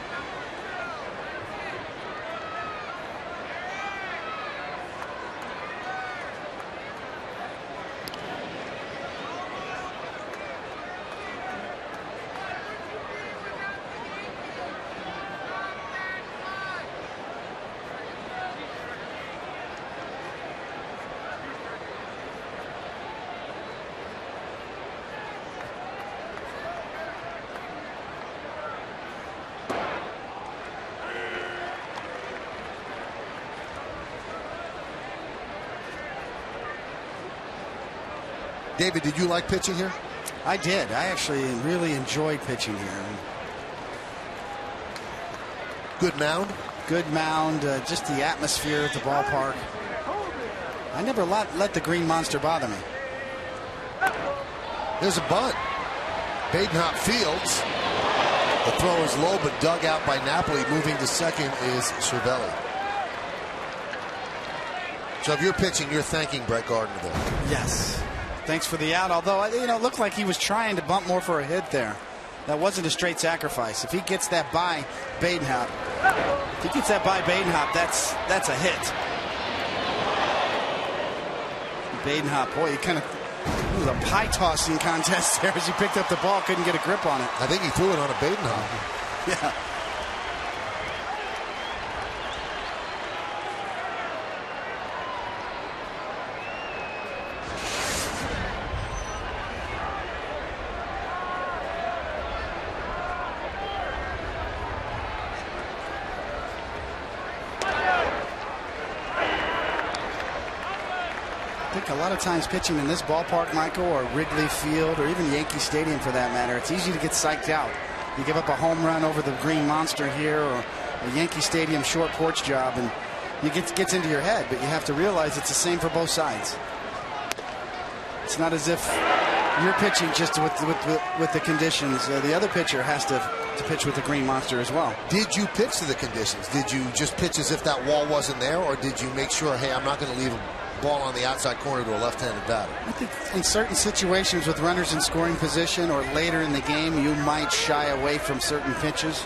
David, did you like pitching here? I did. I actually really enjoyed pitching here. Good mound? Good mound. Just the atmosphere at the ballpark. I never let the green monster bother me. There's a bunt. Badenhop fields. The throw is low but dug out by Napoli. Moving to second is Cervelli. So if you're pitching, you're thanking Brett Gardner there. Yes. Thanks for the out. Although, you know, it looked like he was trying to bump more for a hit there. That wasn't a straight sacrifice. If he gets that by Badenhop, that's a hit. Badenhop, boy, it was a pie tossing contest there as he picked up the ball, couldn't get a grip on it. I think he threw it on a Badenhop. Yeah. I think a lot of times pitching in this ballpark, Michael, or Wrigley Field, or even Yankee Stadium for that matter, it's easy to get psyched out. You give up a home run over the Green Monster here, or a Yankee Stadium short porch job, and it gets into your head. But you have to realize it's the same for both sides. It's not as if you're pitching just with the conditions. The other pitcher has to pitch with the Green Monster as well. Did you pitch to the conditions? Did you just pitch as if that wall wasn't there, or did you make sure, hey, I'm not going to leave a ball on the outside corner to a left-handed batter? I think in certain situations with runners in scoring position or later in the game, you might shy away from certain pitches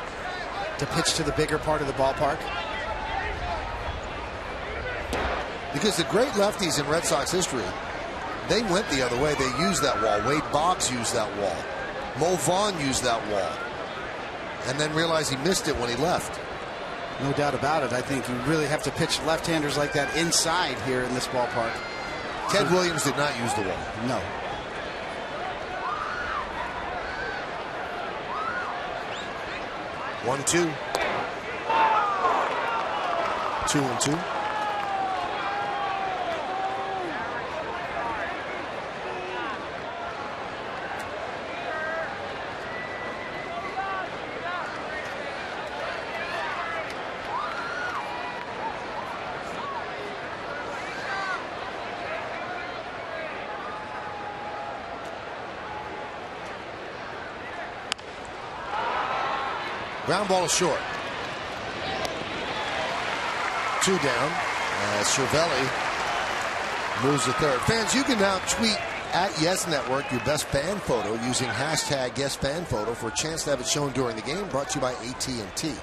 to pitch to the bigger part of the ballpark. Because the great lefties in Red Sox history, they went the other way. They used that wall. Wade Boggs used that wall. Mo Vaughn used that wall. And then realized he missed it when he left. No doubt about it. I think you really have to pitch left-handers like that inside here in this ballpark. Ted Williams did not use the wall. No. One, two. 2-2. Ground ball is short. 2 down as Cervelli moves to third. Fans, you can now tweet at Yes Network your best fan photo using hashtag YesFanPhoto for a chance to have it shown during the game. Brought to you by AT&T.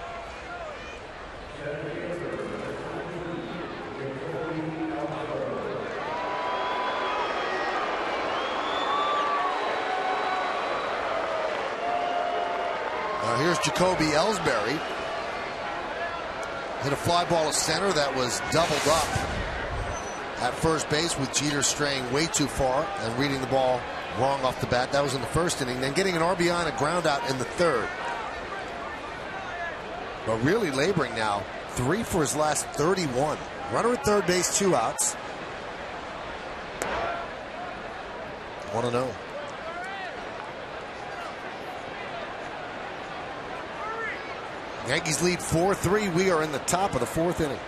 Here's Jacoby Ellsbury. Hit a fly ball to center that was doubled up at first base with Jeter straying way too far and reading the ball wrong off the bat. That was in the first inning. Then getting an RBI and a ground out in the third. But really laboring now. 3 for his last 31. Runner at third base, 2 outs. 1-0. Yankees lead 4-3. We are in the top of the 4th inning.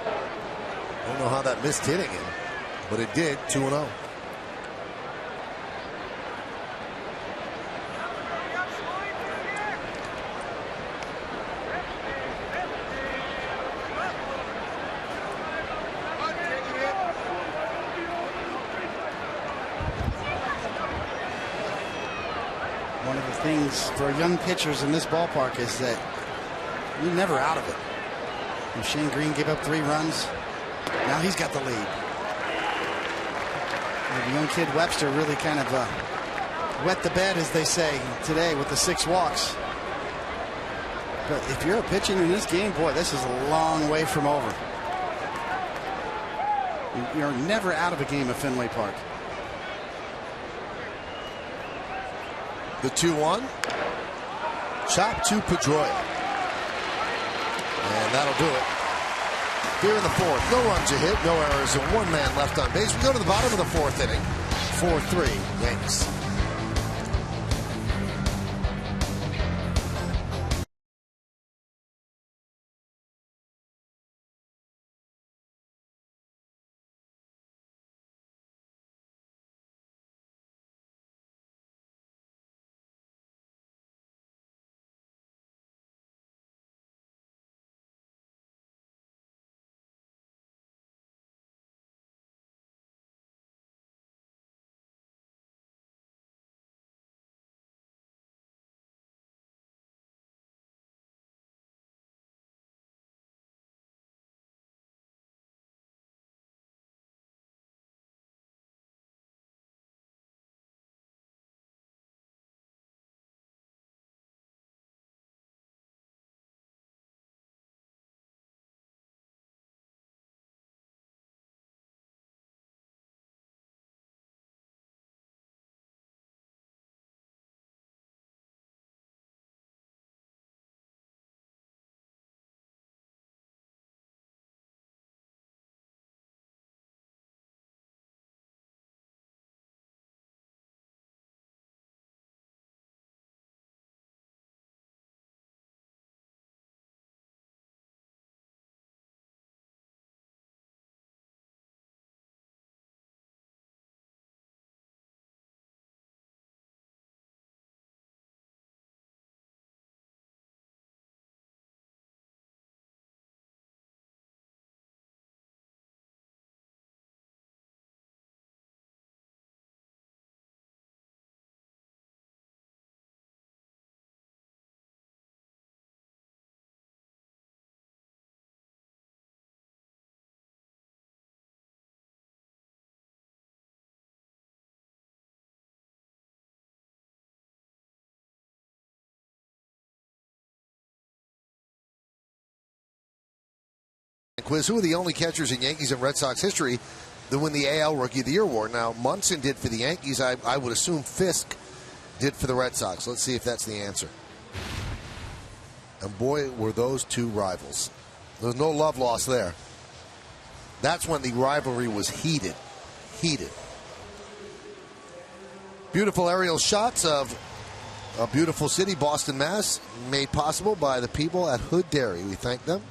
I don't know how that missed hitting him, but it did. 2-0. One of the things for young pitchers in this ballpark is that you're never out of it. And Shane Green gave up 3 runs. Now he's got the lead. And the young kid Webster really kind of wet the bed, as they say, today with the 6 walks. But if you're pitching in this game, boy, this is a long way from over. You're never out of a game at Fenway Park. The 2-1. Chop to Pedroia. And that'll do it. Here in the 4th. No runs a hit, no errors, and 1 man left on base. We go to the bottom of the 4th inning. 4-3 Yankees. Quiz: who are the only catchers in Yankees and Red Sox history that win the AL Rookie of the Year award? Now, Munson did for the Yankees. I would assume Fisk did for the Red Sox. Let's see if that's the answer. And boy, were those two rivals. There was no love lost there. That's when the rivalry was heated. Beautiful aerial shots of a beautiful city, Boston, Mass., made possible by the people at Hood Dairy. We thank them.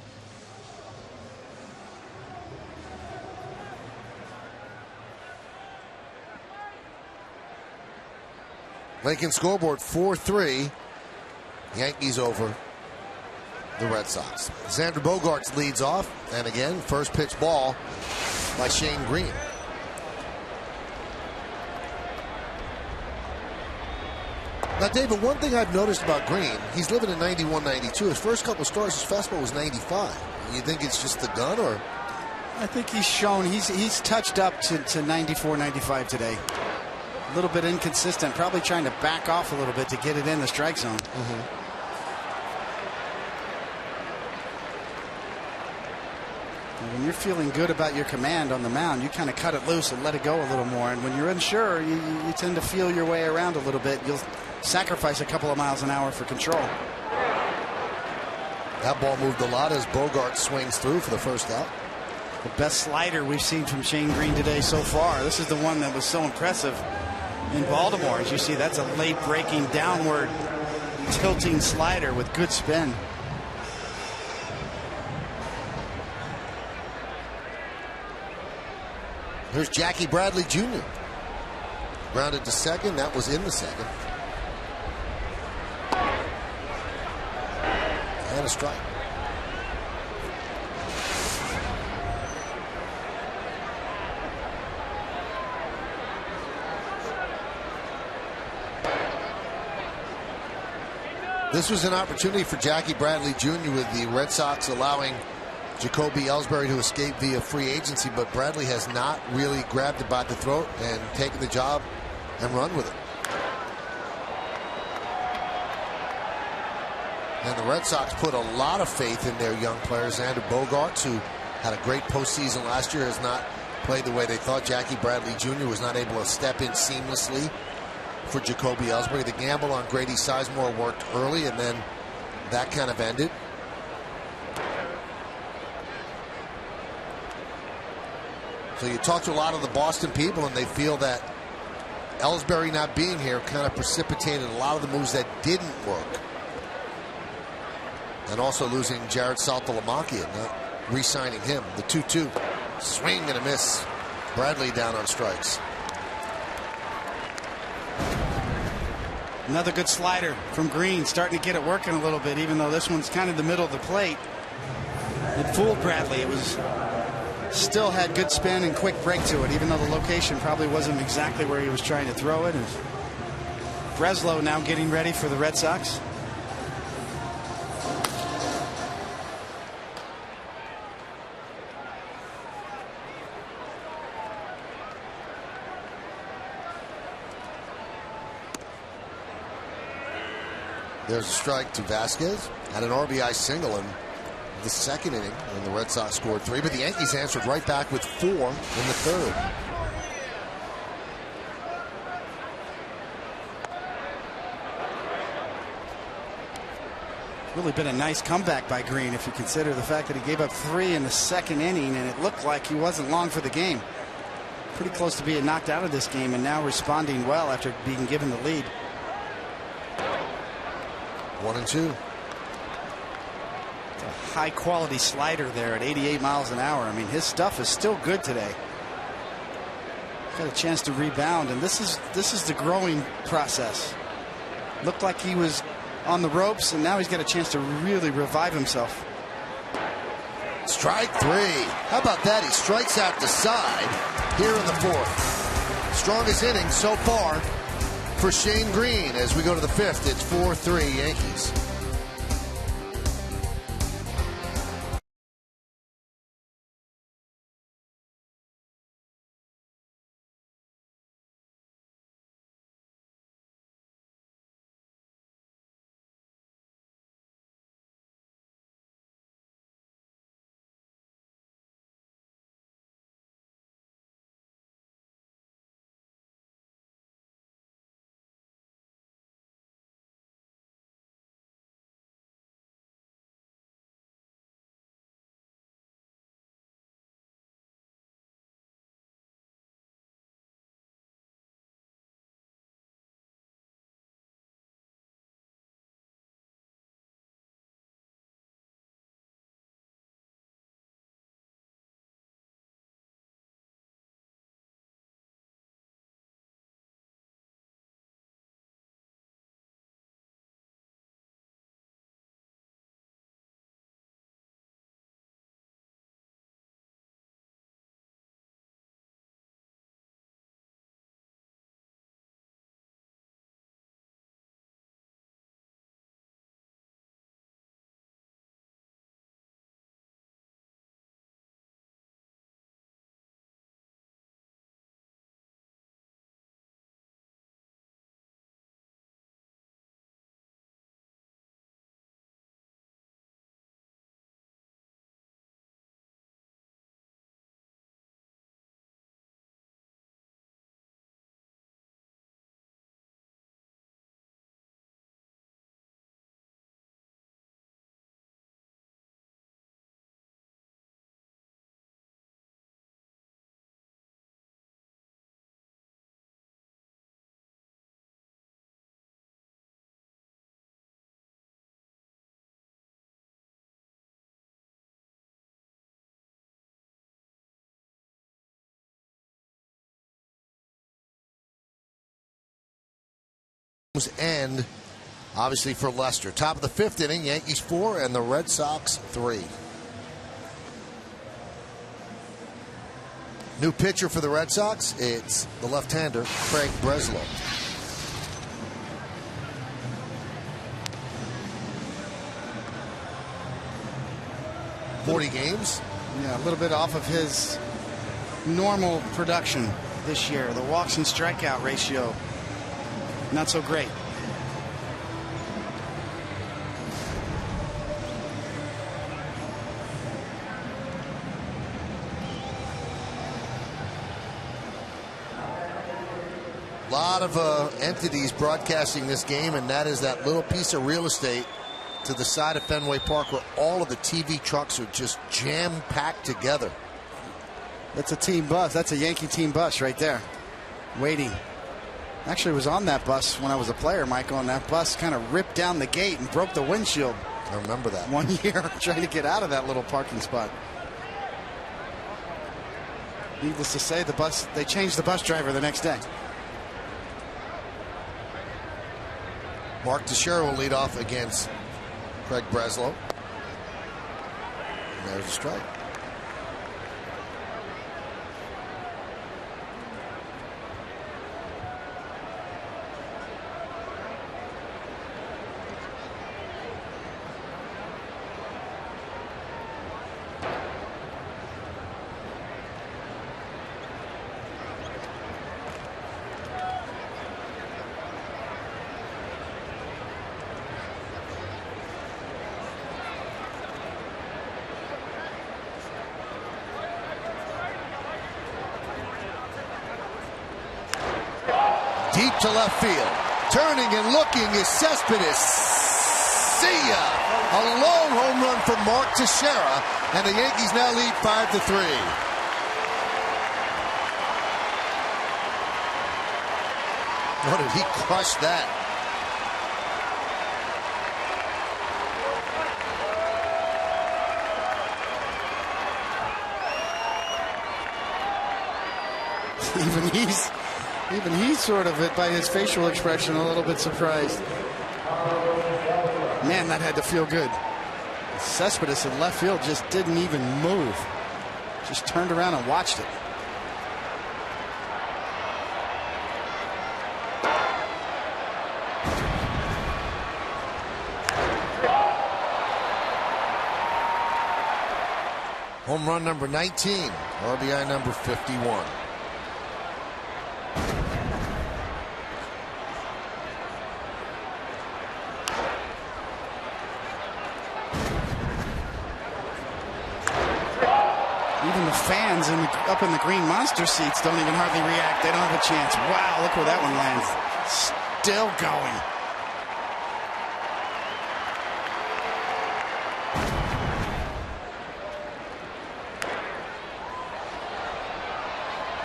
Lincoln scoreboard 4-3. Yankees over the Red Sox. Xander Bogaerts leads off. And again, first pitch ball by Shane Green. Now, David, one thing I've noticed about Green, he's living in 91, 92. His first couple starts, his fastball was 95. You think it's just the gun, or? I think he's shown he's touched up to 94, 95 today. A little bit inconsistent, probably trying to back off a little bit to get it in the strike zone. When you're feeling good about your command on the mound, you kind of cut it loose and let it go a little more. And when you're unsure, you tend to feel your way around a little bit. You'll sacrifice a couple of miles an hour for control. That ball moved a lot as Bogaerts swings through for the first out. The best slider we've seen from Shane Green today so far. This is the one that was so impressive in Baltimore. As you see, that's a late breaking downward tilting slider with good spin. Here's Jackie Bradley Jr. Grounded to second. That was in the second. And a strike. This was an opportunity for Jackie Bradley Jr. with the Red Sox allowing Jacoby Ellsbury to escape via free agency, but Bradley has not really grabbed it by the throat and taken the job and run with it. And the Red Sox put a lot of faith in their young players. Xander Bogaerts, who had a great postseason last year, has not played the way they thought. Jackie Bradley Jr. was not able to step in seamlessly for Jacoby Ellsbury. The gamble on Grady Sizemore worked early, and then that kind of ended. So you talk to a lot of the Boston people, and they feel that Ellsbury not being here kind of precipitated a lot of the moves that didn't work. And also losing Jared Saltalamacchia and not re-signing him. The 2-2. Swing and a miss. Bradley down on strikes. Another good slider from Green, starting to get it working a little bit, even though this one's kind of the middle of the plate. It fooled Bradley. It was still had good spin and quick break to it, even though the location probably wasn't exactly where he was trying to throw it. And Breslow now getting ready for the Red Sox. There's a strike to Vasquez. Had an RBI single in the second inning, and the Red Sox scored 3. But the Yankees answered right back with 4 in the third. Really been a nice comeback by Green if you consider the fact that he gave up 3 in the second inning, and it looked like he wasn't long for the game. Pretty close to being knocked out of this game, and now responding well after being given the lead. 1-2. High quality slider there at 88 miles an hour. I mean, his stuff is still good today. Got a chance to rebound, and this is the growing process. Looked like he was on the ropes, and now he's got a chance to really revive himself. Strike 3. How about that? He strikes out the side here in the fourth. Strongest inning so far for Shane Green. As we go to the fifth, it's 4-3 Yankees. And obviously for Lester. Top of the 5th inning, Yankees 4 and the Red Sox 3. New pitcher for the Red Sox, it's the left-hander, Craig Breslow. $40 games. Yeah, a little bit off of his normal production this year. The walks and strikeout ratio, not so great. A lot of entities broadcasting this game, and that is that little piece of real estate to the side of Fenway Park where all of the TV trucks are just jam-packed together. That's a team bus. That's a Yankee team bus right there, waiting. Actually was on that bus when I was a player, Michael, and that bus kind of ripped down the gate and broke the windshield. I remember that. One year trying to get out of that little parking spot. Needless to say, they changed the bus driver the next day. Mark Teixeira will lead off against Craig Breslow. And there's a strike. Deep to left field. Turning and looking is Cespedes. See ya! A long home run from Mark Teixeira, and the Yankees now lead 5-3. What did he crush that? Even he's sort of, by his facial expression, a little bit surprised. Man, that had to feel good. Cespedes in left field just didn't even move. Just turned around and watched it. Home run number 19, RBI number 51. Even the fans up in the green monster seats don't even hardly react. They don't have a chance. Wow, look where that one lands. Still going.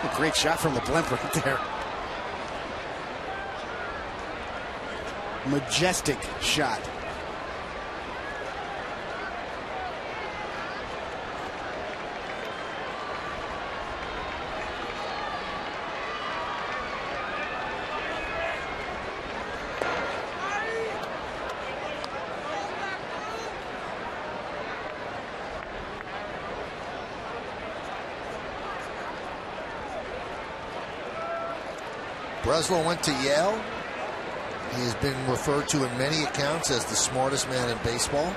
A great shot from the blimp right there. Majestic shot. Breslow went to Yale. He has been referred to in many accounts as the smartest man in baseball.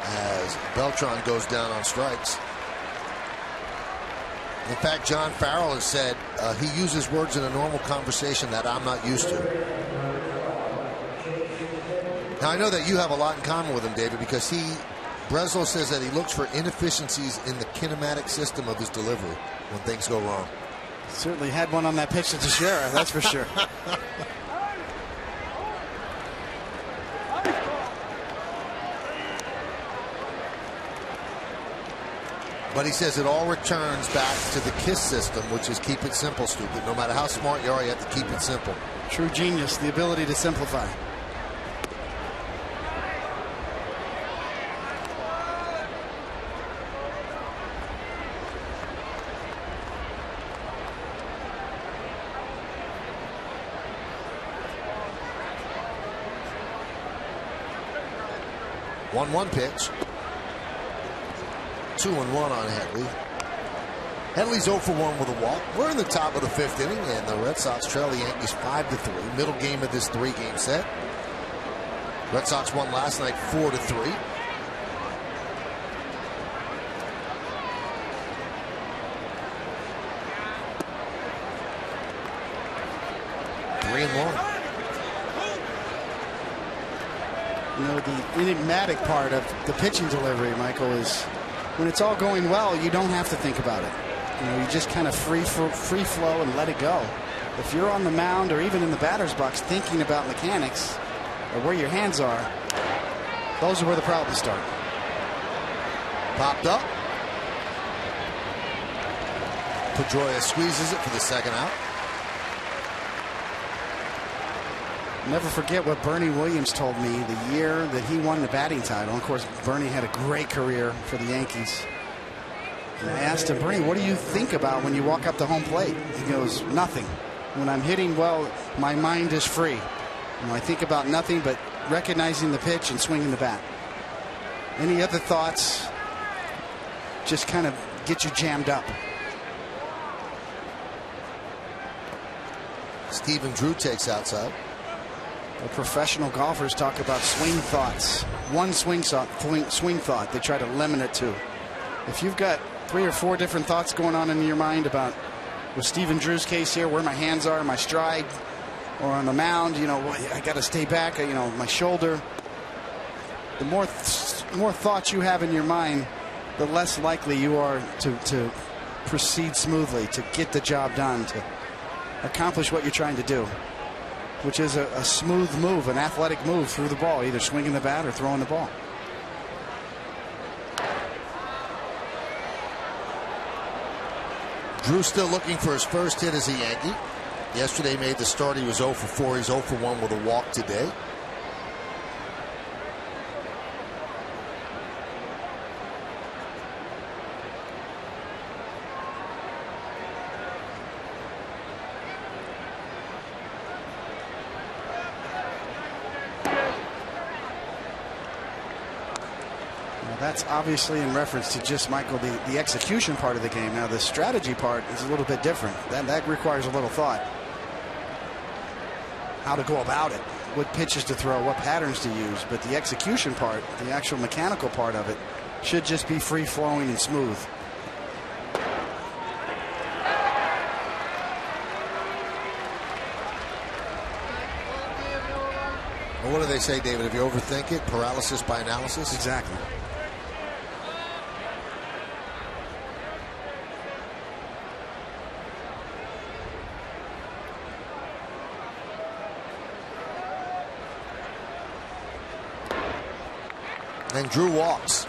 As Beltran goes down on strikes. In fact, John Farrell has said he uses words in a normal conversation that I'm not used to. Now, I know that you have a lot in common with him, David, because Breslow says that he looks for inefficiencies in the kinematic system of his delivery when things go wrong. Certainly had one on that pitch to Teixeira, that's for sure. But he says it all returns back to the KISS system, which is keep it simple, stupid. No matter how smart you are, you have to keep it simple. True genius, the ability to simplify. 1-1 pitch. 2-1 on Headley. Headley's 0 for 1 with a walk. We're in the top of the 5th inning, and the Red Sox trail the Yankees 5-3. Middle game of this 3-game set. Red Sox won last night 4-3. You know, the enigmatic part of the pitching delivery, Michael, is when it's all going well, you don't have to think about it. You know, you just kind of free flow and let it go. If you're on the mound or even in the batter's box thinking about mechanics or where your hands are, those are where the problems start. Popped up. Pedroia squeezes it for the second out. Never forget what Bernie Williams told me the year that he won the batting title. Of course, Bernie had a great career for the Yankees. And I asked him, Bernie, what do you think about when you walk up to home plate? He goes, nothing. When I'm hitting well, my mind is free. You know, I think about nothing but recognizing the pitch and swinging the bat. Any other thoughts just kind of get you jammed up. Stephen Drew takes outside. The professional golfers talk about swing thoughts. One swing thought they try to limit it to. If you've got 3 or 4 different thoughts going on in your mind about, with Stephen Drew's case here, where my hands are, my stride, or on the mound, you know, I got to stay back, you know, my shoulder. The more thoughts you have in your mind, the less likely you are to proceed smoothly, to get the job done, to accomplish what you're trying to do, which is a smooth move, an athletic move through the ball, either swinging the bat or throwing the ball. Drew still looking for his first hit as a Yankee. Yesterday made the start. He was 0 for 4. He's 0 for 1 with a walk today. That's obviously in reference to just, Michael, the execution part of the game. Now, the strategy part is a little bit different. That requires a little thought. How to go about it, what pitches to throw, what patterns to use. But the execution part, the actual mechanical part of it, should just be free-flowing and smooth. Well, what do they say, David? If you overthink it, paralysis by analysis? Exactly. And Drew walks.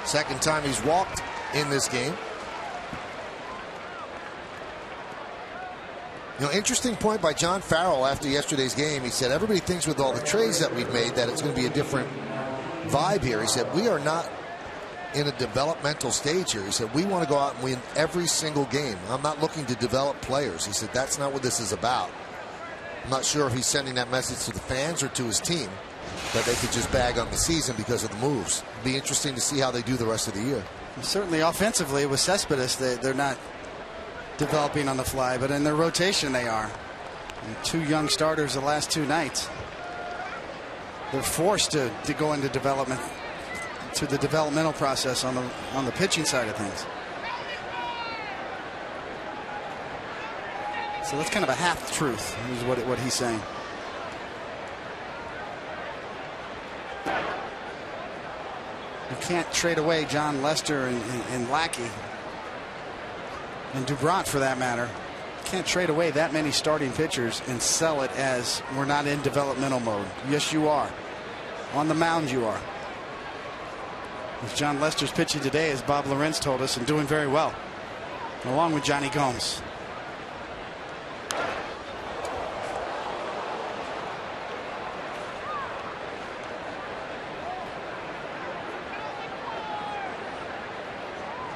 Second time he's walked in this game. You know, interesting point by John Farrell after yesterday's game. He said everybody thinks with all the trades that we've made that it's going to be a different vibe here. He said we are not in a developmental stage here. He said we want to go out and win every single game. I'm not looking to develop players. He said that's not what this is about. I'm not sure if he's sending that message to the fans or to his team, that they could just bag on the season because of the moves. It'll be interesting to see how they do the rest of the year. Certainly offensively with Cespedes, they're not developing on the fly, but in their rotation they are. And 2 young starters the last 2 nights. They're forced to go into development, to the developmental process on the pitching side of things. So that's kind of a half truth, is what he's saying. You can't trade away John Lester and Lackey and Dubront, for that matter. You can't trade away that many starting pitchers and sell it as we're not in developmental mode. Yes, you are. On the mound, you are. As John Lester's pitching today, as Bob Lorenz told us, and doing very well, along with Johnny Gomes.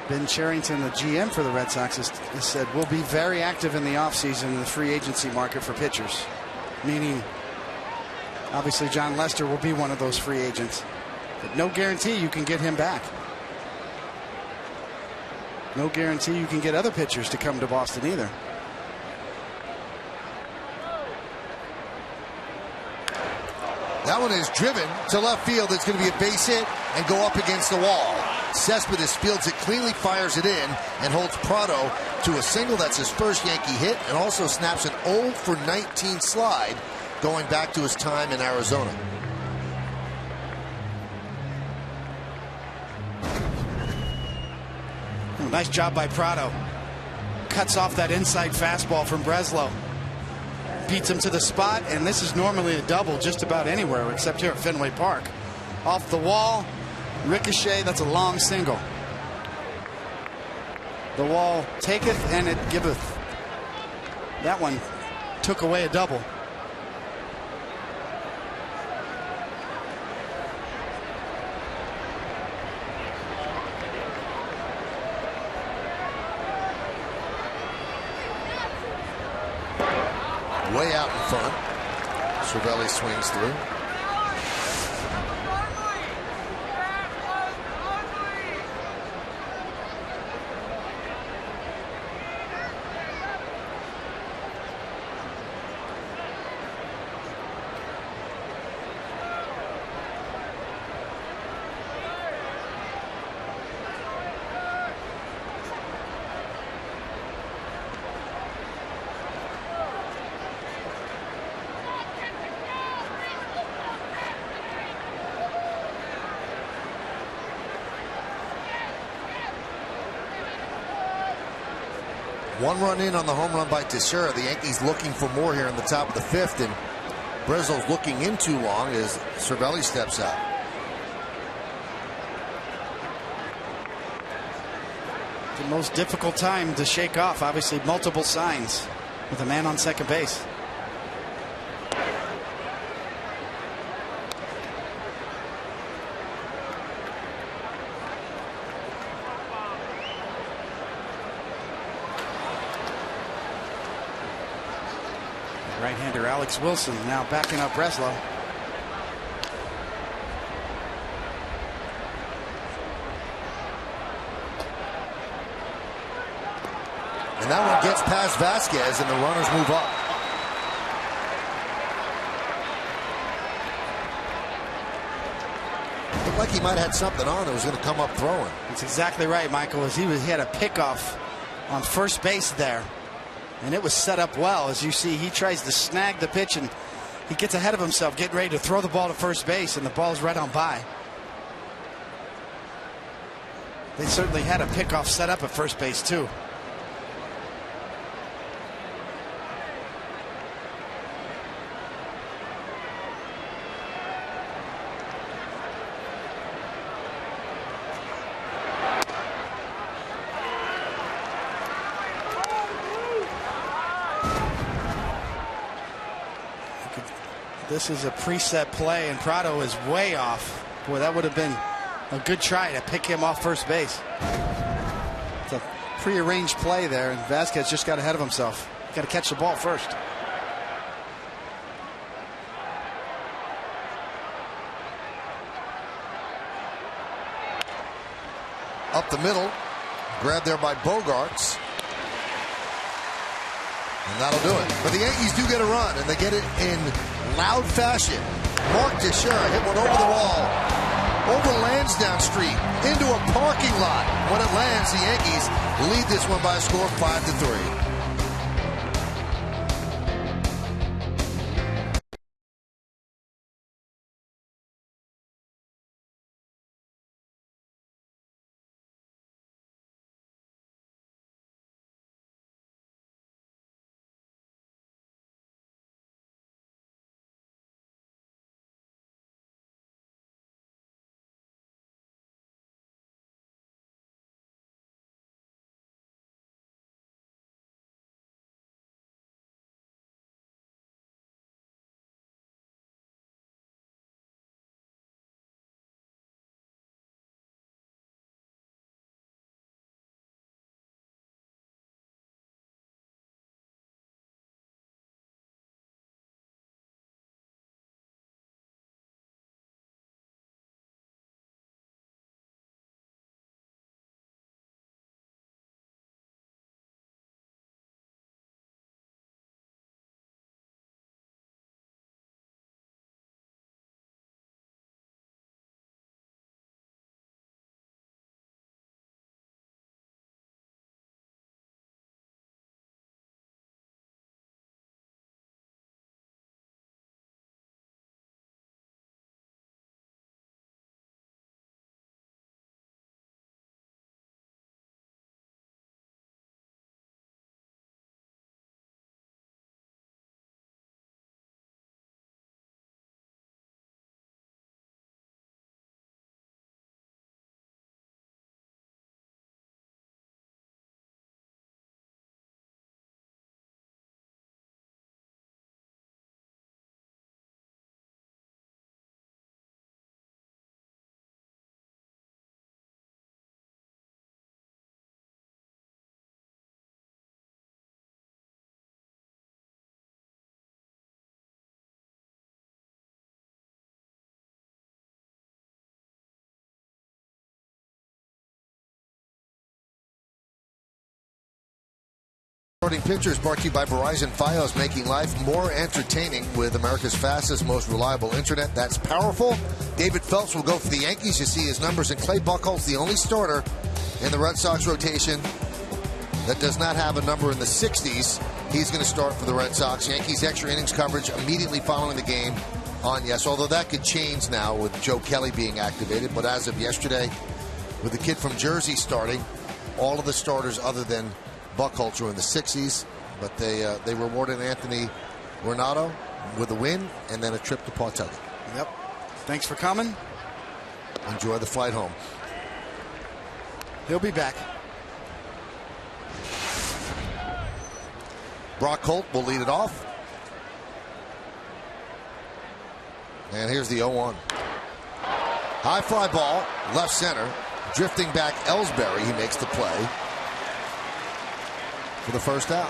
Ben Cherington, the GM for the Red Sox, has said we'll be very active in the offseason in the free agency market for pitchers, meaning Obviously, John Lester will be one of those free agents. But no guarantee you can get him back. No guarantee you can get other pitchers to come to Boston either. That one is driven to left field. It's going to be a base hit and go up against the wall. Cespedes fields it cleanly, fires it in, and holds Prado to a single. That's his first Yankee hit, and also snaps an 0 for 19 slide going back to his time in Arizona. Nice job by Prado. Cuts off that inside fastball from Breslow. Beats him to the spot, and this is normally a double just about anywhere except here at Fenway Park. Off the wall, ricochet, that's a long single. The wall taketh and it giveth. That one took away a double. Way out in front. Cervelli swings through. One run in on the home run by Teixeira. The Yankees looking for more here in the top of the fifth, and Breslo's looking in too long as Cervelli steps out. The most difficult time to shake off, obviously multiple signs with a man on second base. Right-hander Alex Wilson now backing up Breslow. And that one gets past Vasquez, and the runners move up. Looked like he might have had something on that was going to come up throwing. That's exactly right, Michael. He had a pickoff on first base there. And it was set up well. As you see, he tries to snag the pitch, and he gets ahead of himself, getting ready to throw the ball to first base, and the ball's right on by. They certainly had a pickoff set up at first base, too. This is a preset play, and Prado is way off. Boy, that would have been a good try to pick him off first base. It's a prearranged play there, and Vasquez just got ahead of himself. Got to catch the ball first. Up the middle, grabbed there by Bogarts. And that'll do it. But the Yankees do get a run, and they get it in loud fashion. Mark Teixeira hit one over the wall, over Lansdowne Street, into a parking lot. When it lands, the Yankees lead this one by a score of 5-3. Starting Pitcher is brought to you by Verizon Fios, making life more entertaining with America's fastest, most reliable internet. That's powerful. David Phelps will go for the Yankees. You see his numbers. And Clay Buchholz, the only starter in the Red Sox rotation that does not have a number in the 60s. He's going to start for the Red Sox. Yankees extra innings coverage immediately following the game on Yes. Although that could change now with Joe Kelly being activated. But as of yesterday, with the kid from Jersey starting, all of the starters other than Buchholz are in the 60s. But they rewarded Anthony Renato with a win and then a trip to Pawtucket. Yep. Thanks for coming. Enjoy the flight home. He'll be back. Brock Holt will lead it off. And here's the 0-1. High fly ball, left center. Drifting back Ellsbury, he makes the play for the first out.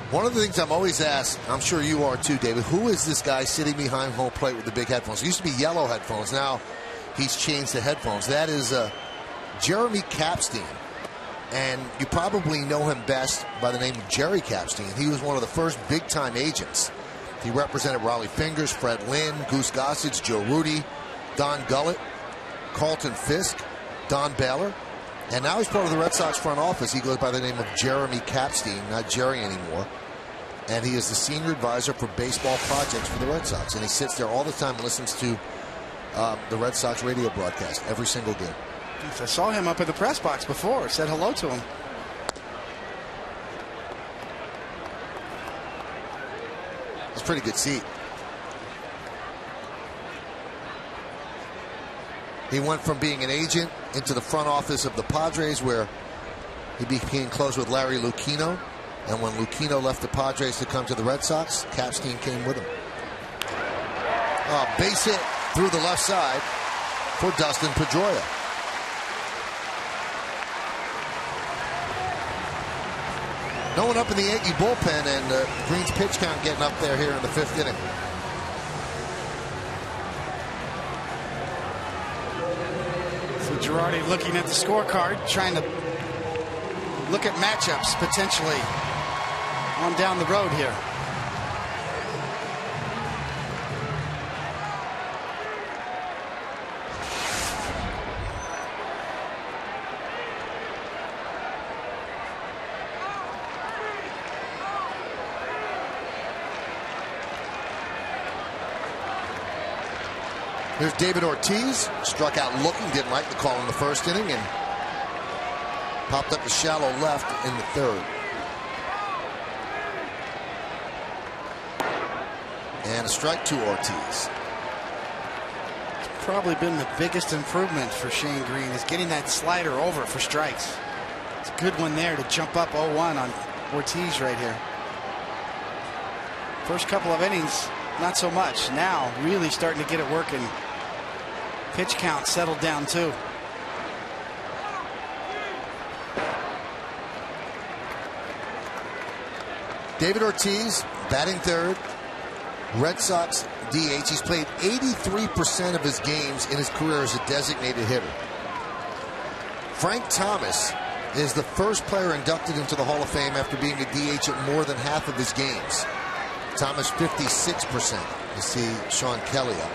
One of the things I'm always asked, I'm sure you are too, David, who is this guy sitting behind home plate with the big headphones? It used to be yellow headphones. Now he's changed the headphones. That is Jeremy Kapstein. And you probably know him best by the name of Jerry Kapstein. He was one of the first big-time agents. He represented Raleigh Fingers, Fred Lynn, Goose Gossage, Joe Rudy, Don Gullett, Carlton Fisk, Don Baylor. And now he's part of the Red Sox front office. He goes by the name of Jeremy Kapstein, not Jerry anymore. And he is the senior advisor for baseball projects for the Red Sox. And he sits there all the time and listens to the Red Sox radio broadcast every single game. I saw him up at the press box before. Said hello to him. It's a pretty good seat. He went from being an agent into the front office of the Padres, where he became close with Larry Lucchino. And when Lucchino left the Padres to come to the Red Sox, Kapstein came with him. Base hit through the left side for Dustin Pedroia. No one up in the Yankee bullpen, and Green's pitch count getting up there here in the 5th inning. So Girardi looking at the scorecard, trying to look at matchups potentially on down the road here. Here's David Ortiz, struck out looking, didn't like the call in the 1st inning, and popped up to shallow left in the 3rd. And a strike to Ortiz. It's probably been the biggest improvement for Shane Green, is getting that slider over for strikes. It's a good one there to jump up 0-1 on Ortiz right here. First couple of innings, not so much. Now really starting to get it working. Pitch count settled down too. David Ortiz batting 3rd. Red Sox DH. He's played 83% of his games in his career as a designated hitter. Frank Thomas is the first player inducted into the Hall of Fame after being a DH at more than half of his games. Thomas 56%. You see Sean Kelly up.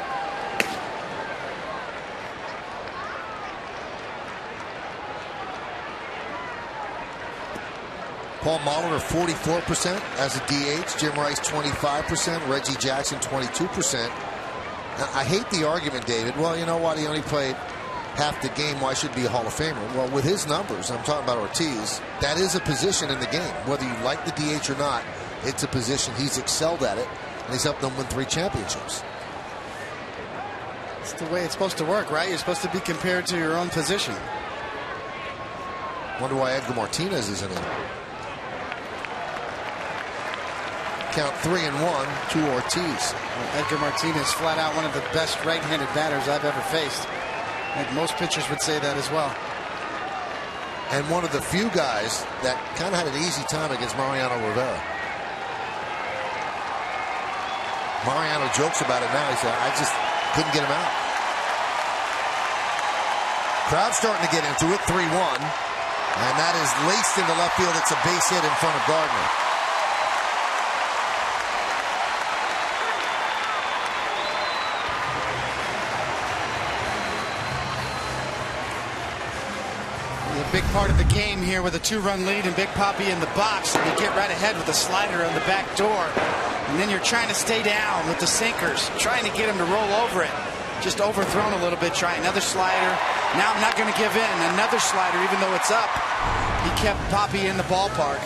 Paul Molitor 44% as a DH. Jim Rice 25%. Reggie Jackson 22%. Now, I hate the argument, David. Well, you know what? He only played half the game. Why should he be a Hall of Famer? Well, with his numbers, I'm talking about Ortiz, that is a position in the game. Whether you like the DH or not, it's a position. He's excelled at it, and he's helped them win 3 championships. It's the way it's supposed to work, right? You're supposed to be compared to your own position. Wonder why Edgar Martinez isn't in. Count 3-1 to Ortiz. Well, Edgar Martinez, flat out one of the best right-handed batters I've ever faced. I think most pitchers would say that as well. and one of the few guys that kind of had an easy time against Mariano Rivera. Mariano jokes about it now. He said, I just couldn't get him out. Crowd's starting to get into it, 3-1. And that is laced into left field. It's a base hit in front of Gardner. A big part of the game here with a 2-run lead and Big Papi in the box. And you get right ahead with the slider on the back door. And then you're trying to stay down with the sinkers, trying to get him to roll over it. Just overthrown a little bit. Try another slider. Now I'm not going to give in. Another slider, even though it's up. He kept Papi in the ballpark.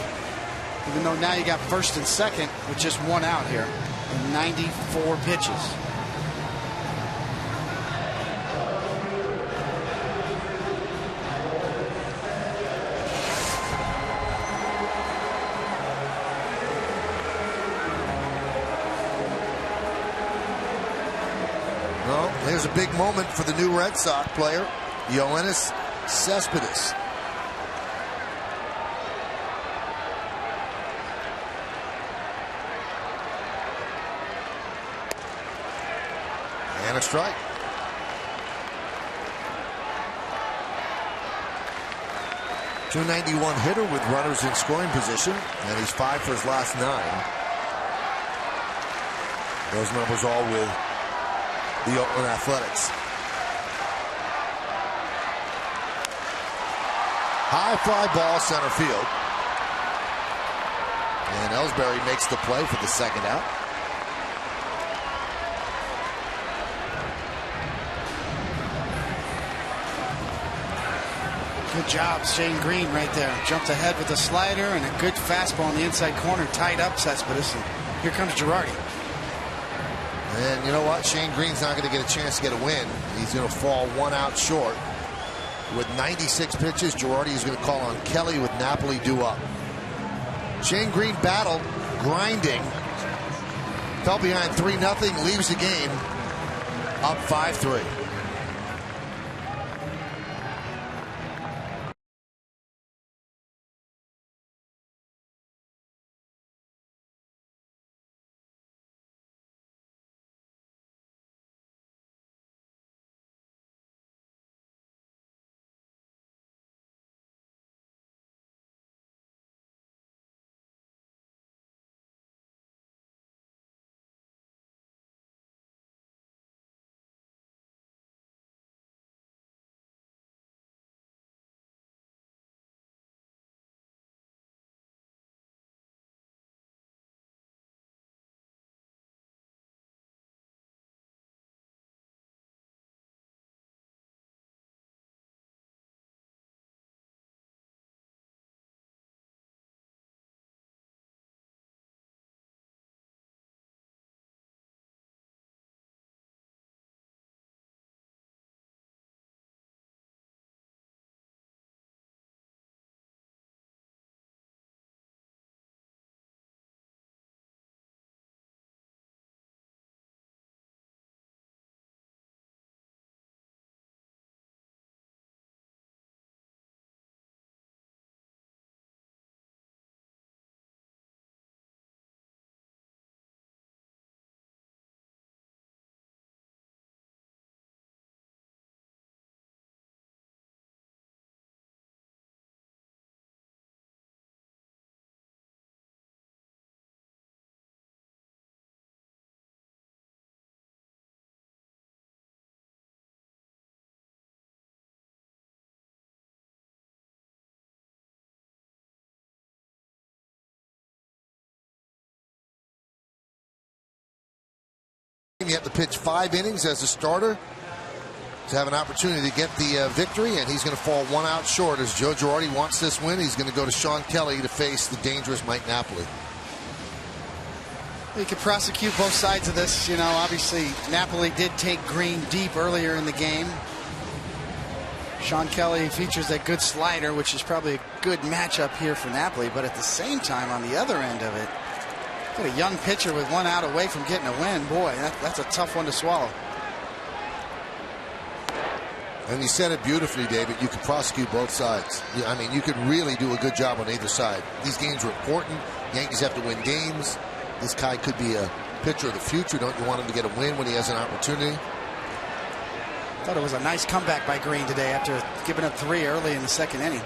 Even though now you got first and second with just 1 out here. 94 pitches. There's a big moment for the new Red Sox player, Yoenis Cespedes. And a strike. .291 hitter with runners in scoring position, and he's 5 for his last 9. Those numbers all with the Oakland Athletics. High fly ball center field. And Ellsbury makes the play for the second out. Good job, Shane Green right there. Jumped ahead with a slider and a good fastball in the inside corner. Tied up Cespedes. And here comes Girardi. And you know what? Shane Green's not going to get a chance to get a win. He's going to fall 1 out short. With 96 pitches, Girardi is going to call on Kelly with Napoli due up. Shane Green battled, grinding. Fell behind 3-0, leaves the game up 5-3. You have to pitch 5 innings as a starter to have an opportunity to get the victory, and he's going to fall 1 out short as Joe Girardi wants this win. He's going to go to Sean Kelly to face the dangerous Mike Napoli. You could prosecute both sides of this. You know, obviously Napoli did take Green deep earlier in the game. Sean Kelly features that good slider, which is probably a good matchup here for Napoli, but at the same time, on the other end of it, got a young pitcher with 1 out away from getting a win. Boy, that's a tough one to swallow. And you said it beautifully, David. You could prosecute both sides. I mean, you could really do a good job on either side. These games are important. Yankees have to win games. This guy could be a pitcher of the future. Don't you want him to get a win when he has an opportunity? Thought it was a nice comeback by Green today after giving up 3 early in the second inning.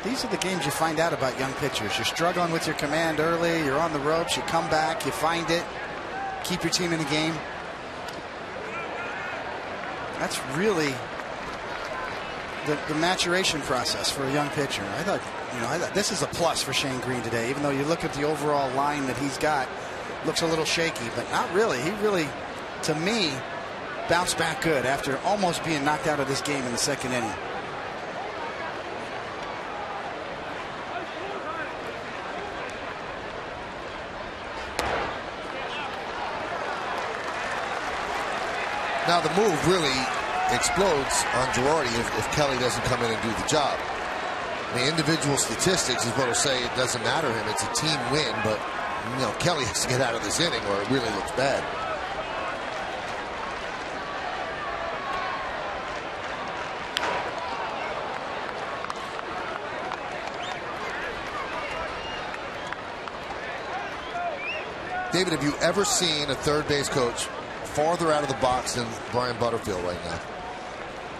These are the games you find out about young pitchers. You're struggling with your command early. You're on the ropes. You come back. You find it. Keep your team in the game. That's really the maturation process for a young pitcher. I thought this is a plus for Shane Green today. Even though you look at the overall line that he's got, looks a little shaky, but not really. He really, to me, bounced back good after almost being knocked out of this game in the second inning. Now the move really explodes on Girardi if Kelly doesn't come in and do the job. The individual statistics is what will say it doesn't matter to him. It's a team win, but Kelly has to get out of this inning or it really looks bad. David, have you ever seen a third base coach farther out of the box than Brian Butterfield right now?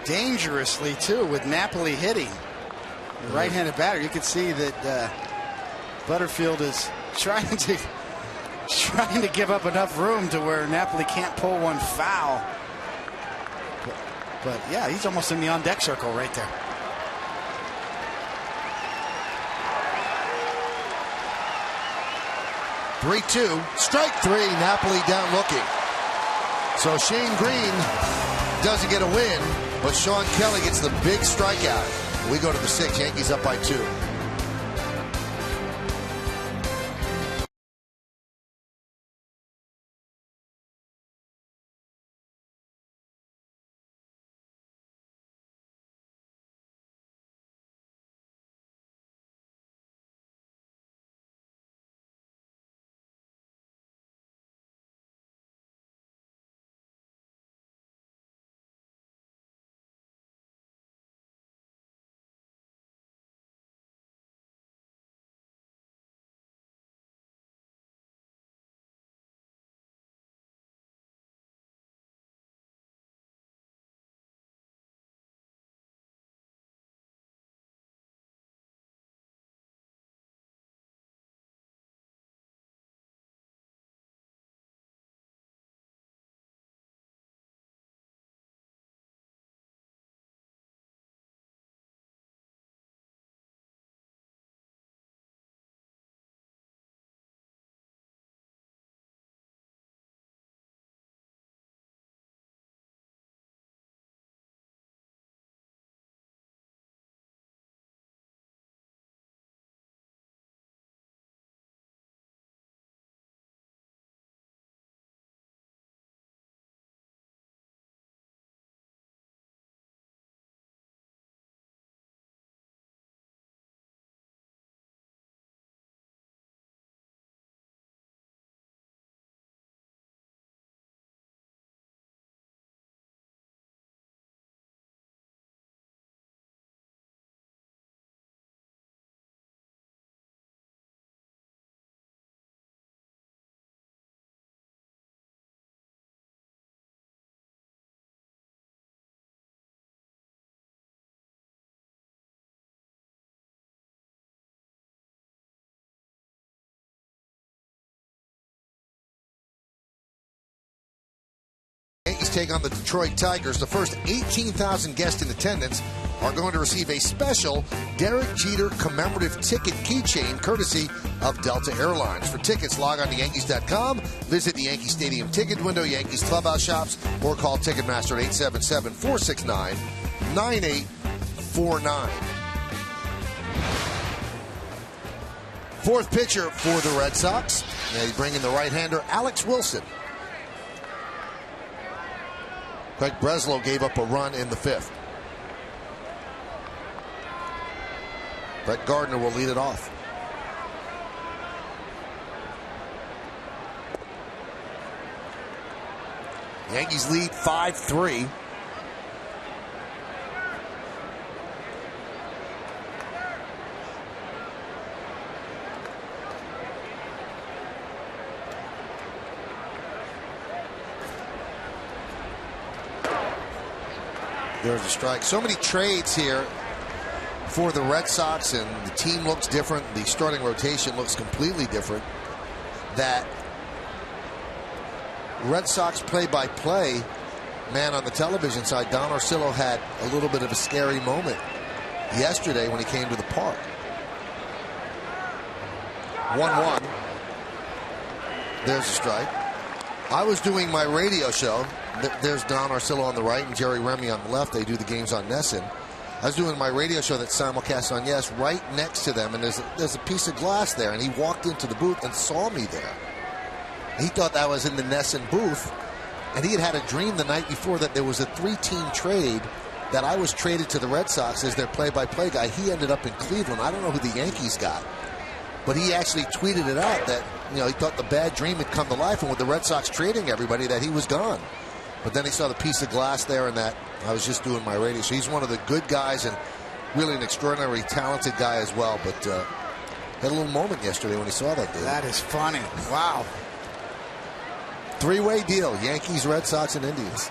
Dangerously, too, with Napoli hitting. The right-handed batter. You can see that Butterfield is trying to give up enough room to where Napoli can't pull one foul. But yeah, he's almost in the on-deck circle right there. (3-2), strike 3. Napoli down looking. So Shane Green doesn't get a win, but Sean Kelly gets the big strikeout. We go to the 6th. Yankees up by 2. Yankees take on the Detroit Tigers. The first 18,000 guests in attendance are going to receive a special Derek Jeter commemorative ticket keychain courtesy of Delta Airlines. For tickets, log on to Yankees.com, visit the Yankee Stadium ticket window, Yankees clubhouse shops, or call Ticketmaster at 877-469-9849. Fourth pitcher for the Red Sox. They bring in the right-hander Alex Wilson. Craig Breslow gave up a run in the 5th. Brett Gardner will lead it off. Yankees lead 5-3. There's a strike. So many trades here for the Red Sox, and the team looks different. The starting rotation looks completely different. That Red Sox play-by-play man on the television side, Don Orsillo, had a little bit of a scary moment yesterday when he came to the park. 1-1. There's a strike. I was doing my radio show. There's Don Orsillo on the right and Jerry Remy on the left. They do the games on NESN. I was doing my radio show that's simulcast on Yes right next to them, and there's a piece of glass there, and he walked into the booth and saw me there. He thought that was in the NESN booth, and he had a dream the night before that there was a 3-team trade, that I was traded to the Red Sox as their play-by-play guy. He ended up in Cleveland. I don't know who the Yankees got, but he actually tweeted it out that, you know, he thought the bad dream had come to life, and with the Red Sox trading everybody, that he was gone. But then he saw the piece of glass there, and that I was just doing my radio. So he's one of the good guys and really an extraordinarily talented guy as well. But had a little moment yesterday when he saw that deal. That is funny. Wow. Three-way deal: Yankees, Red Sox, and Indians.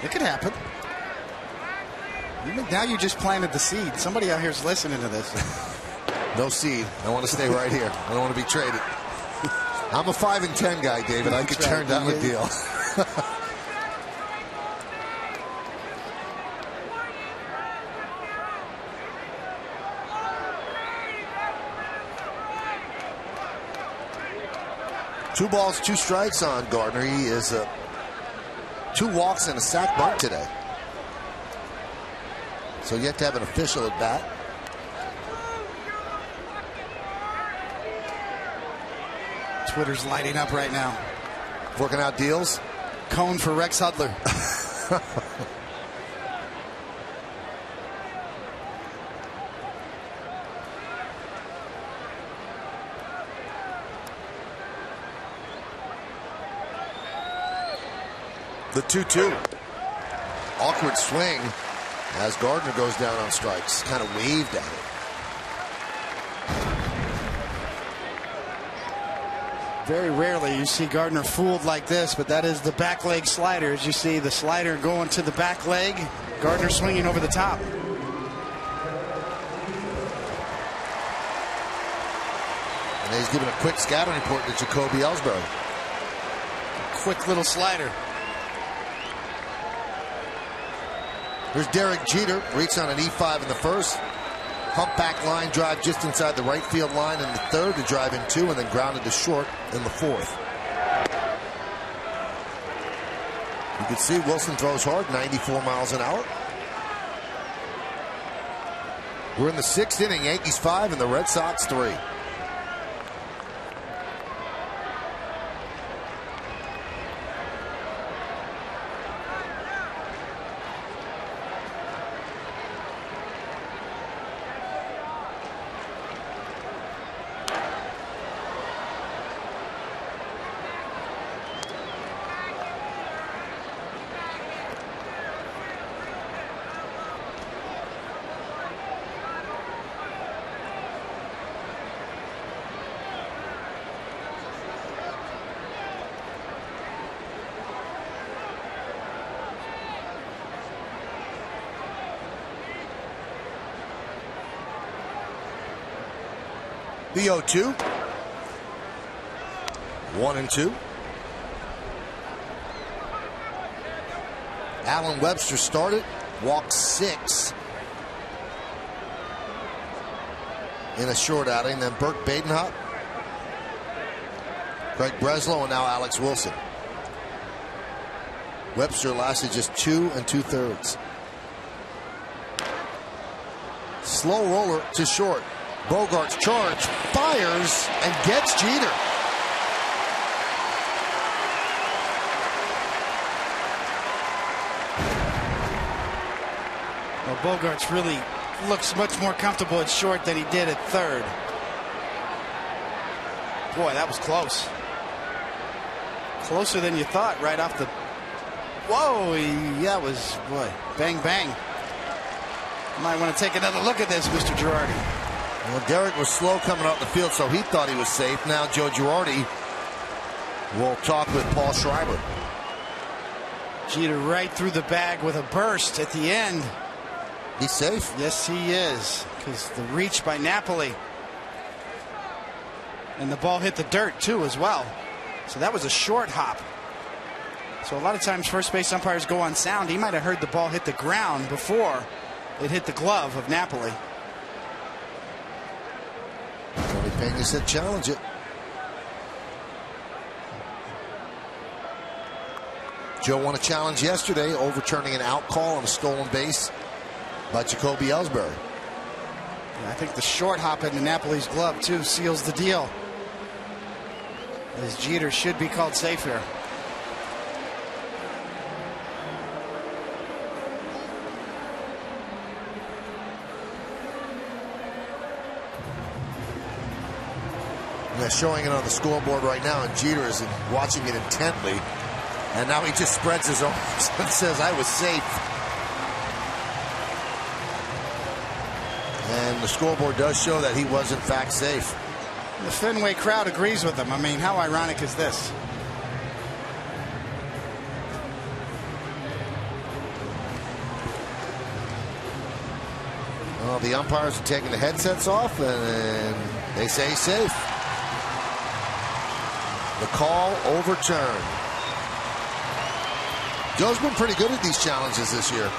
It could happen. Now you just planted the seed. Somebody out here is listening to this. No seed. I want to stay right here. I don't want to be traded. I'm a 5-10 guy, David. I could turn down the deal. Two balls, two strikes on Gardner. He is 2 walks and a sac bunt today. So yet to have an official at bat. Twitter's lighting up right now. Working out deals. Cone for Rex Hudler. The 2-2. Awkward swing as Gardner goes down on strikes. Kind of waved at it. Very rarely you see Gardner fooled like this, but that is the back leg slider. As you see the slider going to the back leg, Gardner swinging over the top. And he's giving a quick scouting report to Jacoby Ellsbury. Quick little slider. Here's Derek Jeter. Reached on an E5 in the first. Humpback line drive just inside the right field line in the third to drive in 2, and then grounded to short in the fourth. You can see Wilson throws hard, 94 miles an hour. We're in the 6th inning. Yankees 5 and the Red Sox 3. The 0-2. 1-2. Alan Webster started. Walked 6 in a short outing. Then Burt Badenhop, Craig Breslow, and now Alex Wilson. Webster lasted just 2 2/3. Slow roller to short. Bogart's charge, fires, and gets Jeter. Bogaerts really looks much more comfortable at short than he did at third. Boy, that was close. Closer than you thought right off the... Whoa, yeah, it was, boy, bang, bang. Might want to take another look at this, Mr. Girardi. Well, Derek was slow coming out the field, so he thought he was safe. Now Joe Girardi will talk with Paul Schreiber. Jeter right through the bag with a burst at the end. He's safe. Yes, he is, because the reach by Napoli. And the ball hit the dirt, too, as well. So that was a short hop. So a lot of times first base umpires go on sound. He might have heard the ball hit the ground before it hit the glove of Napoli. Tony Pena said challenge it. Joe won a challenge yesterday, overturning an out call on a stolen base by Jacoby Ellsbury. I think the short hop into Napoli's glove, too, seals the deal. As Jeter should be called safe here. They're showing it on the scoreboard right now, and Jeter is watching it intently. And now he just spreads his arms and says, I was safe. And the scoreboard does show that he was, in fact, safe. The Fenway crowd agrees with him. I mean, how ironic is this? Well, the umpires are taking the headsets off, and they say safe. The call overturned. Joe's been pretty good at these challenges this year.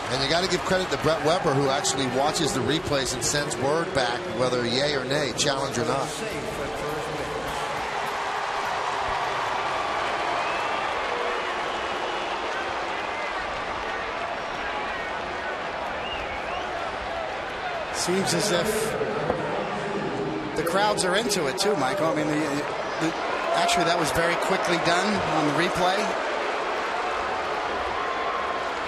And you got to give credit to Brett Weber, who actually watches the replays and sends word back whether yay or nay, challenge or not. Seems as if the crowds are into it too, Michael. I mean, actually that was very quickly done on the replay.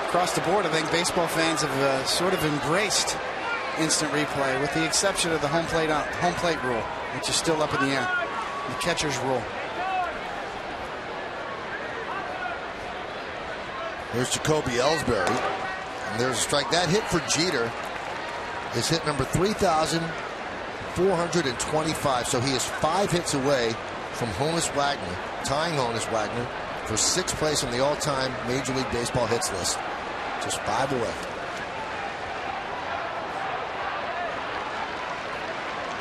Across the board, I think baseball fans have sort of embraced instant replay, with the exception of the home plate rule, which is still up in the air. The catcher's rule. There's Jacoby Ellsbury, and there's a strike. That hit for Jeter is hit number 3,425. So he is 5 hits away from Honus Wagner, tying Honus Wagner for 6th place on the all-time Major League Baseball hits list. Just 5 away.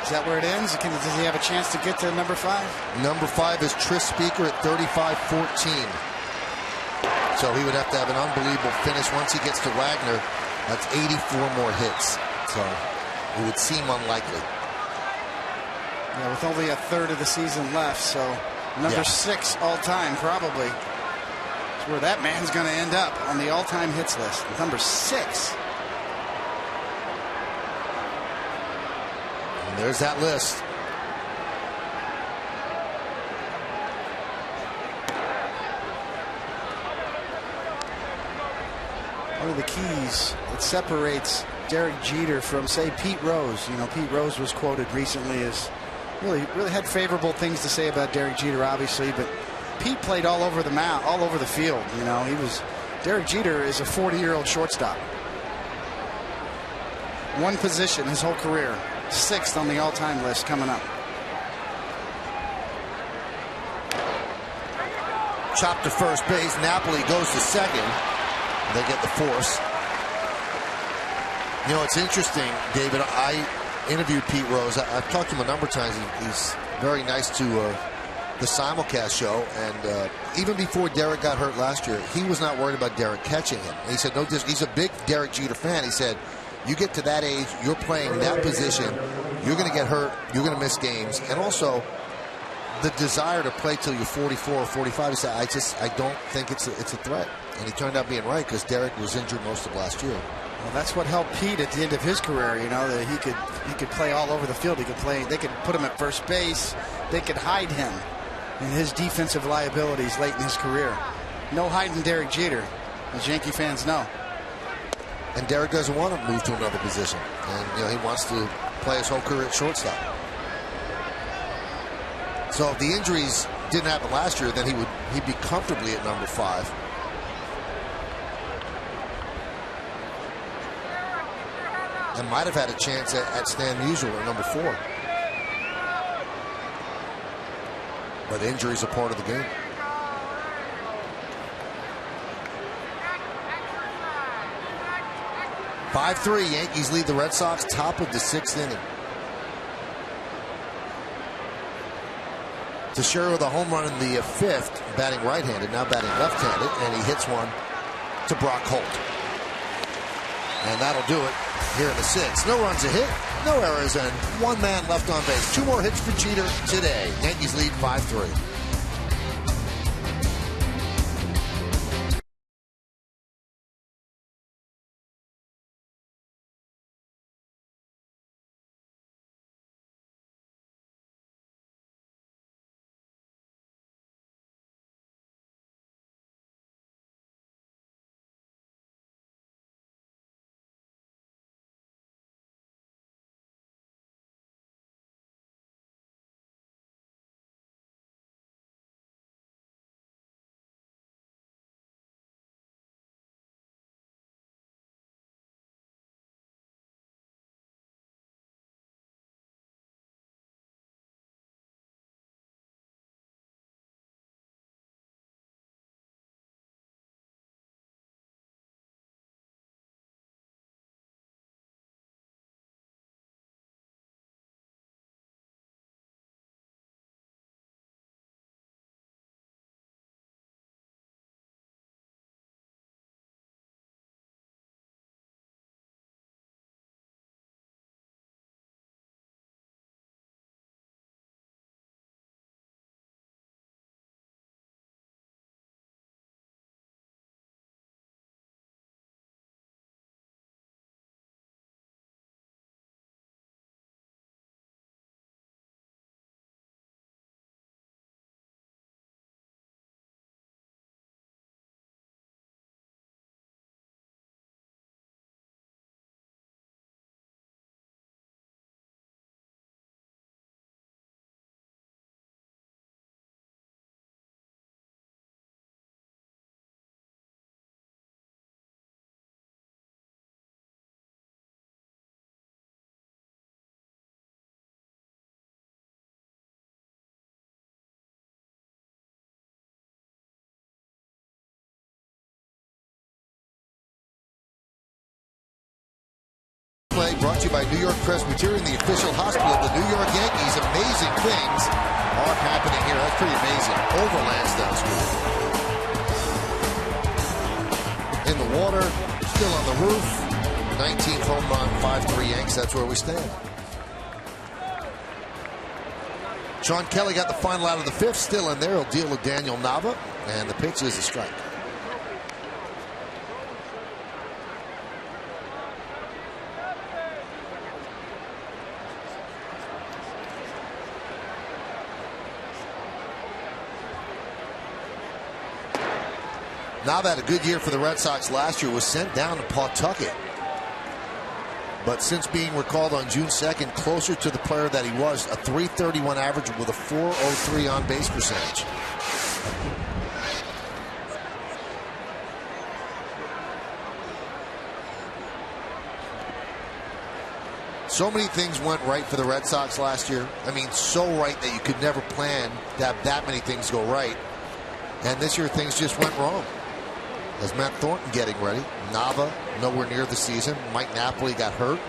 Is that where it ends? Does he have a chance to get to number 5? Number 5 is Tris Speaker at 35-14. So he would have to have an unbelievable finish. Once he gets to Wagner, that's 84 more hits. So it would seem unlikely. Yeah, with only a third of the season left, so number 6 all-time probably. Where that man's going to end up on the all-time hits list. Number 6. And there's that list. One of the keys that separates Derek Jeter from, say, Pete Rose. You know, Pete Rose was quoted recently as really had favorable things to say about Derek Jeter, obviously, but Pete played all over the mound, all over the field. You know, Derek Jeter is a 40-year-old shortstop. One position his whole career. 6th on the all-time list coming up. Chopped to first base. Napoli goes to second. They get the force. You know, it's interesting, David. I interviewed Pete Rose. I've talked to him a number of times. He's very nice to the simulcast show, and even before Derek got hurt last year, he was not worried about Derek catching him. And he said, no, he's a big Derek Jeter fan. He said, you get to that age, you're playing that position, you're going to get hurt, you're going to miss games. And also, the desire to play till you're 44 or 45, he said, I don't think it's a threat. And he turned out being right, because Derek was injured most of last year. Well, that's what helped Pete at the end of his career. You know, that he could play all over the field. He could play. They could put him at first base. They could hide him in his defensive liabilities late in his career. No hiding Derek Jeter, as Yankee fans know. And Derek doesn't want to move to another position. And, he wants to play his whole career at shortstop. So if the injuries didn't happen last year, then he'd be comfortably at number 5. And might have had a chance at Stan Musial at number 4. But injuries are part of the game. 5-3, Yankees lead the Red Sox, top of the 6th inning. Teixeira with a home run in the 5th, batting right-handed, now batting left-handed, and he hits one to Brock Holt. And that'll do it here in the 6th. No runs a hit, no errors, and 1 man left on base. 2 more hits for Jeter today. Yankees lead 5-3. Play brought to you by New York Presbyterian, the official hospital of the New York Yankees. Amazing things are happening here. That's pretty amazing. Over Lansdowne School. In the water, still on the roof. 19th home run, 5-3 Yanks. That's where we stand. Sean Kelly got the final out of the 5th. Still in there. He'll deal with Daniel Nava. And the pitch is a strike. Nava had a good year for the Red Sox last year, was sent down to Pawtucket. But since being recalled on June 2nd, closer to the player that he was, a .331 average with a .403 on-base percentage. So many things went right for the Red Sox last year. I mean, so right that you could never plan to have that many things go right. And this year, things just went wrong. As Matt Thornton getting ready. Nava nowhere near the season. Mike Napoli got hurt.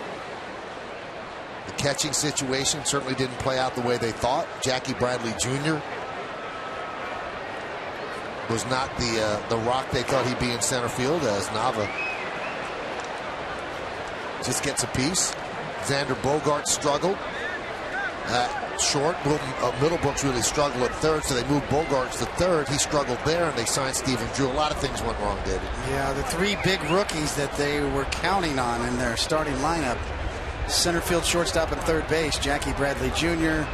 The catching situation certainly didn't play out the way they thought. Jackie Bradley Jr. was not the rock they thought he'd be in center field, as Nava just gets a piece. Xander Bogaerts struggled at short. Middlebrooks really struggled at third, so they moved Bogaerts to third. He struggled there, and they signed Stephen Drew. A lot of things went wrong, David. Yeah, the 3 big rookies that they were counting on in their starting lineup. Center field, shortstop, and third base. Jackie Bradley Jr.,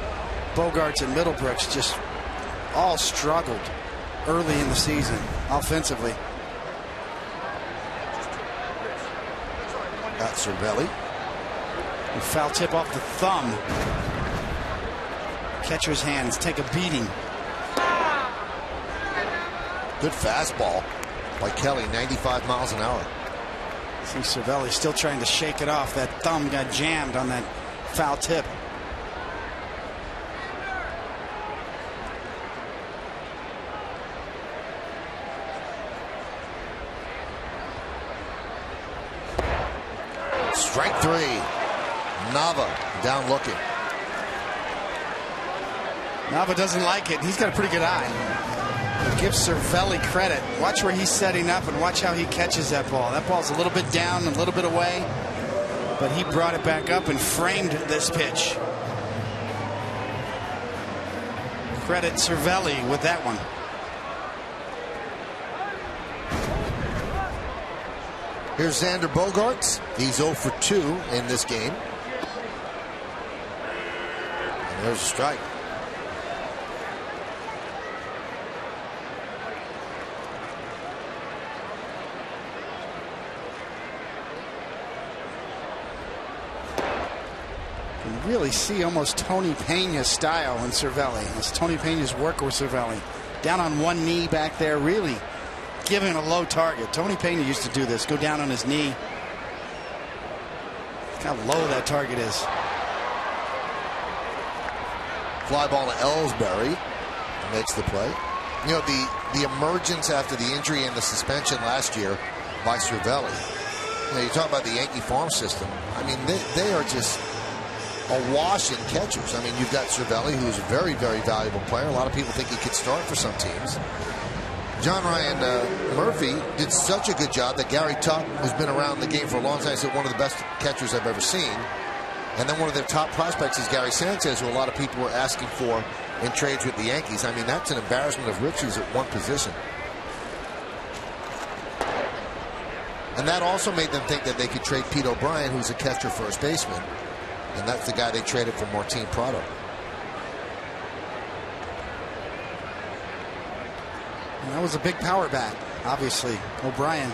Bogaerts, and Middlebrooks just all struggled early in the season offensively. Got Cervelli. A foul tip off the thumb. Catcher's hands take a beating. Good fastball by Kelly, 95 miles an hour. See Cervelli still trying to shake it off. That thumb got jammed on that foul tip. Strike three. Nava down looking. Nava doesn't like it. He's got a pretty good eye. Give Cervelli credit. Watch where he's setting up and watch how he catches that ball. That ball's a little bit down, a little bit away, but he brought it back up and framed this pitch. Credit Cervelli with that one. Here's Xander Bogaerts. He's 0 for 2 in this game. And there's a strike. You can really see almost Tony Peña's style in Cervelli. It's Tony Peña's work with Cervelli. Down on one knee back there, really giving a low target. Tony Peña used to do this, go down on his knee. Look how low that target is. Fly ball to Ellsbury makes the play. You know, the emergence after the injury and the suspension last year by Cervelli. You know, you talk about the Yankee farm system. I mean, they are just awash in catchers. I mean, you've got Cervelli, who's a very, very valuable player. A lot of people think he could start for some teams. John Ryan Murphy did such a good job that Gary Tuck, who's been around the game for a long time, said one of the best catchers I've ever seen. And then one of their top prospects is Gary Sanchez, who a lot of people were asking for in trades with the Yankees. I mean, that's an embarrassment of riches at one position. And that also made them think that they could trade Pete O'Brien, who's a catcher first baseman. And that's the guy they traded for Martin Prado. And that was a big power bat, obviously. O'Brien.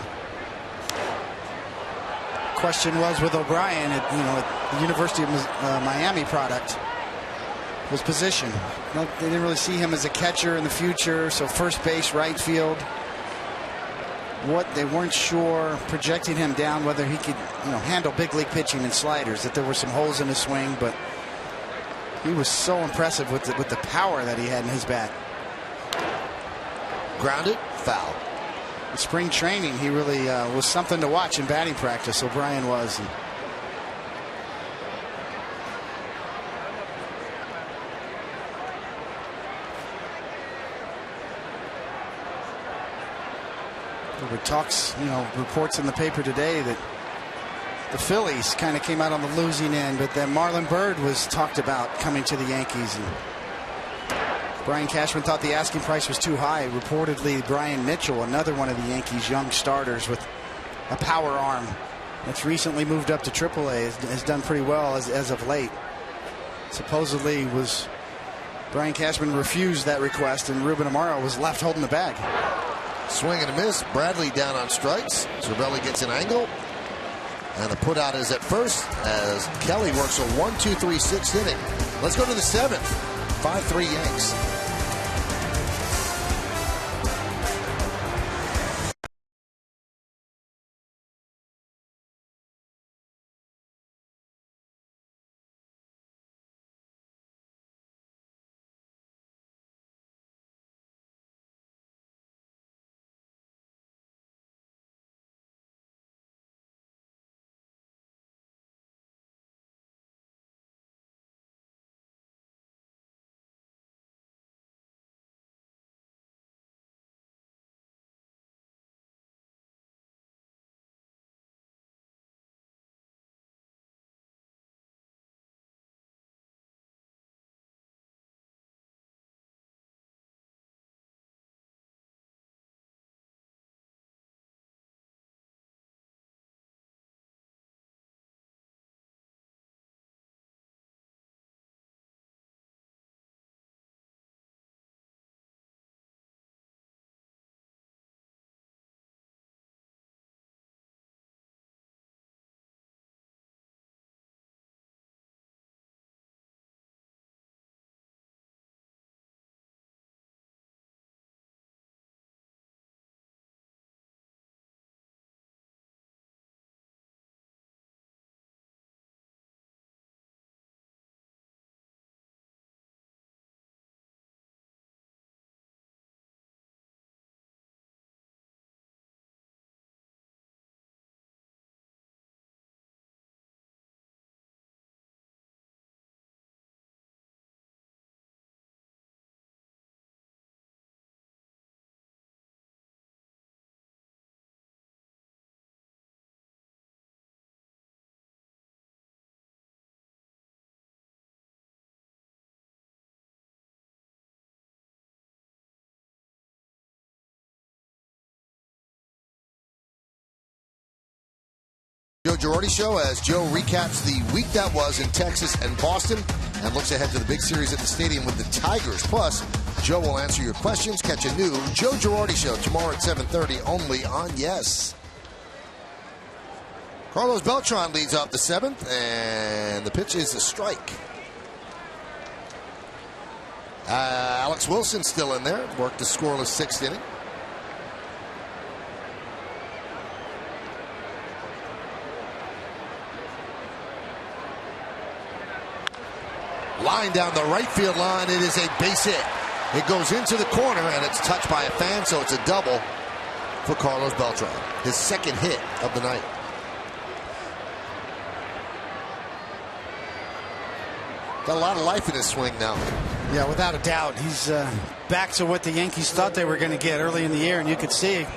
Question was with O'Brien at the University of Miami product was position. They didn't really see him as a catcher in the future, so first base, right field. What they weren't sure, projecting him down, whether he could handle big league pitching and sliders, that there were some holes in his swing, but he was so impressive with the power that he had in his bat. Grounded, foul. In spring training, he really was something to watch in batting practice. O'Brien was. There were talks, reports in the paper today that the Phillies kind of came out on the losing end, but that Marlon Byrd was talked about coming to the Yankees. And Brian Cashman thought the asking price was too high. Reportedly, Brian Mitchell, another one of the Yankees' young starters with a power arm that's recently moved up to AAA, has done pretty well as of late. Supposedly Brian Cashman refused that request, and Ruben Amaro was left holding the bag. Swing and a miss. Bradley down on strikes. Cervelli gets an angle. And the put out is at first as Kelly works a 1-2-3-6 inning. Let's go to the 7th. 5-3 Yanks. Girardi Show as Joe recaps the week that was in Texas and Boston and looks ahead to the big series at the stadium with the Tigers. Plus, Joe will answer your questions. Catch a new Joe Girardi Show tomorrow at 7:30 only on Yes. Carlos Beltran leads off the 7th, and the pitch is a strike. Alex Wilson still in there. Worked the scoreless 6th inning. Line down the right field line. It is a base hit. It goes into the corner, and it's touched by a fan, so it's a double for Carlos Beltran. His 2nd hit of the night. Got a lot of life in his swing now. Yeah, without a doubt. He's back to what the Yankees thought they were going to get early in the year, and you could see a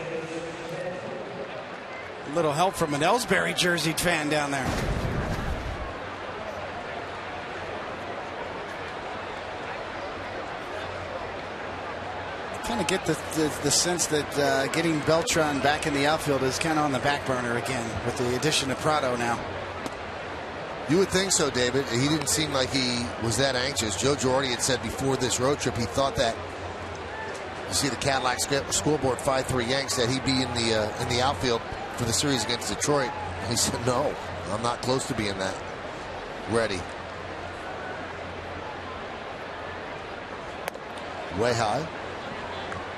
little help from an Ellsbury jerseyed fan down there. Kind of get the sense that getting Beltran back in the outfield is kind of on the back burner again with the addition of Prado now. You would think so, David. He didn't seem like he was that anxious. Joe Girardi had said before this road trip he thought that, you see the Cadillac scoreboard 5-3 Yanks, that he'd be in the outfield for the series against Detroit. And he said, no, I'm not close to being that ready. Way high.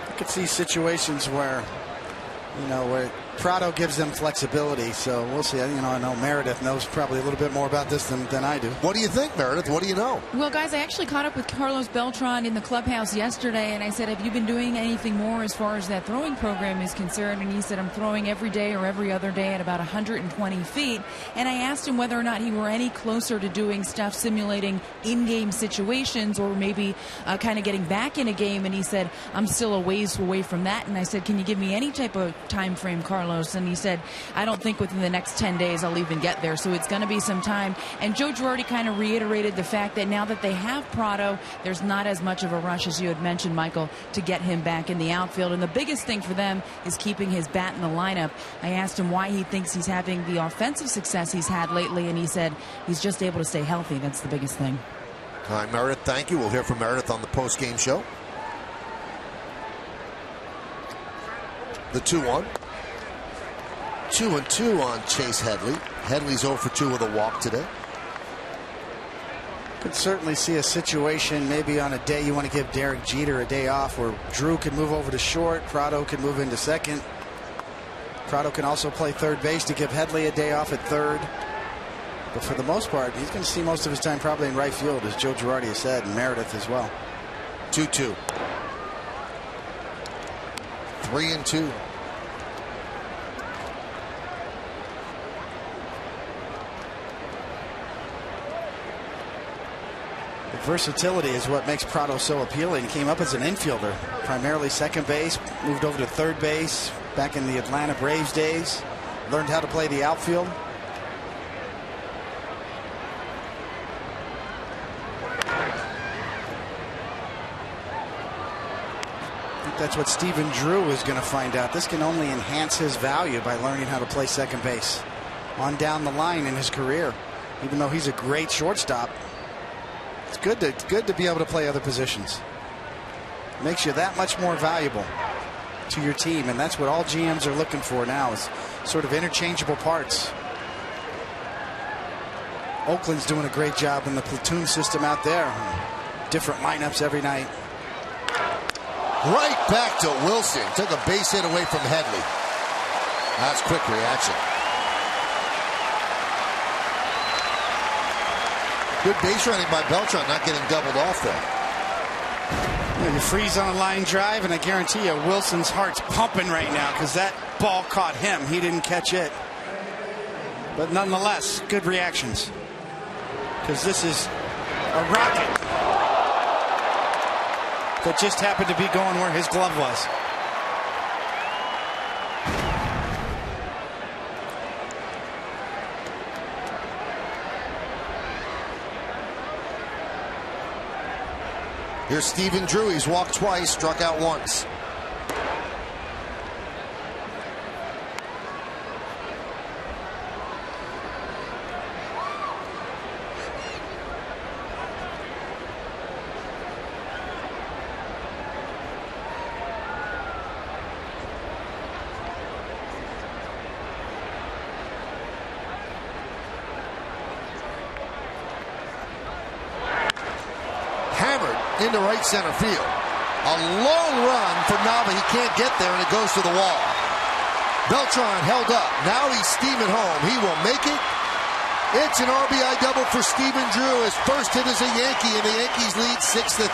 I could see situations where, where Prado gives them flexibility. So we'll see. I know Meredith knows probably a little bit more about this than I do. What do you think, Meredith? What do you know? Well, guys, I actually caught up with Carlos Beltran in the clubhouse yesterday, and I said, have you been doing anything more as far as that throwing program is concerned? And he said, I'm throwing every day or every other day at about 120 feet. And I asked him whether or not he were any closer to doing stuff simulating in-game situations or maybe kind of getting back in a game. And he said, I'm still a ways away from that. And I said, can you give me any type of time frame, Carlos? And he said, I don't think within the next 10 days I'll even get there. So it's going to be some time. And Joe Girardi kind of reiterated the fact that now that they have Prado, there's not as much of a rush as you had mentioned, Michael, to get him back in the outfield. And the biggest thing for them is keeping his bat in the lineup. I asked him why he thinks he's having the offensive success he's had lately, and he said he's just able to stay healthy. That's the biggest thing. All right, Meredith, thank you. We'll hear from Meredith on the post-game show. The 2-1. 2-2 on Chase Headley. Headley's 0 for 2 with a walk today. Could certainly see a situation maybe on a day you want to give Derek Jeter a day off where Drew can move over to short, Prado can move into second. Prado can also play third base to give Headley a day off at third. But for the most part, he's going to see most of his time probably in right field, as Joe Girardi has said, and Meredith as well. 2-2. 3-2. Versatility is what makes Prado so appealing. Came up as an infielder, primarily second base, moved over to third base back in the Atlanta Braves days, learned how to play the outfield. I think that's what Stephen Drew is going to find out. This can only enhance his value by learning how to play second base on down the line in his career, even though he's a great shortstop. It's good to be able to play other positions. Makes you that much more valuable to your team, and that's what all GMs are looking for now, is sort of interchangeable parts. Oakland's doing a great job in the platoon system out there. Different lineups every night. Right back to Wilson. Took a base hit away from Headley. That's quick reaction. Good base running by Beltran, not getting doubled off there. You freeze on a line drive, and I guarantee you Wilson's heart's pumping right now because that ball caught him. He didn't catch it. But nonetheless, good reactions. Because this is a rocket that just happened to be going where his glove was. Here's Stephen Drew. He's walked twice, struck out once. into right center field. A long run for Nava. He can't get there, and it goes to the wall. Beltran held up. Now he's steaming home. He will make it. It's an RBI double for Stephen Drew. His first hit as a Yankee, and the Yankees lead 6-3.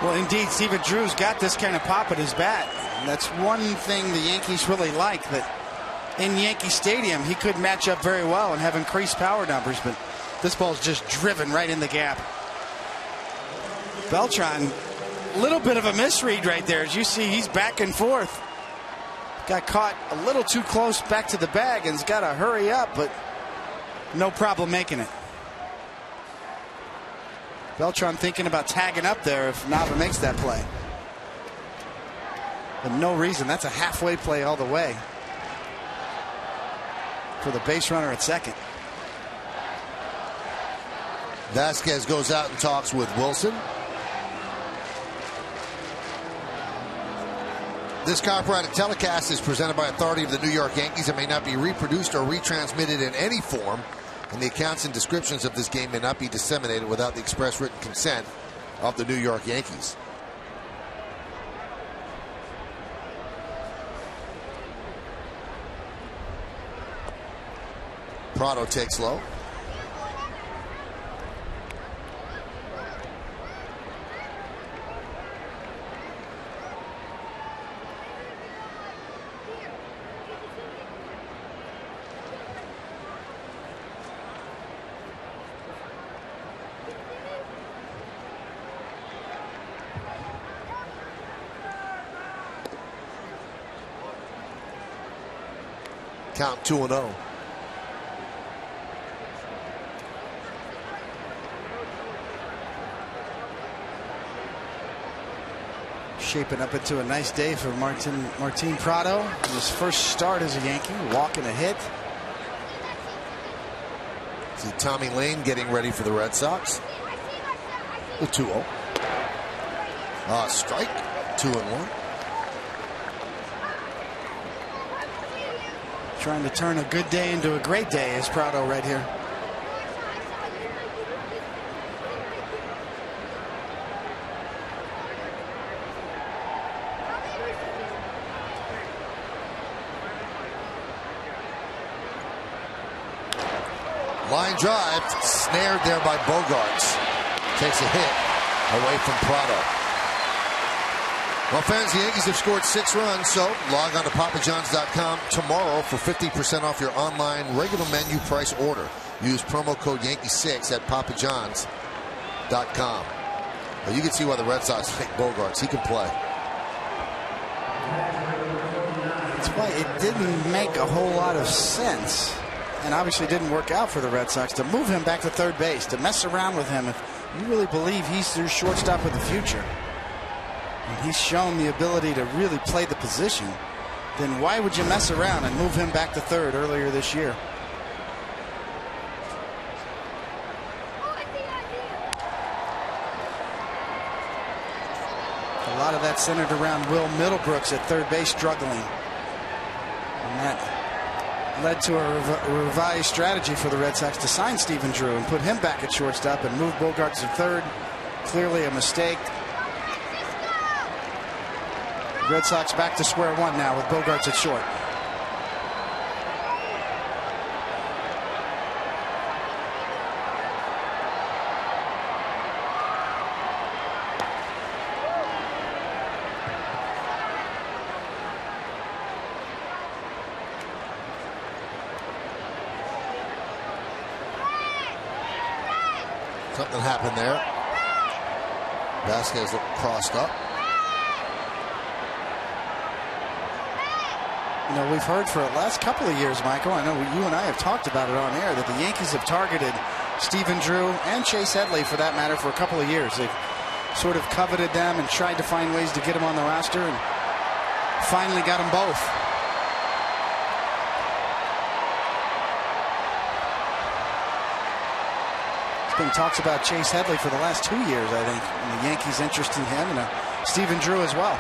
Well, indeed, Stephen Drew's got this kind of pop at his bat. That's one thing the Yankees really like, that in Yankee Stadium he could match up very well and have increased power numbers, but this ball's just driven right in the gap. Beltran, a little bit of a misread right there. As you see, he's back and forth. Got caught a little too close back to the bag and's got to hurry up, but no problem making it. Beltran thinking about tagging up there if Nava makes that play. But no reason. That's a halfway play all the way for the base runner at second. Vasquez goes out and talks with Wilson. This copyrighted telecast is presented by authority of the New York Yankees and may not be reproduced or retransmitted in any form, and the accounts and descriptions of this game may not be disseminated without the express written consent of the New York Yankees. Prado takes low. Count 2-0. Shaping up into a nice day for Martin Prado. His first start as a Yankee, walking a hit. See Tommy Lane getting ready for the Red Sox. The 2-0. Strike. 2-1. Trying to turn a good day into a great day is Prado right here. Line drive, snared there by Bogarts. Takes a hit away from Prado. Well, fans, the Yankees have scored 6 runs, so log on to papajohns.com tomorrow for 50% off your online regular menu price order. Use promo code Yankee6 at papajohns.com. Well, you can see why the Red Sox pick Bogarts. He can play. That's why it didn't make a whole lot of sense, and obviously didn't work out for the Red Sox, to move him back to third base, to mess around with him. If you really believe he's their shortstop of the future, and he's shown the ability to really play the position, then why would you mess around and move him back to third earlier this year? A lot of that centered around Will Middlebrooks at third base struggling. And that led to a revised strategy for the Red Sox to sign Stephen Drew and put him back at shortstop and move Bogarts to third. Clearly a mistake. Red Sox back to square one now with Bogarts at short. Something happened there. Vasquez looked crossed up. You know, we've heard for the last couple of years, Michael, I know you and I have talked about it on air, that the Yankees have targeted Stephen Drew and Chase Headley, for that matter, for a couple of years. They've sort of coveted them and tried to find ways to get them on the roster, and finally got them both. There's been talks about Chase Headley for the last 2 years, I think, and the Yankees' interest in him, and Stephen Drew as well.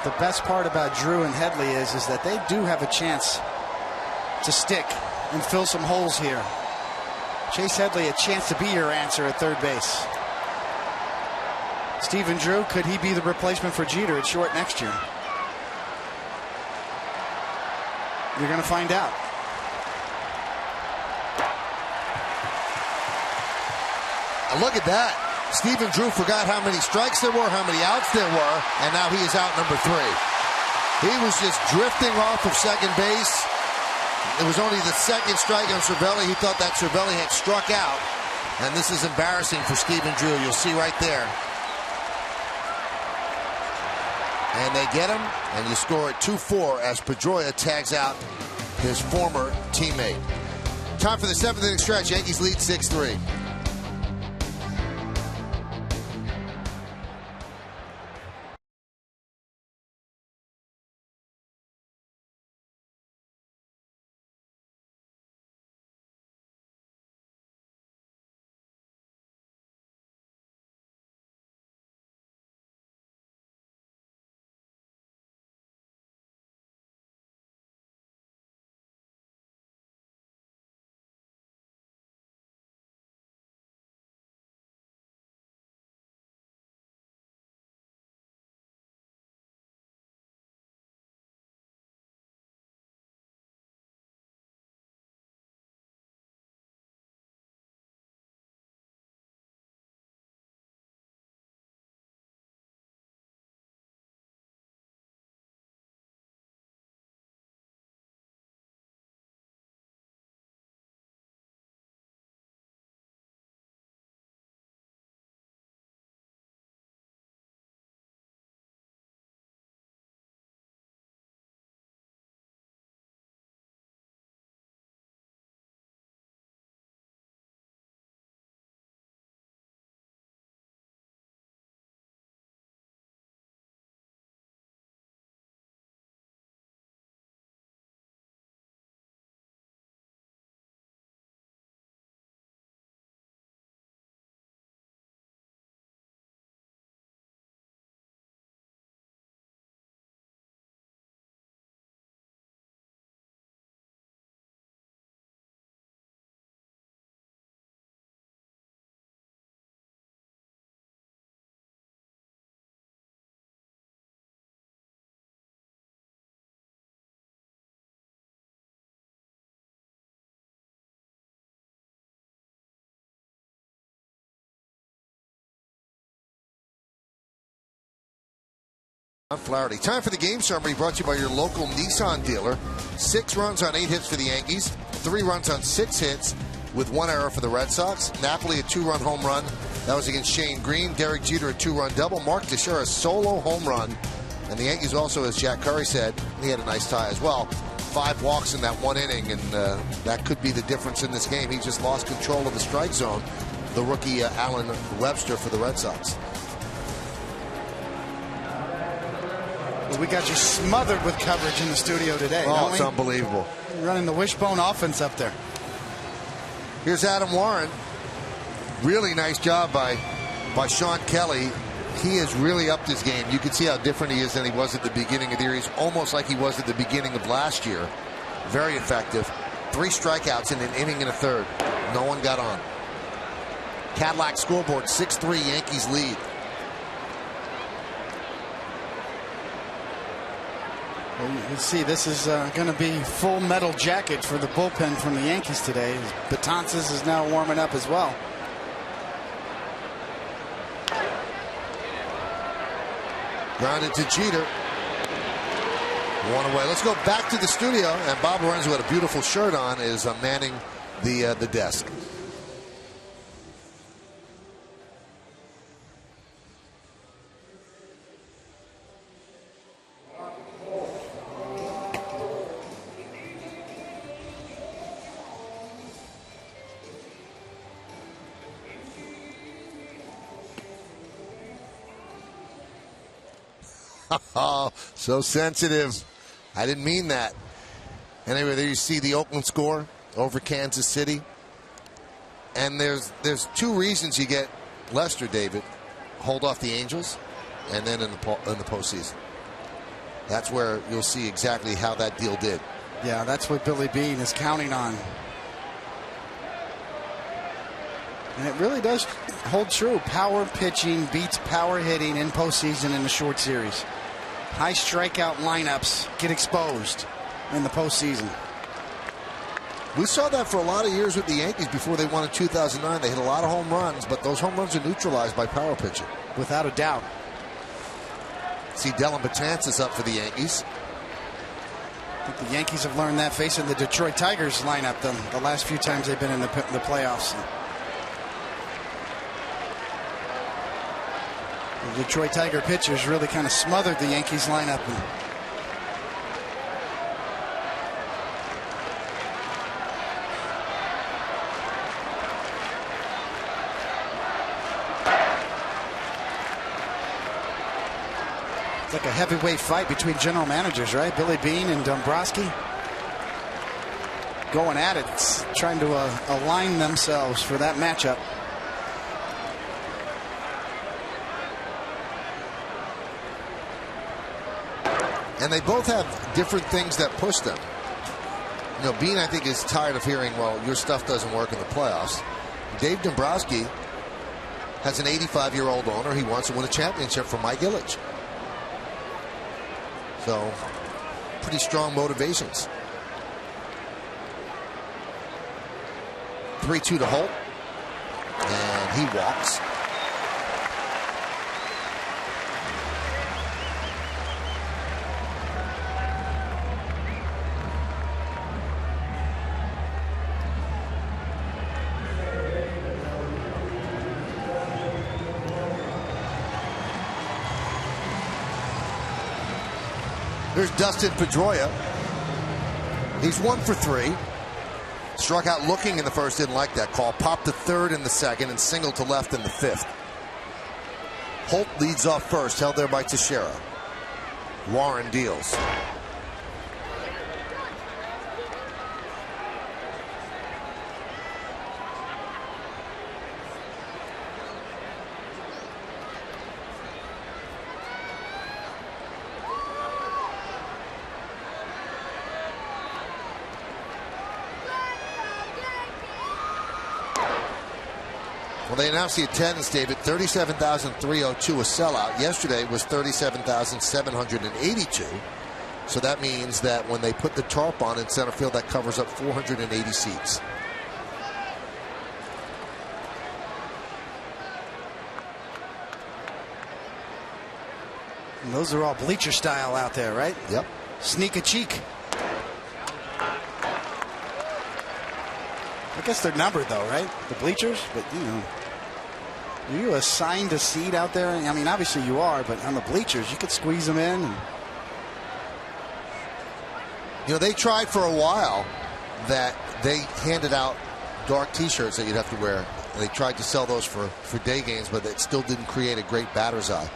think the best part about Drew and Headley is that they do have a chance to stick and fill some holes here. Chase Headley, a chance to be your answer at third base. Stephen Drew, could he be the replacement for Jeter at short next year? You're going to find out. Look at that. Stephen Drew forgot how many strikes there were, how many outs there were, and now he is out number 3. He was just drifting off of second base. It was only the second strike on Cervelli. He thought that Cervelli had struck out, and this is embarrassing for Stephen Drew. You'll see right there. And they get him, and you score at 2-4 as Pedroia tags out his former teammate. Time for the 7th inning stretch. Yankees lead 6-3. Flaherty. Time for the game summary brought to you by your local Nissan dealer. 6 runs on 8 hits for the Yankees, 3 runs on 6 hits with 1 error for the Red Sox. Napoli a 2-run home run. That was against Shane Green. Derek Jeter a 2-run double. Mark Teixeira a solo home run. And the Yankees also, as Jack Curry said, he had a nice tie as well. 5 walks in that 1 inning, and that could be the difference in this game. He just lost control of the strike zone, the rookie Alan Webster for the Red Sox. We got you smothered with coverage in the studio today. Oh, it's unbelievable. Running the wishbone offense up there. Here's Adam Warren. Really nice job by Sean Kelly. He has really upped his game. You can see how different he is than he was at the beginning of the year. He's almost like he was at the beginning of last year. Very effective. 3 strikeouts in an inning and a third. No one got on. Cadillac scoreboard, 6-3 Yankees lead. You see, this is going to be full metal jacket for the bullpen from the Yankees today. Betances is now warming up as well. Grounded to Jeter. 1 away. Let's go back to the studio, and Bob Lorenzo, with a beautiful shirt on, is manning the desk. Oh, so sensitive. I didn't mean that. Anyway, there you see the Oakland score over Kansas City. And there's 2 reasons you get Lester, David. Hold off the Angels, and then in the postseason. That's where you'll see exactly how that deal did. Yeah, that's what Billy Beane is counting on. And it really does hold true. Power pitching beats power hitting in postseason in the short series. High strikeout lineups get exposed in the postseason. We saw that for a lot of years with the Yankees before they won in 2009. They hit a lot of home runs, but those home runs are neutralized by power pitching. Without a doubt. See Dellin Betances up for the Yankees. I think the Yankees have learned that facing the Detroit Tigers lineup the last few times they've been in the playoffs. The Detroit Tiger pitchers really kind of smothered the Yankees lineup. It's like a heavyweight fight between general managers, right? Billy Beane and Dombrowski going at it, trying to align themselves for that matchup. And they both have different things that push them. You know, Beane, I think, is tired of hearing, well, your stuff doesn't work in the playoffs. Dave Dombrowski has an 85-year-old owner. He wants to win a championship for Mike Ilitch. So, pretty strong motivations. 3-2 to Holt. And he walks. Here's Dustin Pedroia. He's 1 for 3. Struck out looking in the first, didn't like that call. Popped to third in the second and singled to left in the fifth. Holt leads off first, held there by Teixeira. Warren deals. Well, they announced the attendance, David, 37,302, a sellout. Yesterday was 37,782. So that means that when they put the tarp on in center field, that covers up 480 seats. And those are all bleacher style out there, right? Yep. Sneak a cheek. I guess they're numbered, though, right? The bleachers? But, you know, are you assigned a seat out there? I mean, obviously you are, but on the bleachers, you could squeeze them in. And... You know, they tried for a while that they handed out dark T-shirts that you'd have to wear. And they tried to sell those for day games, but it still didn't create a great batter's eye.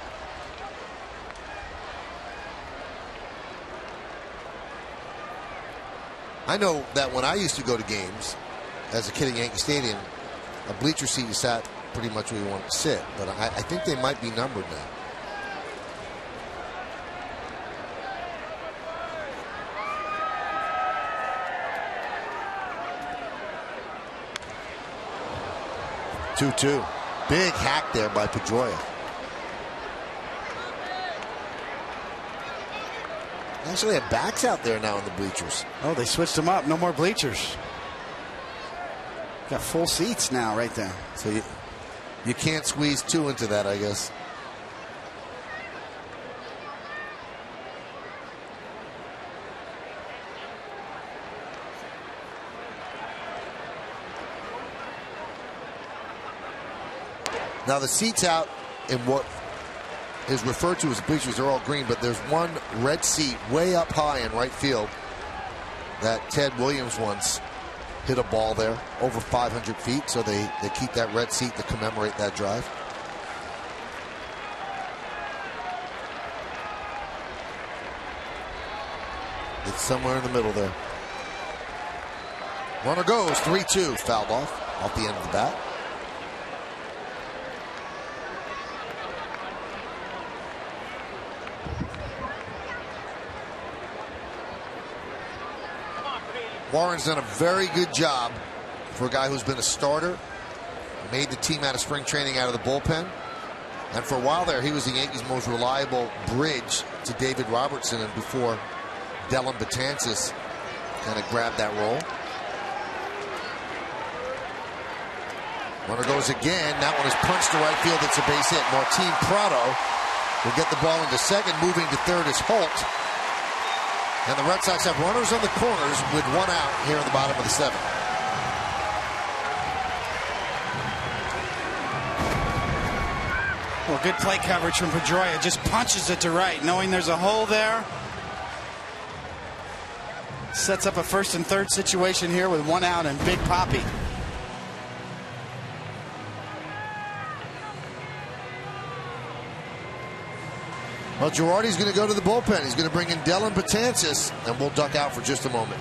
I know that when I used to go to games as a kid at Yankee Stadium, a bleacher seat you sat pretty much where you wanted to sit, but I think they might be numbered now. Two-two. Big hack there by Pedroia. Actually have backs out there now in the bleachers. Oh, they switched them up. No more bleachers. Got full seats now right there. So you can't squeeze two into that, I guess. Now the seats out in what is referred to as bleachers, they're all green, but there's one red seat way up high in right field that Ted Williams once hit a ball there over 500 feet, so they keep that red seat to commemorate that drive. It's somewhere in the middle there. Runner goes, 3-2, fouled off the end of the bat. Warren's done a very good job for a guy who's been a starter, made the team out of spring training out of the bullpen. And for a while there, he was the Yankees' most reliable bridge to David Robertson, and before Dellin Betances kind of grabbed that role. Runner goes again. That one is punched to right field. It's a base hit. Martin Prado will get the ball into second. Moving to third is Holt. And the Red Sox have runners on the corners with one out here in the bottom of the seventh. Well, good play coverage from Pedroia. Just punches it to right, knowing there's a hole there. Sets up a first and third situation here with one out and Big Papi. Well, Girardi's going to go to the bullpen. He's going to bring in Dellin Betances, and we'll duck out for just a moment.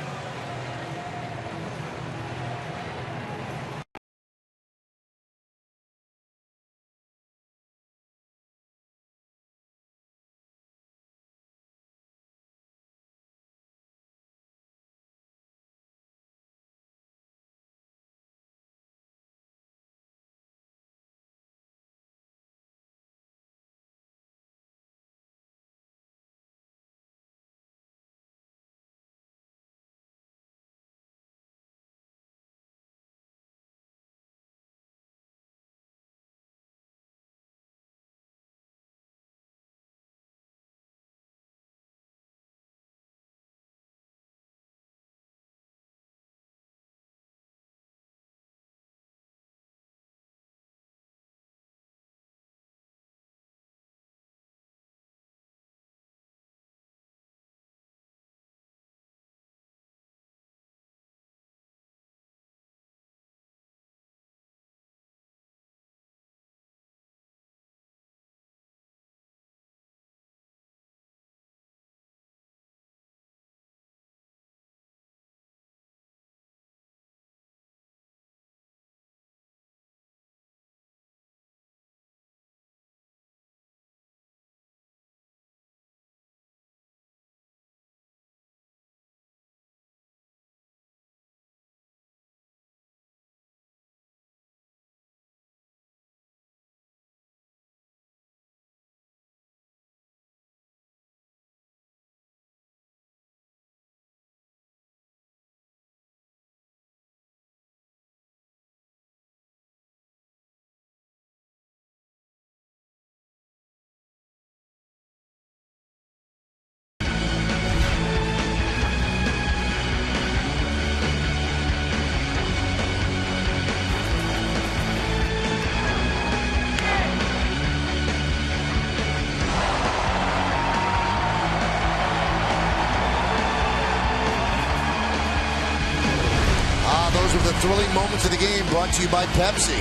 The thrilling moments of the game brought to you by Pepsi.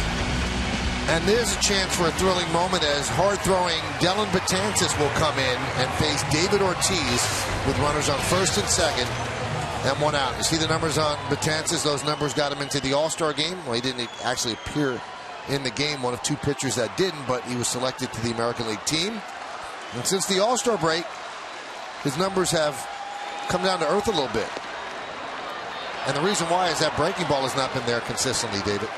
And there's a chance for a thrilling moment as hard-throwing Dellin Betances will come in and face David Ortiz with runners on first and second and one out. You see the numbers on Betances? Those numbers got him into the All-Star game. Well, he didn't actually appear in the game, one of two pitchers that didn't, but he was selected to the American League team. And since the All-Star break, his numbers have come down to earth a little bit. And the reason why is that breaking ball has not been there consistently, David.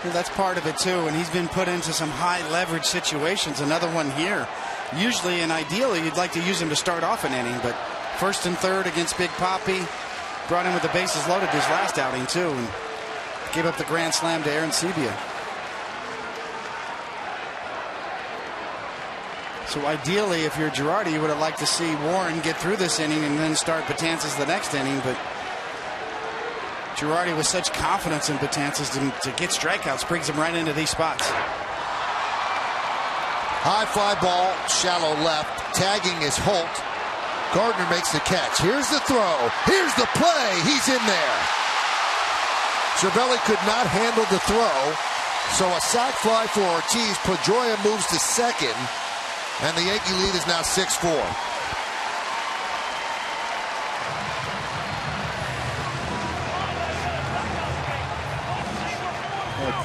Yeah, that's part of it, too. And he's been put into some high-leverage situations. Another one here. Usually and ideally, you'd like to use him to start off an inning. But first and third against Big Papi. Brought in with the bases loaded his last outing, too. And gave up the grand slam to Aaron Sebia. So ideally, if you're Girardi, you would have liked to see Warren get through this inning and then start Betances the next inning. But Girardi with such confidence in Betances to get strikeouts brings him right into these spots. High fly ball, shallow left. Tagging is Holt. Gardner makes the catch. Here's the throw. Here's the play. He's in there. Cervelli could not handle the throw. So a sac fly for Ortiz. Pedroia moves to second. And the Yankee lead is now 6-4.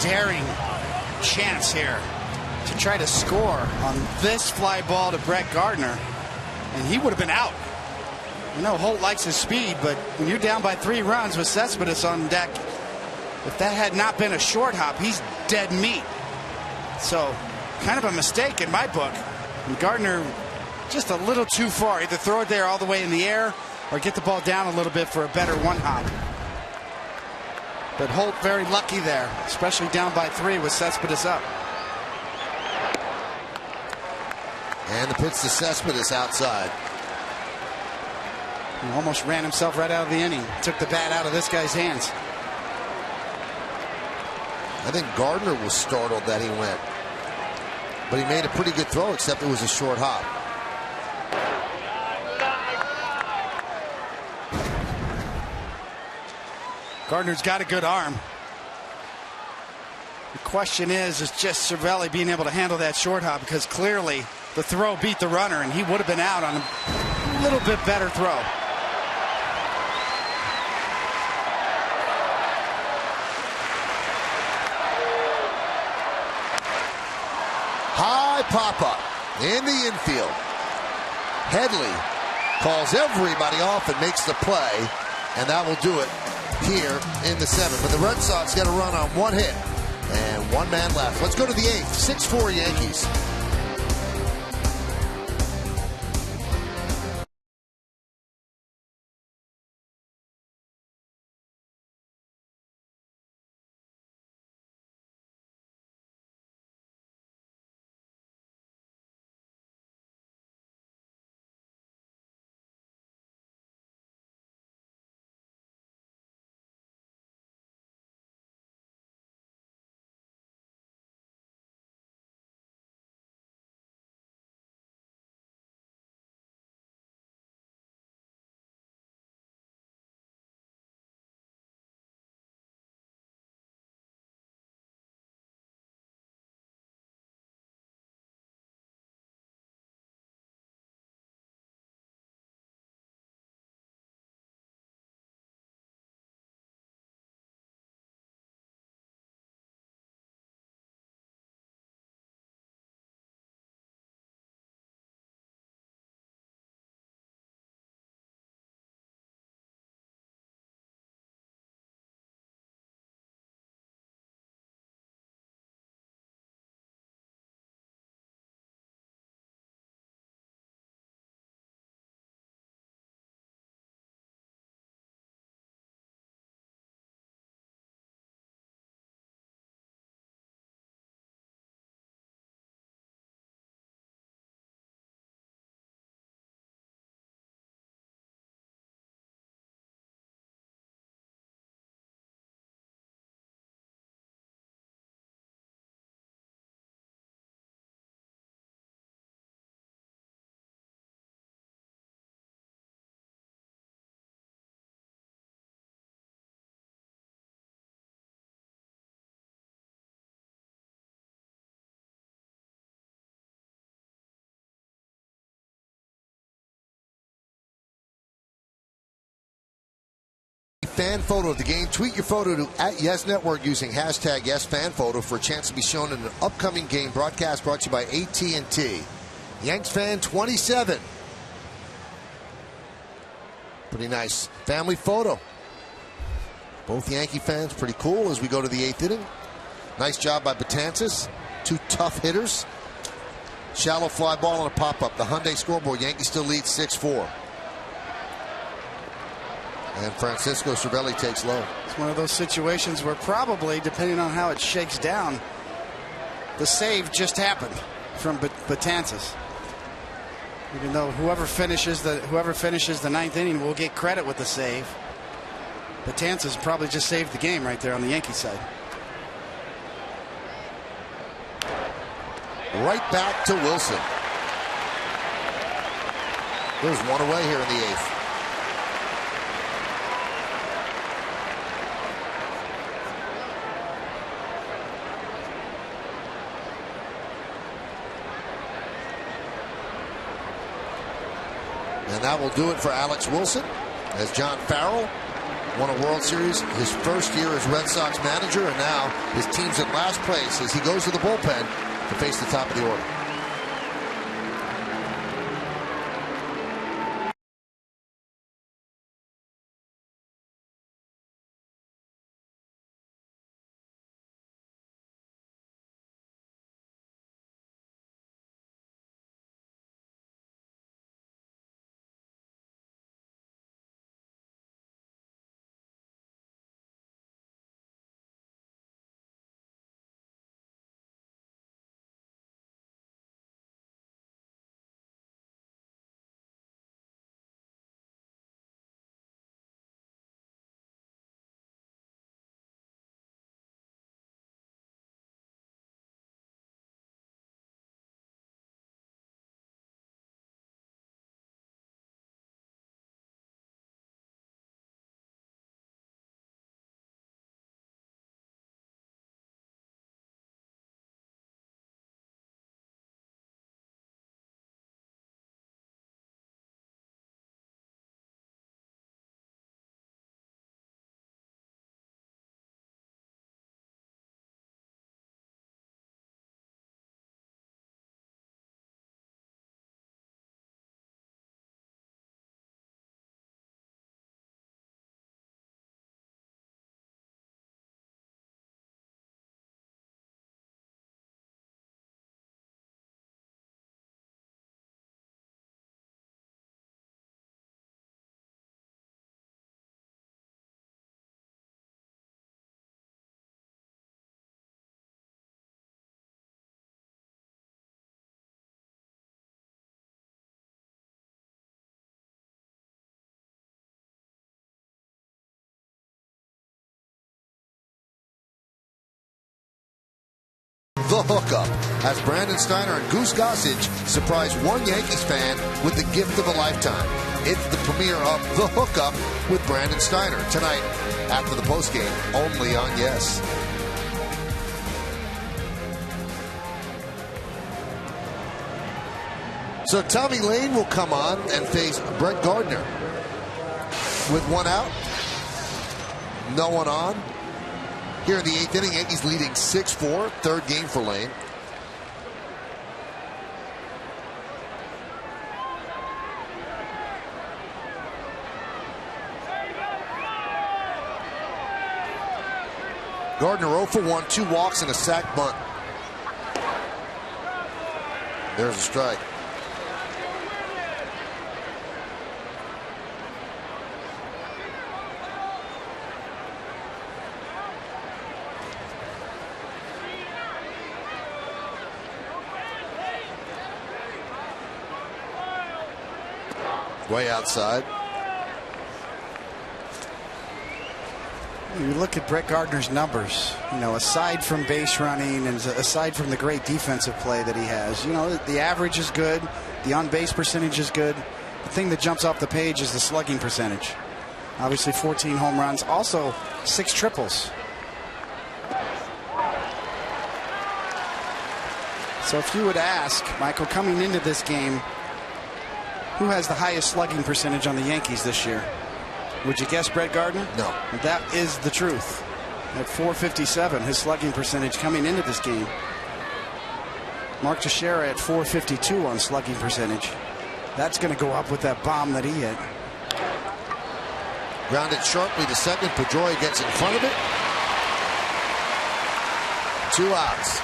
Daring chance here to try to score on this fly ball to Brett Gardner, and he would have been out. I know Holt likes his speed, but when you're down by 3 runs with Cespedes on deck, if that had not been a short hop, he's dead meat. So, kind of a mistake in my book. And Gardner just a little too far. Either throw it there all the way in the air or get the ball down a little bit for a better 1-hop. But Holt very lucky there, especially down by 3 with Cespedes up. And the pitch to Cespedes outside. He almost ran himself right out of the inning. Took the bat out of this guy's hands. I think Gardner was startled that he went. But he made a pretty good throw, except it was a short hop. Gardner's got a good arm. The question is just Cervelli being able to handle that short hop, because clearly the throw beat the runner and he would have been out on a little bit better throw. High pop-up in the infield. Headley calls everybody off and makes the play, and that will do it here in the 7th. But the Red Sox got a run on 1 hit and 1 man left. Let's go to the 8th. 6-4 Yankees. Fan photo of the game. Tweet your photo to @YesNetwork using hashtag YesFanPhoto for a chance to be shown in an upcoming game broadcast brought to you by AT&T. Yanks fan 27. Pretty nice family photo. Both Yankee fans, pretty cool as we go to the 8th inning. Nice job by Betances. 2 tough hitters. Shallow fly ball and a pop-up. The Hyundai scoreboard. Yankees still lead 6-4. And Francisco Cervelli takes low. It's one of those situations where probably, depending on how it shakes down, the save just happened from Betances. Even though whoever finishes the 9th inning will get credit with the save, Betances probably just saved the game right there on the Yankee side. Right back to Wilson. There's 1 away here in the 8th. And that will do it for Alex Wilson, as John Farrell won a World Series his first year as Red Sox manager, and now his team's in last place as he goes to the bullpen to face the top of the order. The Hookup, as Brandon Steiner and Goose Gossage surprise one Yankees fan with the gift of a lifetime. It's the premiere of The Hookup with Brandon Steiner tonight after the postgame, only on Yes. So Tommy Lane will come on and face Brett Gardner. With one out, no one on. Here in the 8th inning, Yankees leading 6-4, third game for Lane. Gardner 0 for 1, 2 walks and a sac bunt. There's a strike. Way outside. You look at Brett Gardner's numbers, aside from base running and aside from the great defensive play that he has, the average is good, the on-base percentage is good. The thing that jumps off the page is the slugging percentage. Obviously 14 home runs, also 6 triples. So if you would ask, Michael, coming into this game, who has the highest slugging percentage on the Yankees this year? Would you guess Brett Gardner? No. That is the truth. At .457, his slugging percentage coming into this game. Mark Teixeira at .452 on slugging percentage. That's going to go up with that bomb that he hit. Grounded sharply to second. Pedroia gets in front of it. 2 outs.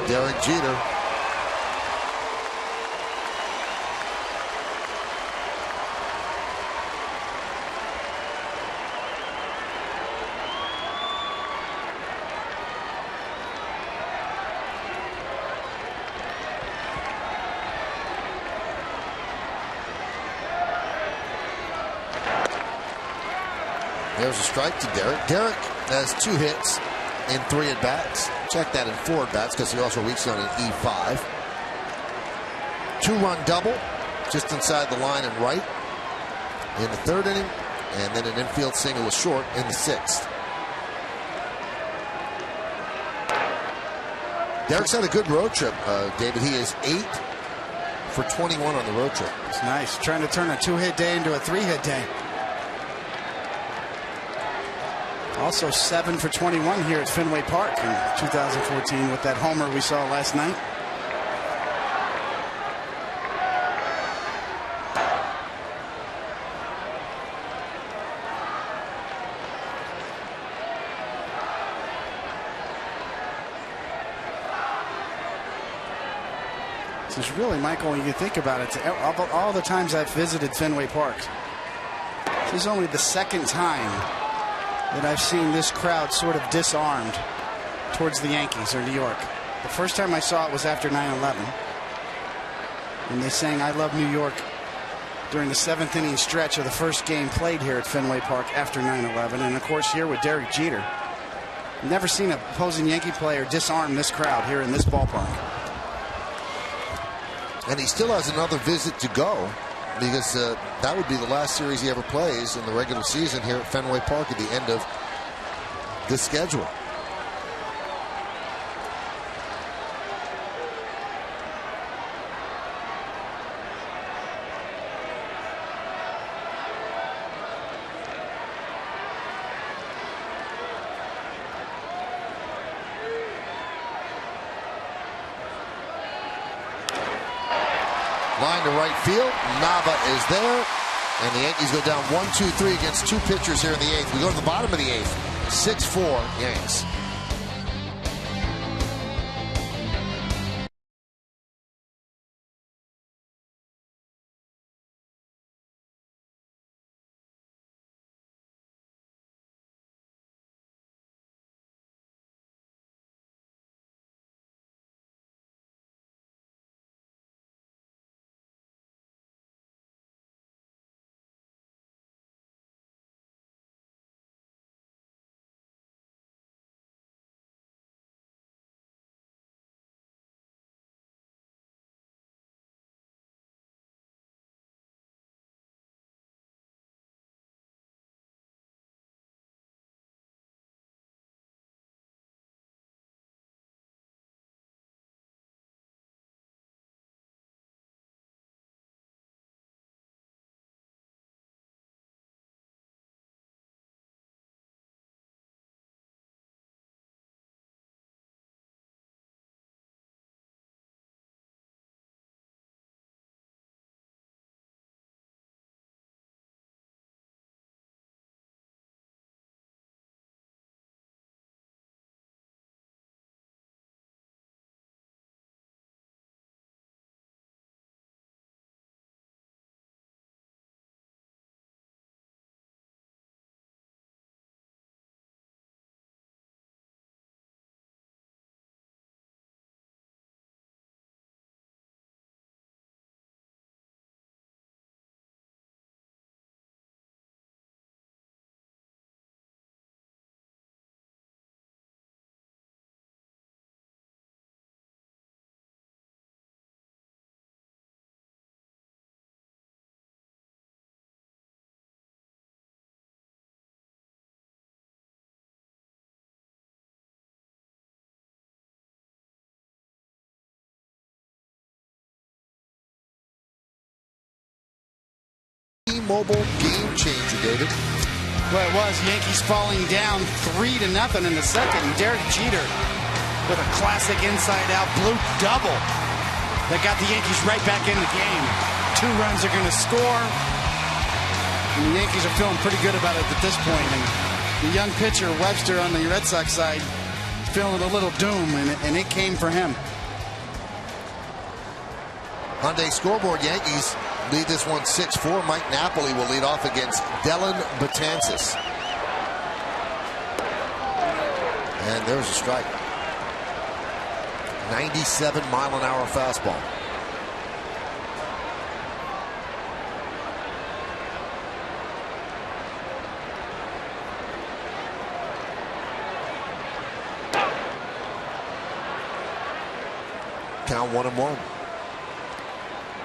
Derek Jeter. There's a strike to Derek. Derek has 2 hits in 3 at-bats. Check that in 4 at-bats because he also reached on an E5. 2-run double just inside the line and right in the 3rd inning, and then an infield single was short in the 6th. Derek's had a good road trip, David. He is 8 for 21 on the road trip. It's nice. Trying to turn a 2-hit day into a 3-hit day. Also 7 for 21 here at Fenway Park in 2014 with that homer we saw last night. This is really, Michael, when you think about it, all the times I've visited Fenway Park, this is only the 2nd time that I've seen this crowd sort of disarmed towards the Yankees or New York. The first time I saw it was after 9/11, and they sang "I Love New York" during the 7th inning stretch of the first game played here at Fenway Park after 9/11. And of course here with Derek Jeter. Never seen an opposing Yankee player disarm this crowd here in this ballpark. And he still has another visit to go, because that would be the last series he ever plays in the regular season here at Fenway Park at the end of this schedule. Line to right field. Nava is there. And the Yankees go down 1-2-3 against 2 pitchers here in the 8th. We go to the bottom of the 8th. 6-4 Yanks. T-Mobile game changer, David. Well, it was. Yankees falling down 3-0 in the second. Derek Jeter with a classic inside-out blue double that got the Yankees right back in the game. 2 runs are going to score. And the Yankees are feeling pretty good about it at this point. And the young pitcher, Webster, on the Red Sox side, feeling a little doom, and it came for him. Hyundai scoreboard, Yankees lead this one 6-4. Mike Napoli will lead off against Dellin Betances. And there's a strike. 97-mile-an-hour fastball. Count 1-1.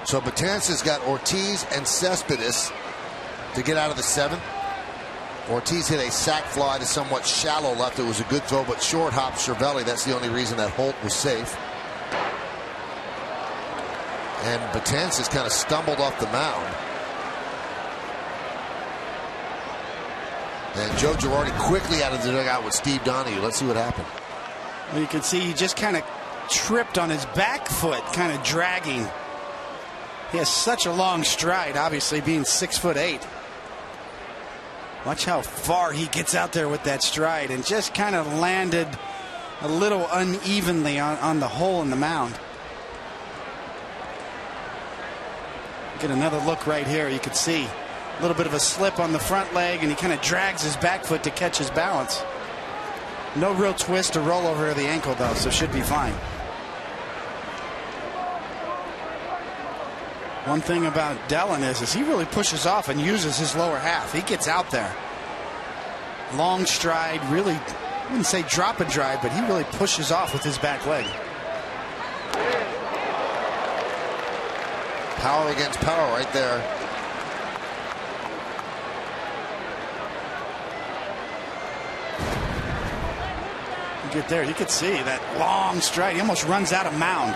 So Betances got Ortiz and Cespedes to get out of the 7th. Ortiz hit a sac fly to somewhat shallow left. It was a good throw, but short hop Cervelli. That's the only reason that Holt was safe. And Betances kind of stumbled off the mound. And Joe Girardi quickly out of the dugout with Steve Donahue. Let's see what happened. Well, you can see he just kind of tripped on his back foot, kind of dragging. He has such a long stride, obviously being 6'8". Watch how far he gets out there with that stride, and just kind of landed a little unevenly on the hole in the mound. Get another look right here. You can see a little bit of a slip on the front leg, and he kind of drags his back foot to catch his balance. No real twist or rollover of the ankle, though, so should be fine. One thing about Dellin is he really pushes off and uses his lower half. He gets out there. Long stride, really, I wouldn't say drop and drive, but he really pushes off with his back leg. Power against power right there. You get there, you could see that long stride. He almost runs out of mound.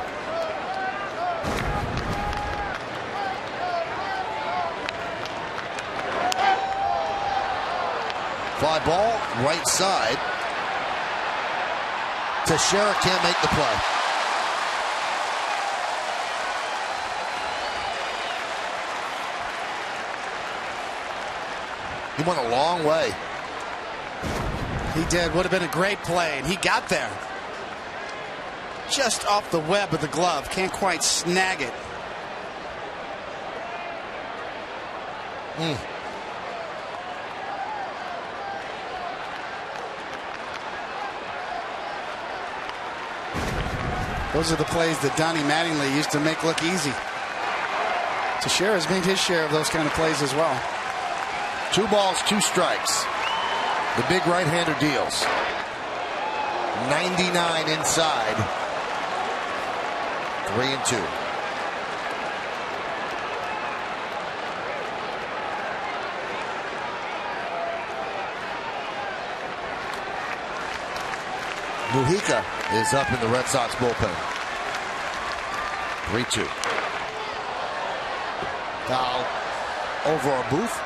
Fly ball, right side. Teixeira can't make the play. He went a long way. He did. Would have been a great play, and he got there. Just off the web of the glove. Can't quite snag it. Those are the plays that Donnie Mattingly used to make look easy. Teixeira's made his share of those kind of plays as well. 2 balls, 2 strikes. The big right-hander deals. 99 inside. 3-2. Mujica is up in the Red Sox bullpen. 3-2. Foul over our booth.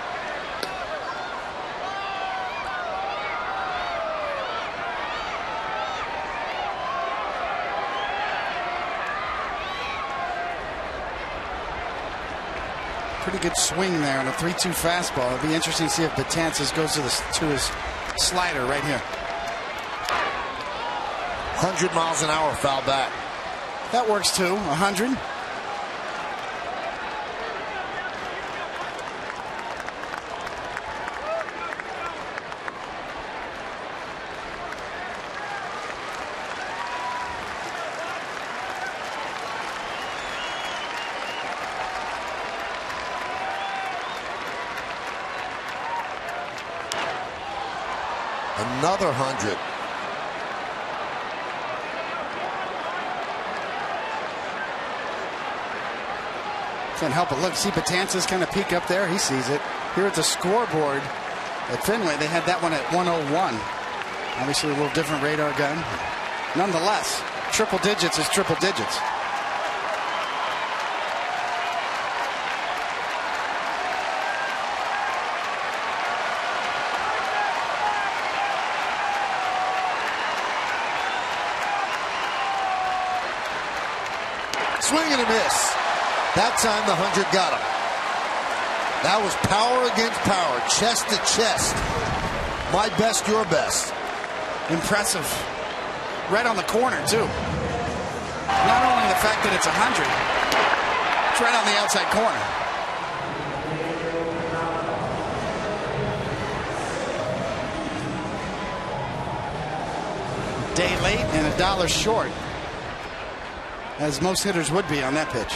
Pretty good swing there on a 3-2 fastball. It'll be interesting to see if Betances goes to his slider right here. 100 miles an hour foul back. That works too. 100. Another 100. Can't help but look. See Betances kind of peek up there. He sees it. Here at the scoreboard at Fenway, they had that one at 101. Obviously a little different radar gun. Nonetheless, triple digits is triple digits. Swing and a miss. That time the 100 got him. That was power against power, chest to chest. My best, your best. Impressive. Right on the corner, too. Not only the fact that it's 100, it's right on the outside corner. Day late and $1 short, as most hitters would be on that pitch.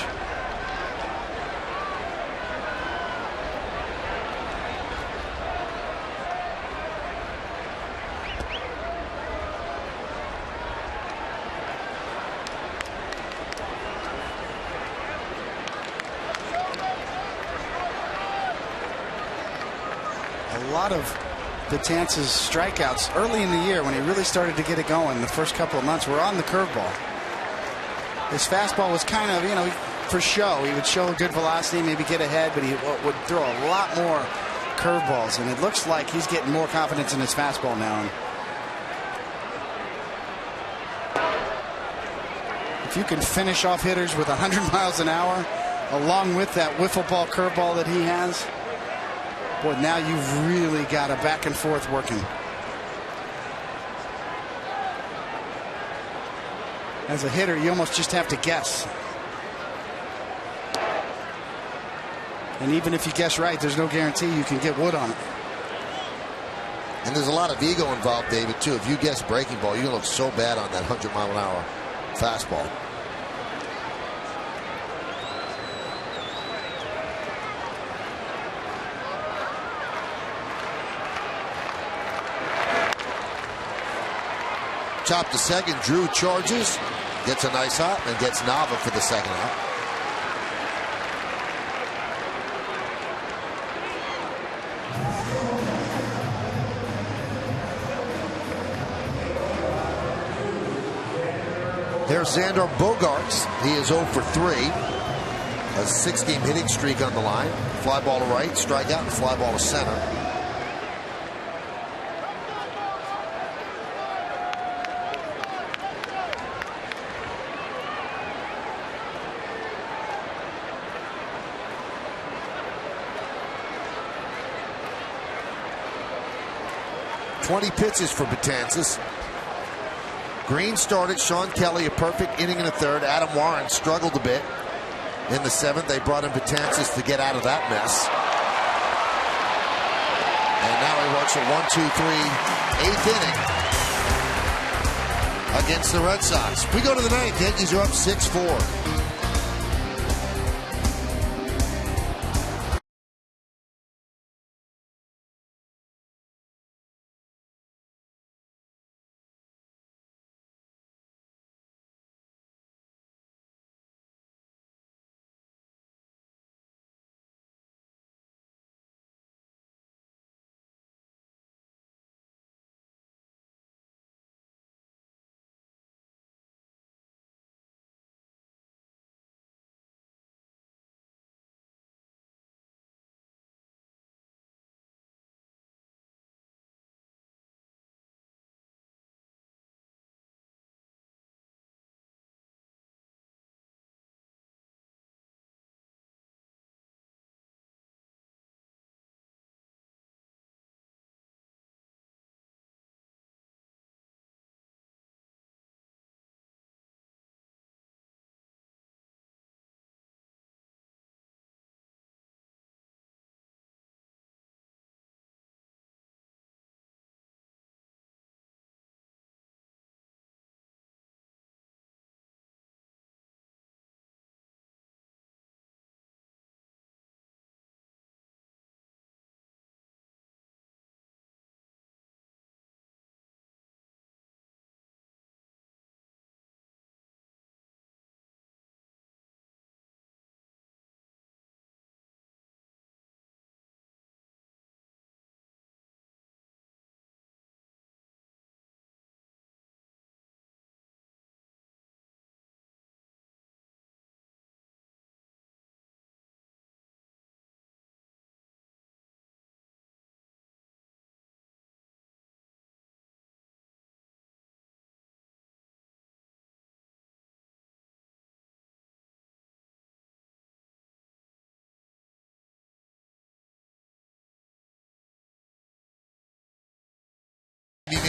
A lot of Betances' strikeouts early in the year when he really started to get it going the first couple of months were on the curveball. His fastball was kind of, for show. He would show a good velocity, maybe get ahead, but he would throw a lot more curveballs, and it looks like he's getting more confidence in his fastball now. If you can finish off hitters with 100 miles an hour, along with that wiffle ball curveball that he has, boy, now you've really got a back and forth working. As a hitter, you almost just have to guess. And even if you guess right, there's no guarantee you can get wood on it. And there's a lot of ego involved, David, too. If you guess breaking ball, you look so bad on that 100-mile-an-hour fastball. Chop to second. Drew charges, gets a nice hop, and gets Nava for the second out. There's Xander Bogaerts. He is 0 for 3. A 6-game hitting streak on the line. Fly ball to right, strikeout, and fly ball to center. .20 pitches for Betances. Green started. Sean Kelly a perfect inning in the third. Adam Warren struggled a bit in the seventh. They brought in Betances to get out of that mess. And now he works a 1-2-3 8th inning against the Red Sox. We go to the ninth. Yankees are up 6-4.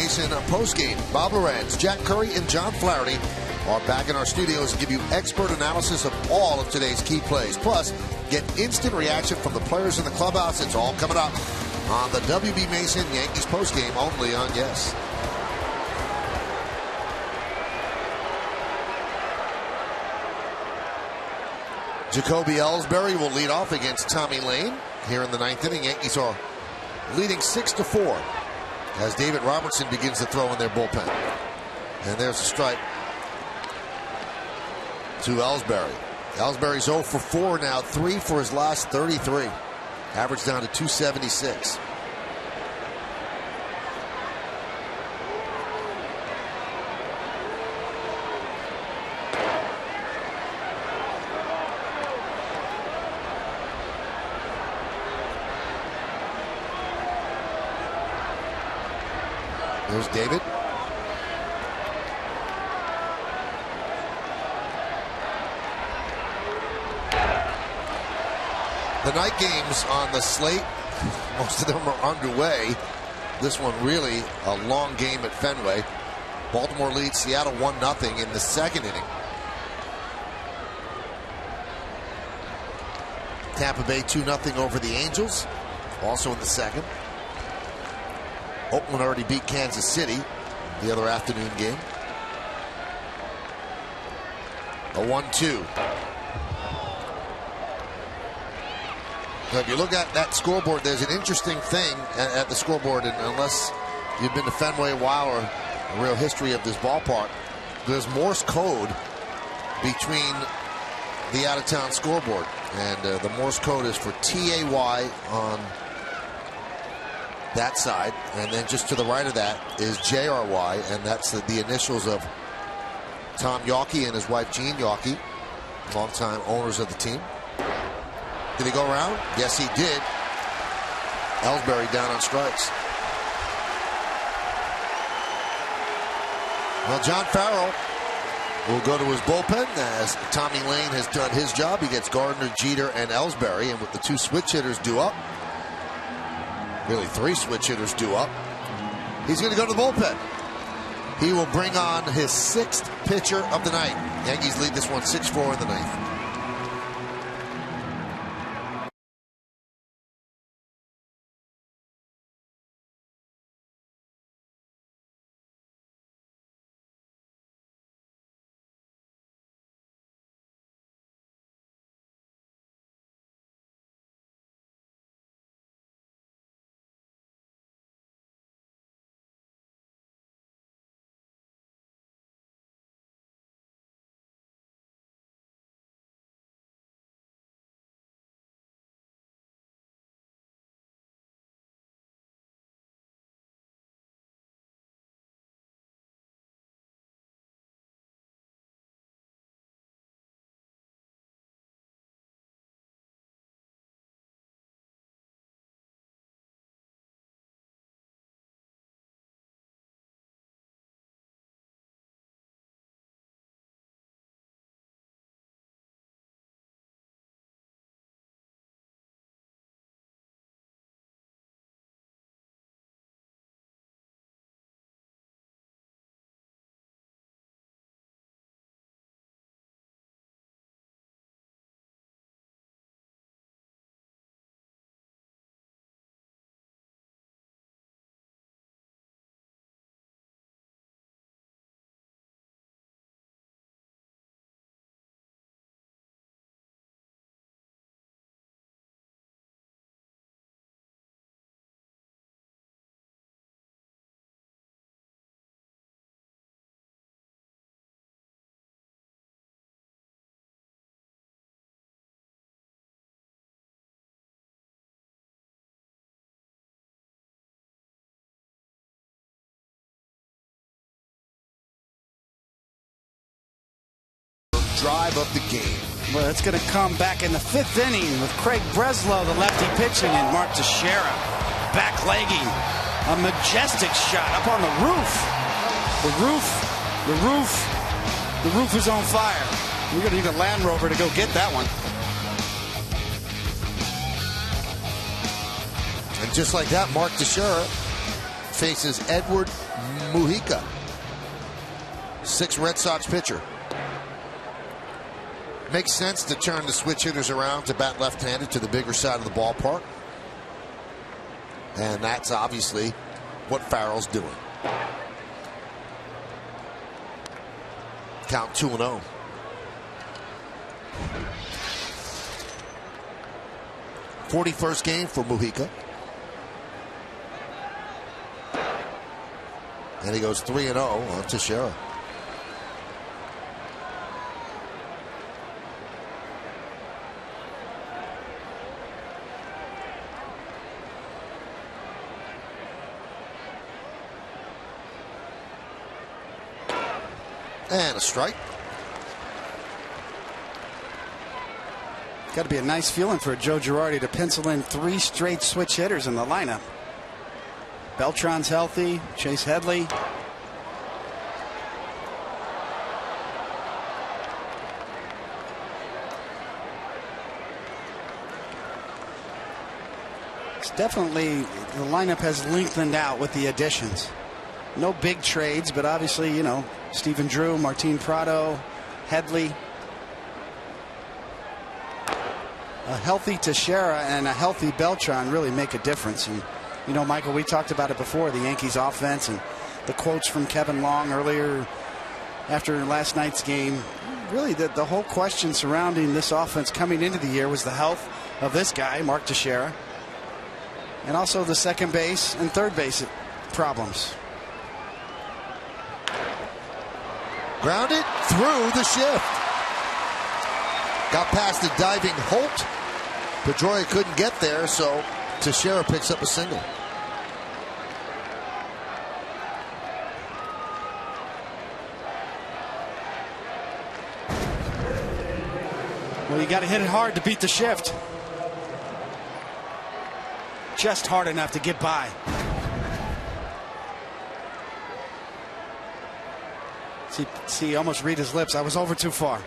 Mason postgame. Bob Lorenz, Jack Curry, and John Flaherty are back in our studios to give you expert analysis of all of today's key plays. Plus, get instant reaction from the players in the clubhouse. It's all coming up on the W.B. Mason Yankees postgame only on Yes. Jacoby Ellsbury will lead off against Tommy Lane here in the ninth inning. Yankees are leading 6-4 as David Robertson begins to throw in their bullpen. And there's a strike to Ellsbury. Ellsbury's 0 for 4 now, 3 for his last 33. Average down to 276. There's David. The night games on the slate, most of them are underway. This one really a long game at Fenway. Baltimore leads Seattle 1-0 in the second inning. Tampa Bay 2-0 over the Angels, also in the second. Oakland already beat Kansas City the other afternoon game. A 1-2. Now, if you look at that scoreboard, there's an interesting thing at the scoreboard, and unless you've been to Fenway a while or a real history of this ballpark, there's Morse code between the out-of-town scoreboard, and the Morse code is for TAY on that side, and then just to the right of that is JRY, and that's the initials of Tom Yawkey and his wife Jean Yawkey, longtime owners of the team. Did he go around? Yes, he did. Ellsbury down on strikes. Well, John Farrell will go to his bullpen as Tommy Lane has done his job. He gets Gardner, Jeter, and Ellsbury, and with the two switch hitters due up, really three switch hitters due up, he's going to go to the bullpen. He will bring on his sixth pitcher of the night. Yankees lead this one 6-4 in the ninth. Drive of the game. Well, it's going to come back in the fifth inning with Craig Breslow, the lefty, pitching, and Mark Teixeira backlegging a majestic shot up on the roof. The roof is on fire. We're going to need a Land Rover to go get that one. And just like that, Mark Teixeira faces Edward Mujica, 6 Red Sox pitcher. Makes sense to turn the switch hitters around to bat left-handed to the bigger side of the ballpark. And that's obviously what Farrell's doing. Count 2-0. '41st game for Mujica. And he goes 3-0 on Teixeira. And a strike. Got to be a nice feeling for Joe Girardi to pencil in 3 straight switch hitters in the lineup. Beltran's healthy. Chase Headley. It's definitely, the lineup has lengthened out with the additions. No big trades, but obviously, you know, Stephen Drew, Martin Prado, Headley. A healthy Teixeira and a healthy Beltran really make a difference. And, you know, Michael, we talked about it before, the Yankees offense and the quotes from Kevin Long earlier after last night's game. Really, the whole question surrounding this offense coming into the year was the health of this guy, Mark Teixeira, and also the second base and third base problems. Grounded through the shift. Got past the diving Holt. Pedroia couldn't get there, so Teixeira picks up a single. Well, you got to hit it hard to beat the shift. Just hard enough to get by. See, almost read his lips. I was over too far.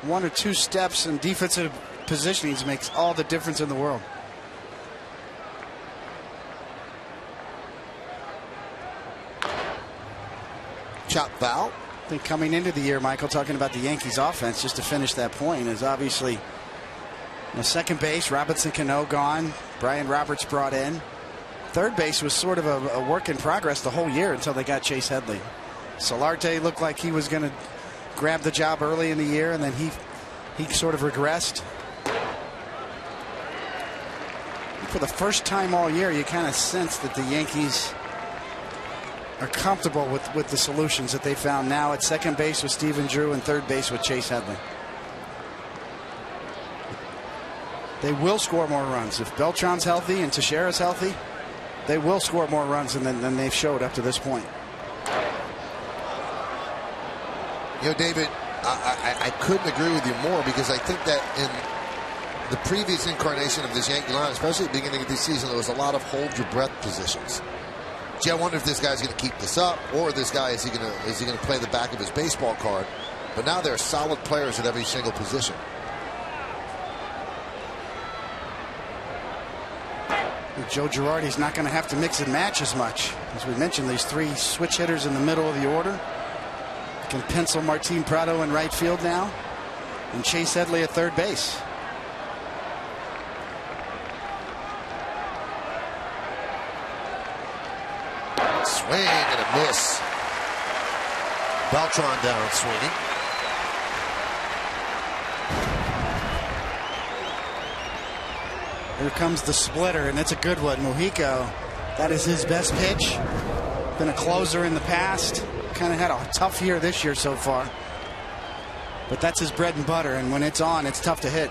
1 or 2 steps in defensive positionings makes all the difference in the world. Chop foul. I think coming into the year, Michael, talking about the Yankees offense, just to finish that point, is obviously second base, Robinson Cano gone. Brian Roberts brought in. Third base was sort of a work in progress the whole year until they got Chase Headley. Solarte looked like he was going to grab the job early in the year, and then he sort of regressed. For the first time all year, you kind of sense that the Yankees are comfortable with the solutions that they found now at second base with Stephen Drew and third base with Chase Headley. They will score more runs. If Beltran's healthy and Teixeira's healthy, they will score more runs than they've showed up to this point. You know, David, I couldn't agree with you more, because I think that in the previous incarnation of this Yankee line, especially at the beginning of this season, there was a lot of hold your breath positions. Gee, I wonder if this guy's going to keep this up, or this guy is he going to play the back of his baseball card. But now there are solid players at every single position. Joe Girardi's not going to have to mix and match as much. As we mentioned, these 3 switch hitters in the middle of the order. Can pencil Martin Prado in right field now, and Chase Headley at third base. Swing and a miss. Beltran down swinging. Here comes the splitter, and it's a good one. Mujica, that is his best pitch. Been a closer in the past. Kind of had a tough year this year so far. But that's his bread and butter, and when it's on, it's tough to hit.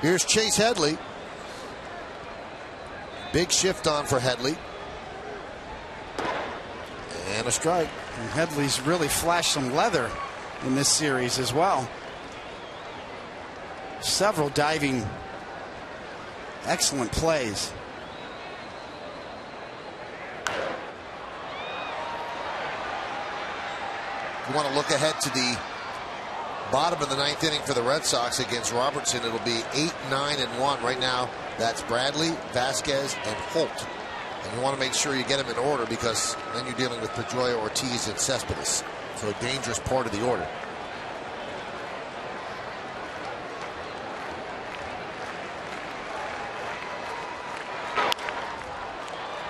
Here's Chase Headley. Big shift on for Headley. And a strike. And Headley's really flashed some leather in this series as well. Several diving, excellent plays. You want to look ahead to the Bottom of the ninth inning for the Red Sox against Robertson. It'll be 8-9-1 right now. That's Bradley, Vasquez, and Holt. And you want to make sure you get them in order, because then you're dealing with Pedroia, Ortiz, and Cespedes. So a dangerous part of the order.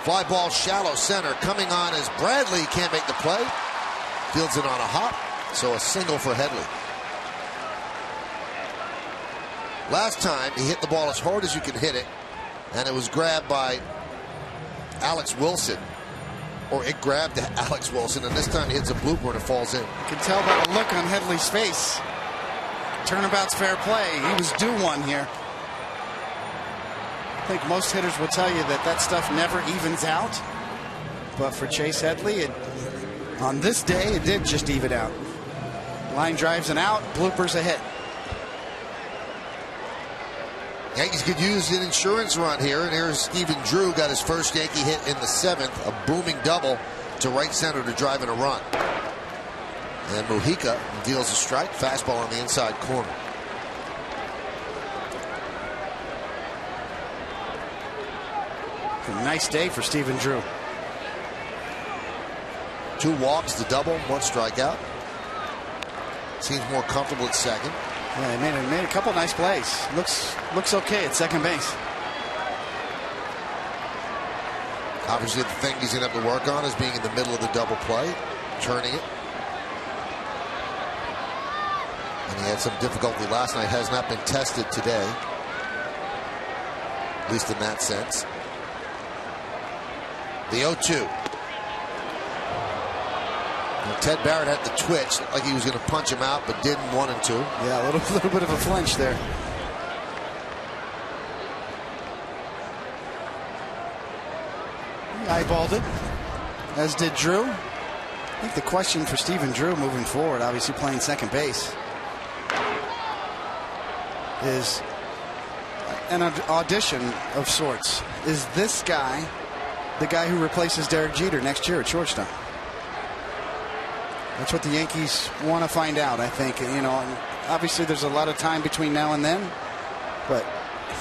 Fly ball shallow center. Coming on as Bradley can't make the play. Fields it on a hop. So a single for Headley. Last time he hit the ball as hard as you can hit it, and it was grabbed by Alex Wilson. Or it grabbed Alex Wilson, and this time he hits a blooper and it falls in. You can tell by the look on Headley's face. Turnabout's fair play. He was due one here. I think most hitters will tell you that stuff never evens out. But for Chase Headley, on this day, it did just even out. Line drives an out, bloopers a hit. Yankees could use an insurance run here, and here's Stephen Drew, got his first Yankee hit in the 7th, a booming double to right center to drive in a run. And Mujica deals a strike, fastball on the inside corner. A nice day for Stephen Drew. 2 walks, the double, 1 strikeout. Seems more comfortable at second. Yeah, he made a couple nice plays. Looks okay at second base. Obviously, the thing he's going to have to work on is being in the middle of the double play, turning it. And he had some difficulty last night. Has not been tested today, at least in that sense. The 0-2. And Ted Barrett had the twitch, like he was going to punch him out, but didn't. 1 and 2. Yeah, a little bit of a flinch there. He eyeballed it, as did Drew. I think the question for Stephen Drew moving forward, obviously playing second base, is an audition of sorts. Is this guy the guy who replaces Derek Jeter next year at shortstop? That's what the Yankees want to find out, I think. You know, obviously there's a lot of time between now and then, but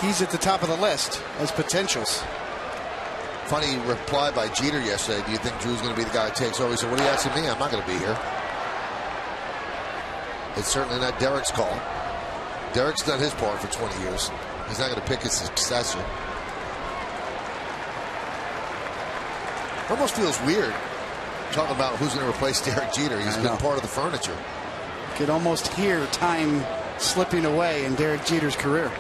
he's at the top of the list as potentials. Funny reply by Jeter yesterday. Do you think Drew's going to be the guy who takes over? He said, what are you asking me? I'm not going to be here. It's certainly not Derek's call. Derek's done his part for 20 years. He's not going to pick his successor. It almost feels weird talking about who's going to replace Derek Jeter. He's been part of the furniture. You could almost hear time slipping away in Derek Jeter's career.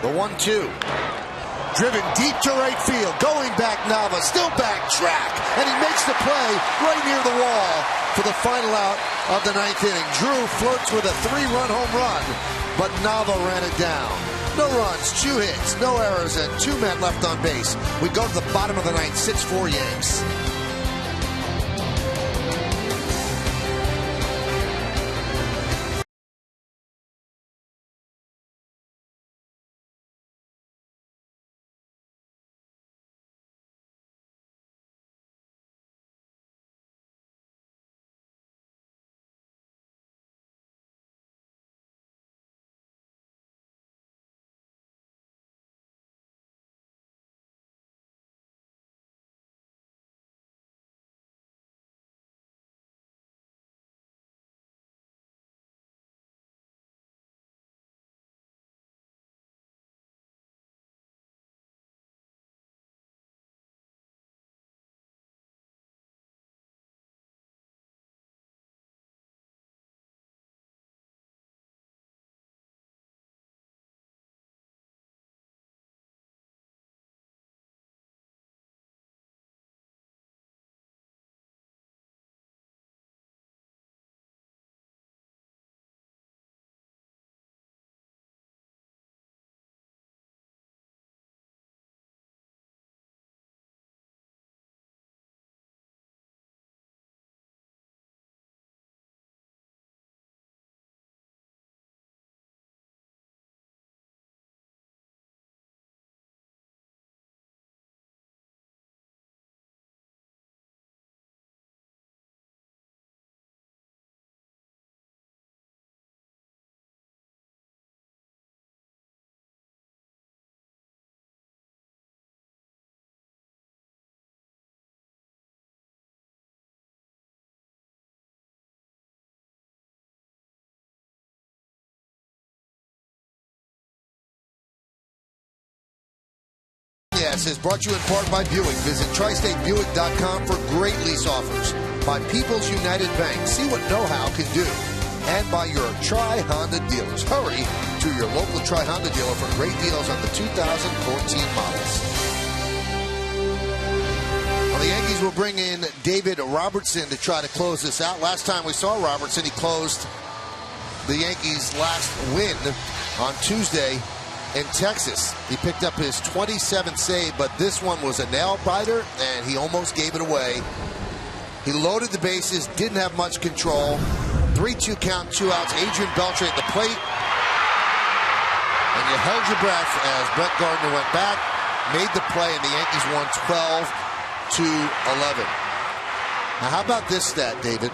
The 1-2. Driven deep to right field. Going back Nava. Still back track. And he makes the play right near the wall for the final out of the 9th inning. Drew flirts with a 3-run home run, but Nava ran it down. No runs, 2 hits, no errors, and 2 men left on base. We go to the bottom of the 9th, 6-4 Yanks. broadcast is brought to you in part by Buick. Visit TriStateBuick.com for great lease offers. By People's United Bank. See what know-how can do. And by your Tri-Honda dealers. Hurry to your local Tri-Honda dealer for great deals on the 2014 models. Well, the Yankees will bring in David Robertson to try to close this out. Last time we saw Robertson, he closed the Yankees' last win on Tuesday in Texas. He picked up his 27th save, but this one was a nail-biter, and he almost gave it away. He loaded the bases, didn't have much control. 3-2 count, 2 outs. Adrian Beltre at the plate. And you held your breath as Brett Gardner went back, made the play, and the Yankees won 12-11. Now, how about this stat, David?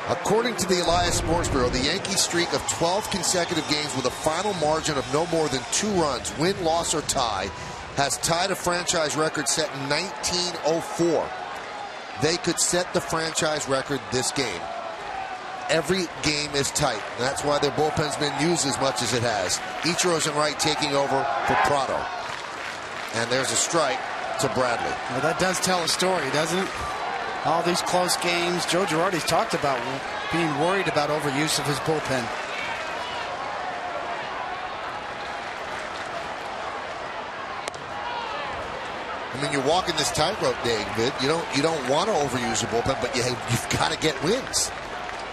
According to the Elias Sports Bureau, the Yankees' streak of 12 consecutive games with a final margin of no more than 2 runs, win, loss, or tie, has tied a franchise record set in 1904. They could set the franchise record this game. Every game is tight. And that's why their bullpen's been used as much as it has. Ichiro's in right, taking over for Prado. And there's a strike to Bradley. Well, that does tell a story, doesn't it? All these close games. Joe Girardi's talked about being worried about overuse of his bullpen. I mean, you're walking this tightrope, David. You don't want to overuse your bullpen, but you've got to get wins.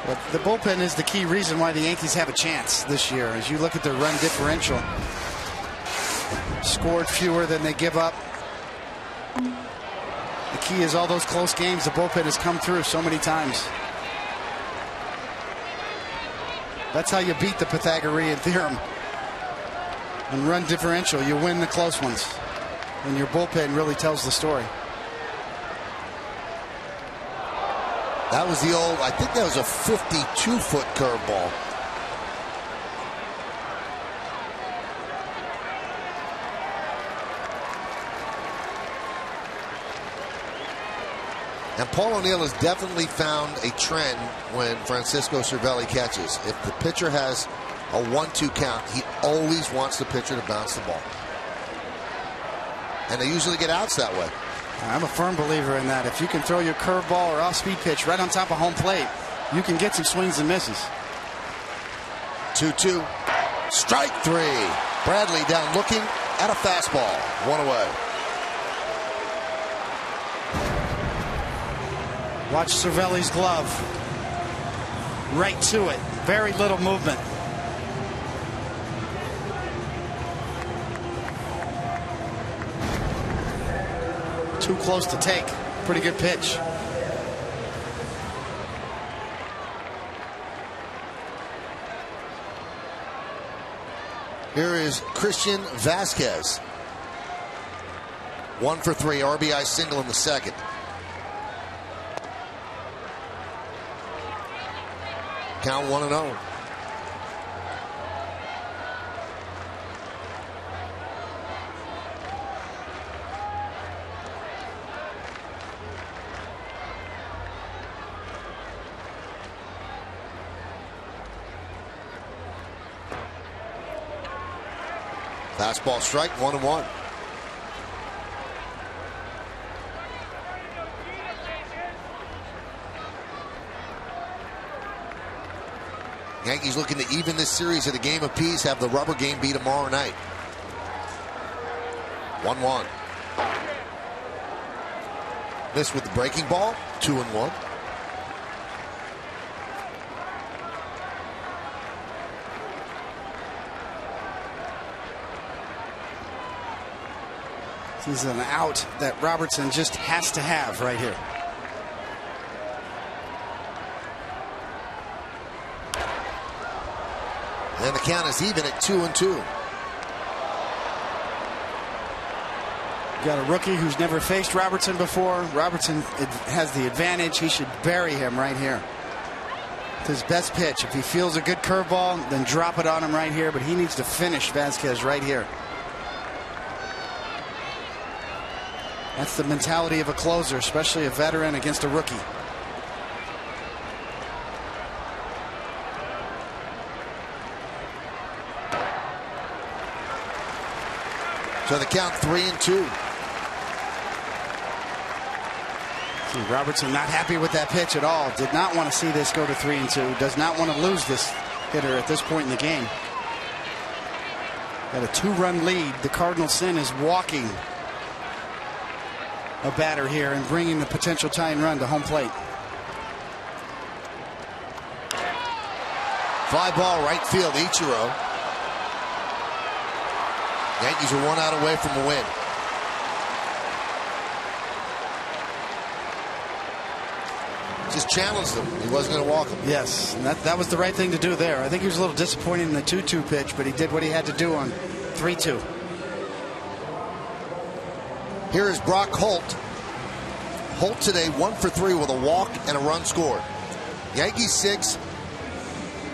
Well, the bullpen is the key reason why the Yankees have a chance this year. As you look at their run differential, scored fewer than they give up. The key is all those close games. The bullpen has come through so many times. That's how you beat the Pythagorean theorem. And run differential, you win the close ones. And your bullpen really tells the story. That was the old, I think that was a 52-foot curveball. And Paul O'Neill has definitely found a trend when Francisco Cervelli catches. If the pitcher has a 1-2 count, he always wants the pitcher to bounce the ball. And they usually get outs that way. I'm a firm believer in that. If you can throw your curveball or off-speed pitch right on top of home plate, you can get some swings and misses. 2-2. Strike 3. Bradley down looking at a fastball. 1 away. Watch Cervelli's glove. Right to it. Very little movement. Too close to take. Pretty good pitch. Here is Christian Vasquez. 1 for 3. RBI single in the second. Count 1-0. Fastball strike, 1-1. Yankees looking to even this series at a game apiece, have the rubber game be tomorrow night. 1-1. Missed with the breaking ball, 2-1. This is an out that Robertson just has to have right here. And the count is even at 2-2. Got a rookie who's never faced Robertson before. Robertson has the advantage. He should bury him right here. It's his best pitch. If he feels a good curveball, then drop it on him right here. But he needs to finish Vasquez right here. That's the mentality of a closer, especially a veteran against a rookie. So the count 3-2. Robertson not happy with that pitch at all. Did not want to see this go to 3-2. Does not want to lose this hitter at this point in the game. Got a 2-run lead. The Cardinal sin is walking a batter here and bringing the potential tying run to home plate. Fly ball right field, Ichiro. Yankees are 1 out away from a win. Just challenged him. He wasn't going to walk him. Yes, and that was the right thing to do there. I think he was a little disappointed in the 2-2 pitch, but he did what he had to do on 3-2. Here is Brock Holt. Holt today 1 for 3 with a walk and a run scored. Yankees 6.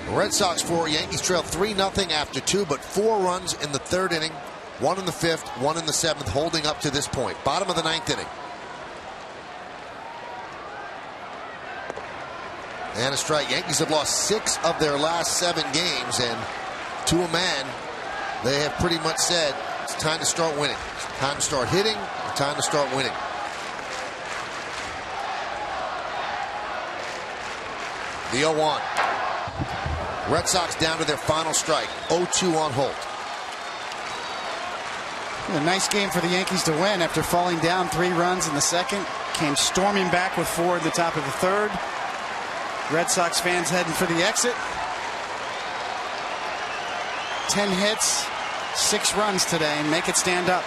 Red Sox 4. Yankees trail 3-0 after 2, but 4 runs in the 3rd inning. 1 in the 5th, 1 in the 7th, holding up to this point. Bottom of the 9th inning. And a strike. Yankees have lost 6 of their last 7 games, and to a man, they have pretty much said it's time to start winning. It's time to start hitting. It's time to start winning. The 0-1. Red Sox down to their final strike. 0-2 on Holt. A nice game for the Yankees to win after falling down 3 runs in the 2nd. Came storming back with 4 at the top of the 3rd. Red Sox fans heading for the exit. 10 hits, 6 runs today. Make it stand up.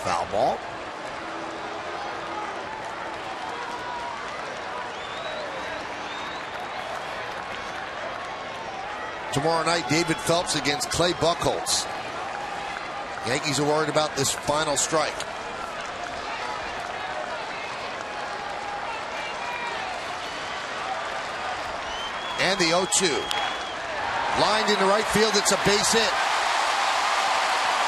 Foul ball. Tomorrow night, David Phelps against Clay Buchholz. Yankees are worried about this final strike. And the 0-2. Lined into right field. It's a base hit.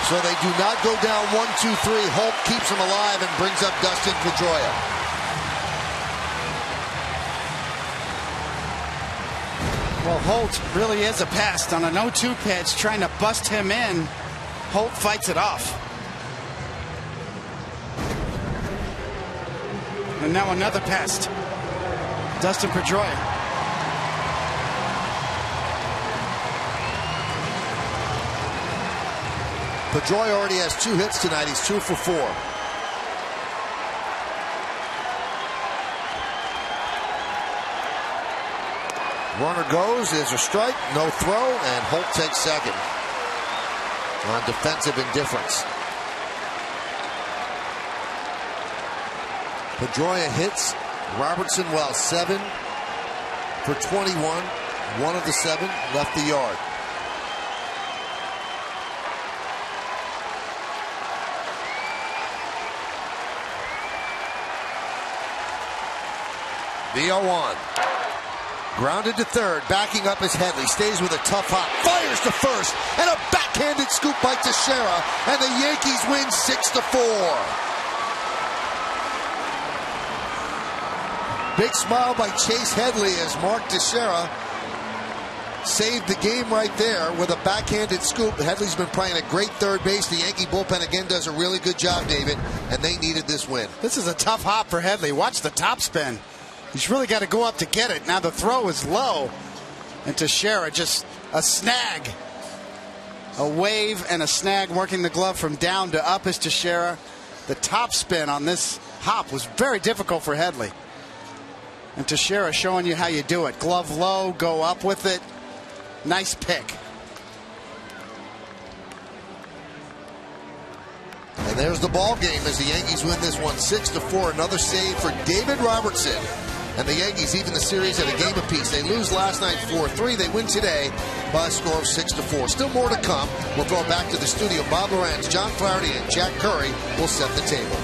So they do not go down 1-2-3. Holt keeps them alive and brings up Dustin Pedroia. Well, Holt really is a pest on an 0-2 pitch, trying to bust him in. Holt fights it off. And now another pest. Dustin Pedroia. Pedroia already has 2 hits tonight. He's 2 for 4. Runner goes. There's a strike. No throw. And Holt takes second on defensive indifference. Pedroia hits Robertson well. 7 for 21. 1 of the 7 left the yard. The 0-1. Grounded to third. Backing up is Headley. Stays with a tough hop. Fires to first. And a backhanded scoop by Teixeira. And the Yankees win 6-4. Big smile by Chase Headley as Mark Teixeira saved the game right there with a backhanded scoop. Headley's been playing a great third base. The Yankee bullpen again does a really good job, David. And they needed this win. This is a tough hop for Headley. Watch the top spin. He's really got to go up to get it. Now the throw is low. And Teixeira just a snag. A wave and a snag working the glove from down to up is Teixeira. The top spin on this hop was very difficult for Headley. And Teixeira showing you how you do it. Glove low, go up with it. Nice pick. And there's the ball game as the Yankees win this one 6-4. Another save for David Robertson. And the Yankees even the series at a game apiece. They lose last night 4-3. They win today by a score of 6-4. Still more to come. We'll throw it back to the studio. Bob Lorenz, John Flaherty, and Jack Curry will set the table.